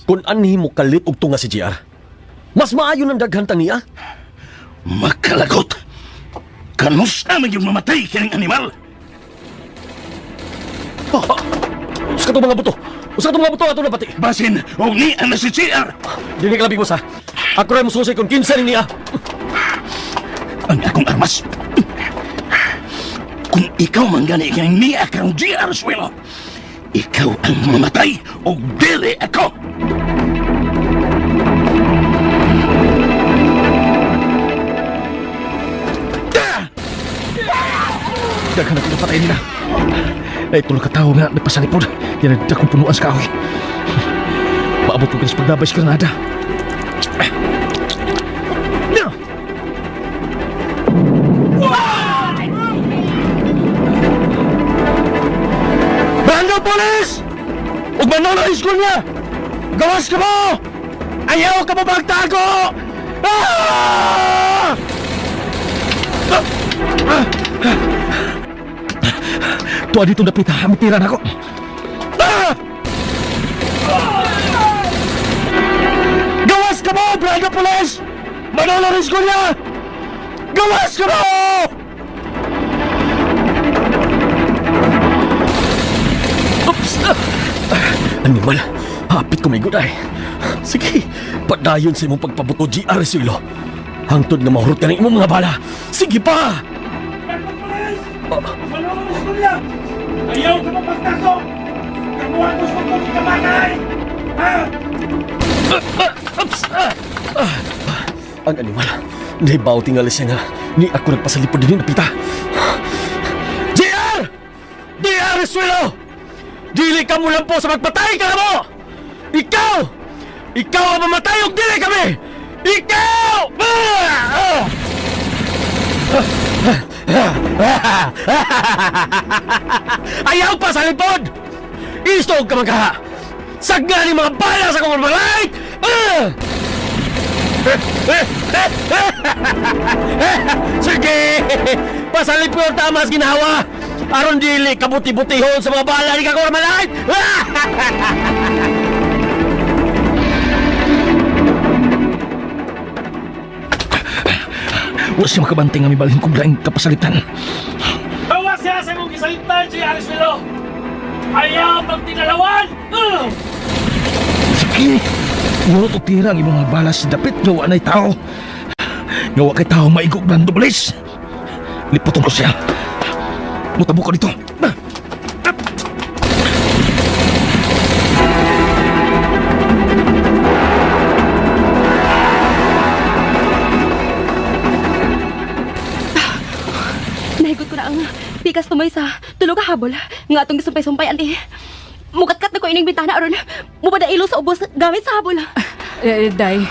kung anhi mo kalit og tunga si GR, mas maayo ng daghantang niya. Makalagot. Kanus naman yung mamatay kining animal. Usa ka mga buto. Usa ka mga buto ato na pati. Basin, o ni na si GR. Dili ka lang, Big Boss, ha? Ako rin mususay kung kinsa ni niya. Ang akong armas. Kung ikaw manggani kining niya kang GR Rizuelo, ikaw ang mamatay o dili ako. Daghan ako napatay nila. Ay tulog ka tao nga nagpasalipod. Yan ang dakong punuan sa kahoy. Maabot ko sa pagdabay sa Granada. Brando Police! Ug Manolo Risgon niya! Gawas ka mo! Ayaw ka mo magtago! Ah! Tuwa dito napita, amitiran ako. Ah! Gawas ka mo, Brando Police! Manolo Risgon niya! Gawas ka mo! Oops! Animal, hapit ko may guday. Sige, padayon sa imong pagpabuto, G.R. Rizuelo. Hangtod nga mahurot ka ng imong mga bala. Sige pa! Ayaw ka mapagtaso! Kamuha gusto ko di ka matay! Ha? Ang animal, nahibaw tingali siya nga. Ni ako nagpasalipod din napita. GR! GR Rizuelo! Dili ka mo lang po sa magpatay ka mo! Ikaw! Ikaw ang mamatay o dili kami! Ikaw! Ayaw pa sa lipod! Istog ka magkaha! Sagna ni mga bala sa kong malay! Sige! Pasalip ko yung tamas ginawa! Aron dili kabuti-butihon sa mga bala ni Kakor Malay! Wala siya makabanting nga may balhin kong laing kapasalitan. Bawa siya sa mong gisalitan si Rizuelo! Ayaw pagtinalawan! Sige, urot o tira ang imong mga balas sa dapit gawa na'y tao. Gawa kay tao maigog Brando Police. Liputon ko siya. Mutabo ko dito. Nahigot ko na ang pikas tumoy sa tulog habol nga atong gisumpay-sumpay anti. Mukatkat na ko ining bintana aron mo ba ilo sa ubos gamit sa habol. Day,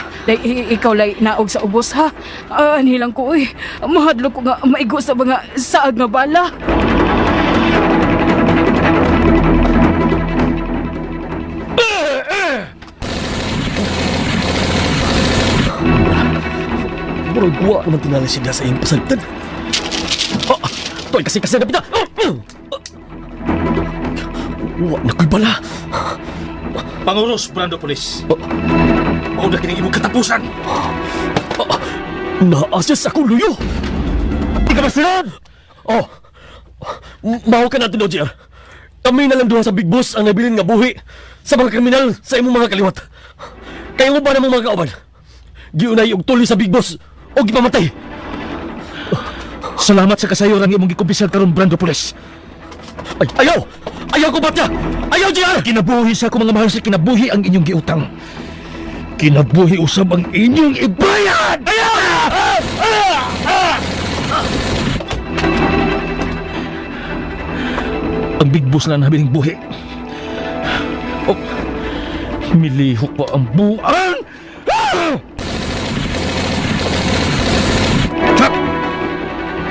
ikaw lay naog sa ubos ha. Anilang ko mahadlo ko nga maigo sa mga saag nga bala. Murag guwa naman tinali siya sa iyong pasagtan. Toy kasi na pita. Wa na ko'y bala. Panguros, Brando Police. Mao na kining imong katapusan. Naasya sa akong luyo. Di ka masinad. Maho ka natin, OJR. Kami na lang duha sa Big Boss ang nabilin nga buhi sa mga kriminal sa imong mga kaliwat. Kayo ba namang mga kauban? Giunay og tuli sa Big Boss o gipamatay. Salamat sa kasayuran imong gikumpisal karon, Brando Police. Ayaw! Ayaw ko batya! Ayaw, JR! Kinabuhi sa akong mga mahal sa kinabuhi ang inyong giutang. Kinabuhi usab ang inyong ibayad! Ang Big Boss na nabiling buhi. Milihok pa ang buwan!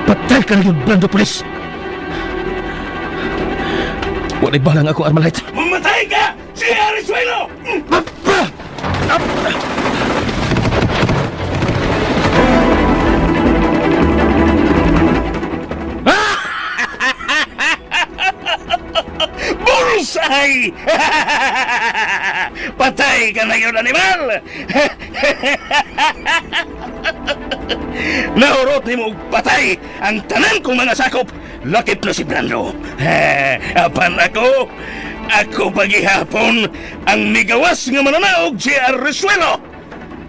Patay ka na yun, Brando Police! Wala'y balang ako, Armalite. Mamatay ka! Si Arisuelo! Bullseye! Patay ka na yun, animal! Naurot ni mo patay ang tanan kong mga sakop. Lakip na si Brando. Apan ako pagihapon ang migawas nga mananaog si Arisuelo.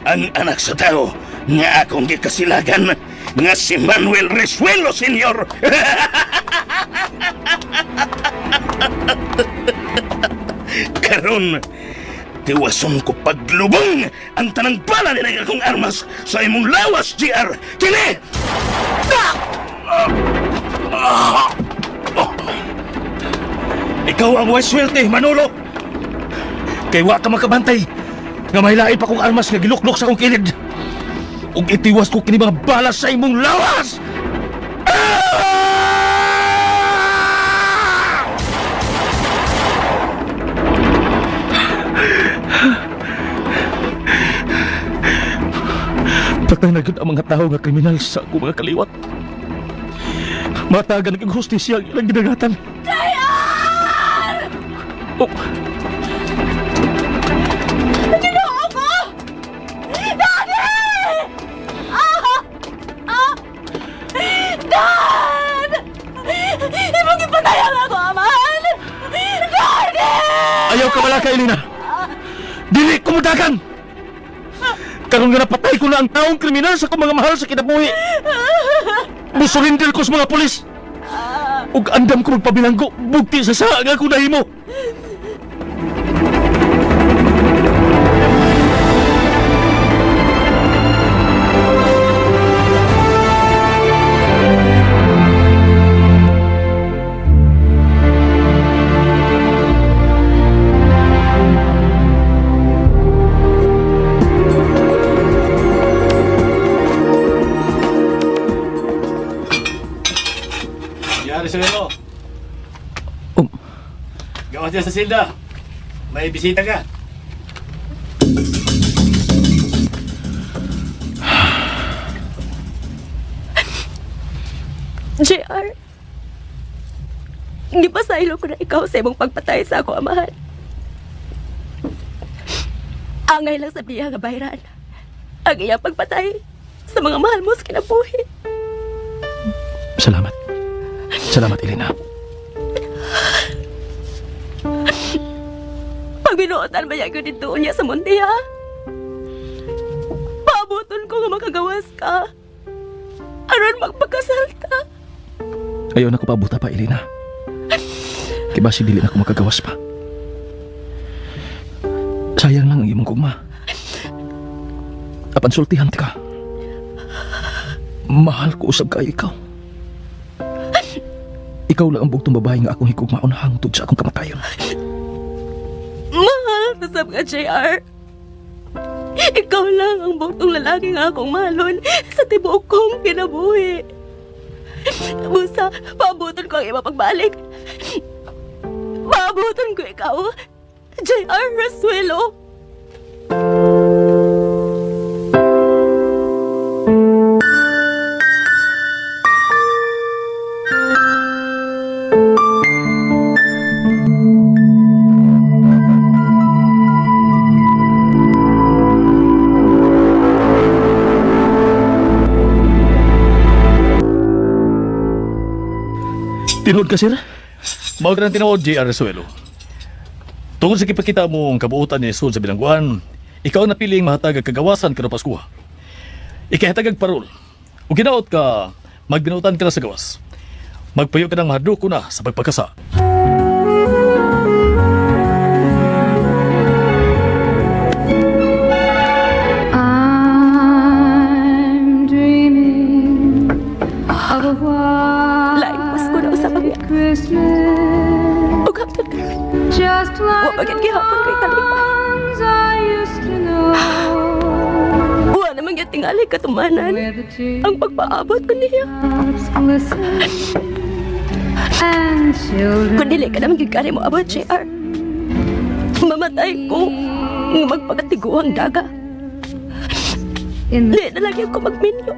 Ang anak sa tao nga akong gikasilagan nga si Manuel Risuelo, Senior. Karon, tiwason ko paglubong ang tanang bala nila akong armas sa imong lawas, GR. Kini! Ikaw ang wise swerte, Manolo! Kay wa ka makabantay nga may lain pa kong armas nga giluklok sa akong kilid. Ug itiwas ko kini mga balas sa imong lawas! Patay na gud ang mga tao nga kriminal sa akong mga kaliwat. Matagan ng hustisya ang ilang ginagatan. Oh. Ginoo ko! Daddy! Dad! Ibang ipatayan ako, Aman! Daddy! Ayaw ka wala ka, Elena! Dili ko mudagan! Karon nga napatay ko na ang taong kriminal sa kong mga mahal sa kinabuhi! Musurindil ko sa mga pulis! Ug andam ko magpabilanggo, bugti sa nga ako nahimo! Arisuelo. Gawas dyan sa silda. May bisita ka. JR, hindi pa sa ilo ko na ikaw sa imong pagpatay sa ako, amahan. Angay lang sa biya nga bayran ang iyang pagpatay sa mga mahal mo sa kinabuhi. Salamat. Salamat, Elena. Pag binuotan ba yan ko dito niya sa mundi, ha? Pabuton ko nga makagawas ka. Aron magpagkasal ta. Ayaw na ko pabuta pa, Elena. Kiba si dili na ko makagawas pa. Sayang lang ang imong gugma. Apan sultihan ka. Mahal ko usab kayo ikaw. Ikaw lang ang bugtong babae nga akong higugmaon hangtod sa akong kamatayon. Mahal na sab ka, JR. Ikaw lang ang bugtong lalaki nga akong mahalon sa tibuok kong kinabuhi. Busa, paabutan ko ang iba pagbalik. Paabutan ko ikaw, JR Risuelo. Tinod ka, sir? Mao ka ng tinawag, J.R. Resuelo. Tungkol sa kipakita mo ang kabuutan ni Jesus sa bilangguan, ikaw ang napiling mahatag ang kagawasan kada Pasko. Ikahatag ang parol. O ginaot ka, magbinutan ka na sa gawas. Magpayo ka ng mahadlo ko na sa pagpagkasa. I'm dreaming of a white Laing Pasko na usap ang Christmas, Ug hapon ka. just Wa like bagay gihapon kay talipay. ones I used to know, Wa naman gyud tingali katumanan. where the Ang pagpaabot ko niya. teardrops glisten and children Kung dili ka naman gyud kani mo abot, JR. Mamatay ko nga magpagatiguang daga. in the Di na lagi ako magminyo.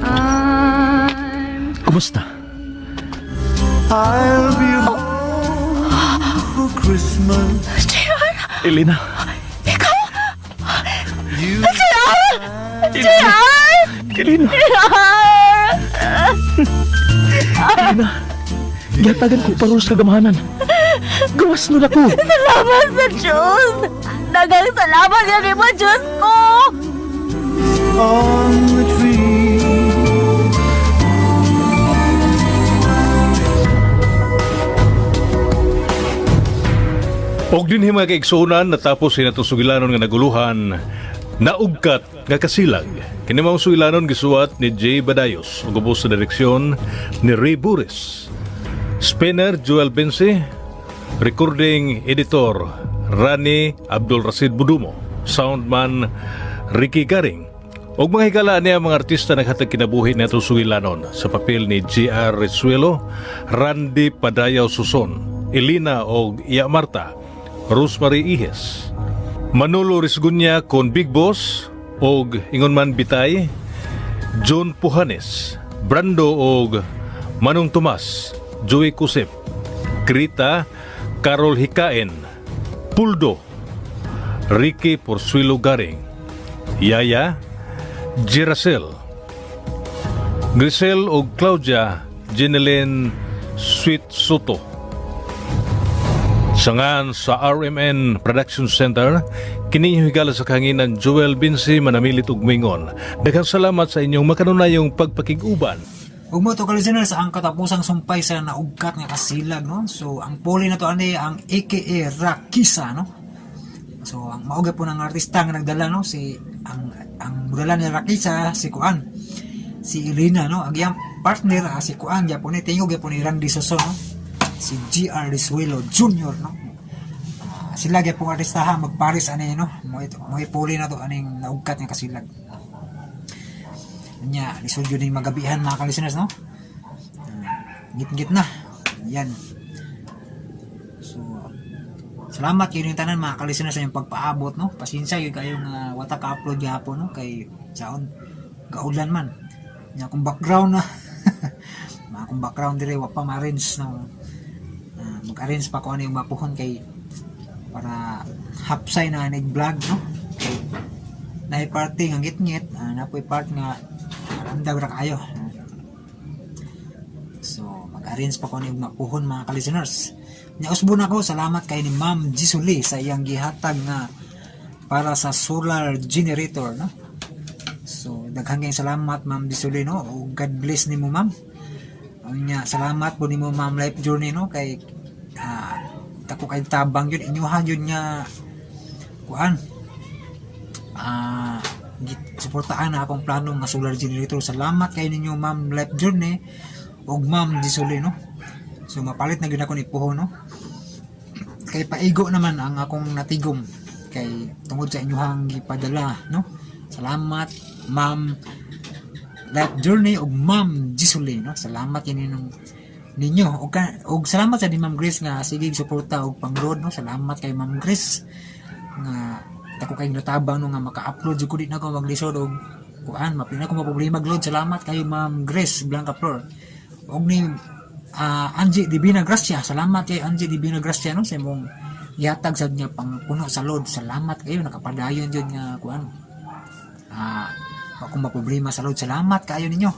I'm Kumusta? I'll be home for Christmas. JR! Elena, Ikaw! You JR! Elena, Elena, gihatagan ko parol sa kagamahanan. Gawas nun ako. Salamat sa Diyos! Dagang salamat yan mo, Diyos ko! on the tree. Og din mga kaigsunan natapos sa natong sugilanon nga naguluhan naugkat nga kasilag. Kini mao sugilanon gisuwat ni J. Badayos ug ubos sa direksyon ni Ray Buris. Spinner Joel Bense, recording editor Rani Abdul Rasid Budumo, soundman Ricky Garing. Og mga higala niya mga artista naghatag kinabuhi natong sugilanon sa papel ni J.R. Resuelo, Randy Padayaw Suson, Elena og Iya Marta, Rosemary Ihes, Manolo Risgunya kon Big Boss og ingon man Bitay, John Puhanes, Brando og Manong Tomas, Joey Kusep, Krita, Carol Hikaen, Puldo, Ricky Porsuelo Garing, Yaya, Giracel, Grisel og Claudia Jeneline Sweet Soto. Sangan sa RMN Production Center, kini higala sa kahanginan Joel Binsi manamilit ug mingon. Daghang salamat sa inyong makanunayong pagpakig-uban. Ug mo to listeners ang katapusang sumpay sa naugkat nga kasilag, no. So ang poli na to ani ang AKA Rakisa, no. So ang mauga po ng artista nga nagdala, no, si ang mudala ni Rakisa si Kuan, si Elena, no. Ang iyang partner si Kuan gyapon ni tingog gyapon ni Randy Soso, no. Si J.R. Resuelo Jr., no. Sila gyapon artista magparis ani, no. Mo poli na to aning naugkat nga kasilag. Nya, lisod yun yung magabihan mga ka-listeners, no? Git-git na. Yan. So, salamat yun yung tanan mga ka-listeners sa yung pagpaabot, no? Pasensya yun kayong wata ka-upload yapon, no? Kay saon, gaulan man. Nya, kung background na, mga kung background dire, wapa ma-arrange, no? Mag-arrange pa ko ano yung mapuhon kay para hapsay na nag-vlog, no? Kay na-party ng git-ngit, napoy part nga andag ra kayo. So, mag-arrange pa ko ni mapuhon mga ka-listeners. Nya usbon ako, salamat kay ni Ma'am Jisuli sa iyang gihatag nga para sa solar generator, no? So, daghang kayong salamat Ma'am Jisuli, no? O God bless nimo Ma'am. Nya salamat po nimo Ma'am Life Journey, no? Kay tako kay tabang yun inyuhan yun nga kuan. Suportaan na akong plano nga solar generator. Salamat kay ninyo Ma'am Life Journey og Ma'am Disuli, no. So mapalit na gyud ako ni Puho, no. Kay paigo naman ang akong natigom kay tungod sa inyong gipadala, no. Salamat Ma'am Life Journey og Ma'am Disuli, no. Salamat ninyo og salamat sa di Ma'am Grace nga sige suporta og pang-road, no. Salamat kay Ma'am Grace nga ako kay natabang no nga maka-upload jud ko di na ko maglisod og kuan mapina ko maproblema mag-load. Salamat kay Ma'am Grace Blanca Flor og ni Angie Divina Gracia. Salamat kay Angie Divina Gracia, no, sa imong ihatag sad niya pang puno sa load. Salamat kayo nakapadayon jud nga kuan kung maproblema sa load. Salamat kayo ninyo.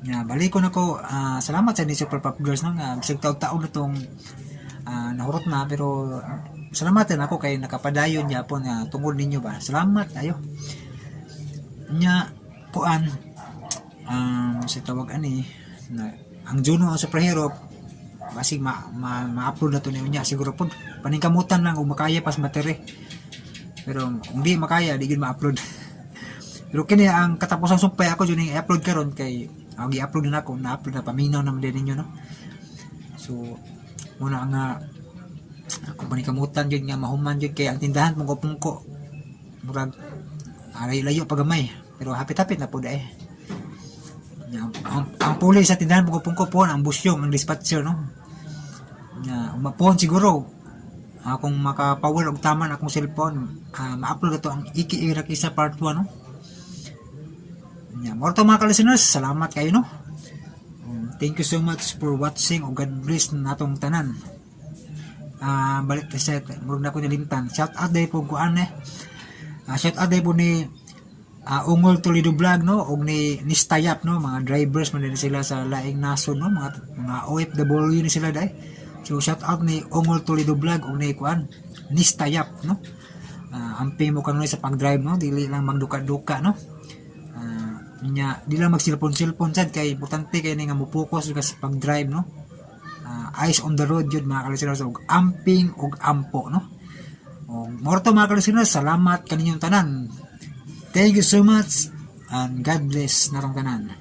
Nga balik ko nako, salamat sa ni Super Pop Girls no nga bisag taon na tong nahurot na, pero salamat din ako kay nakapadayon yapon nga tungod ninyo ba. Salamat ayo. Nya kuan sa tawag ani na ang Juno ang superhero basig ma-upload na to niya siguro po paningkamutan lang kung makaya pas materi, pero kung di makaya di gyud ma-upload. Pero kini ang katapusang sumpay ako jud i-upload karon kay gi-upload na ako, na-upload na paminaw naman din ninyo no. So muna nga ako paningkamutan jud nga mahuman jud kay ang tindahan pungko-pungko murag layo pagamay, pero hapit-hapit na po dai. Ang pulis sa tindahan pungko-pungko po ang busyong ang dispatcher no. Nga umapon siguro kung maka-power og tama na akong cellphone, ma-upload to ang Iki sa part 1 no. More to mga listeners, salamat kayo no. Thank you so much for watching o God bless natong tanan. Balik sa set, murag na ko nilimtan. Shout out day po ko shout out day po ni Ungol Toledo Vlog no, og ni Stayap no, mga drivers man din sila sa laing nasod no, mga OFW ni sila dai. So shout out ni Ungol Toledo Vlog og ni kuan ni Stayap no. Amping mo kanunay sa pag-drive no, dili lang magduka-duka no. Nya di lang mag cellphone sad kay importante kay nga mo focus sa pag-drive no. Eyes on the road jud mga kalisteners, og amping og ampo no. More to mga kalisteners, salamat kaninyong tanan. Thank you so much and God bless narong tanan.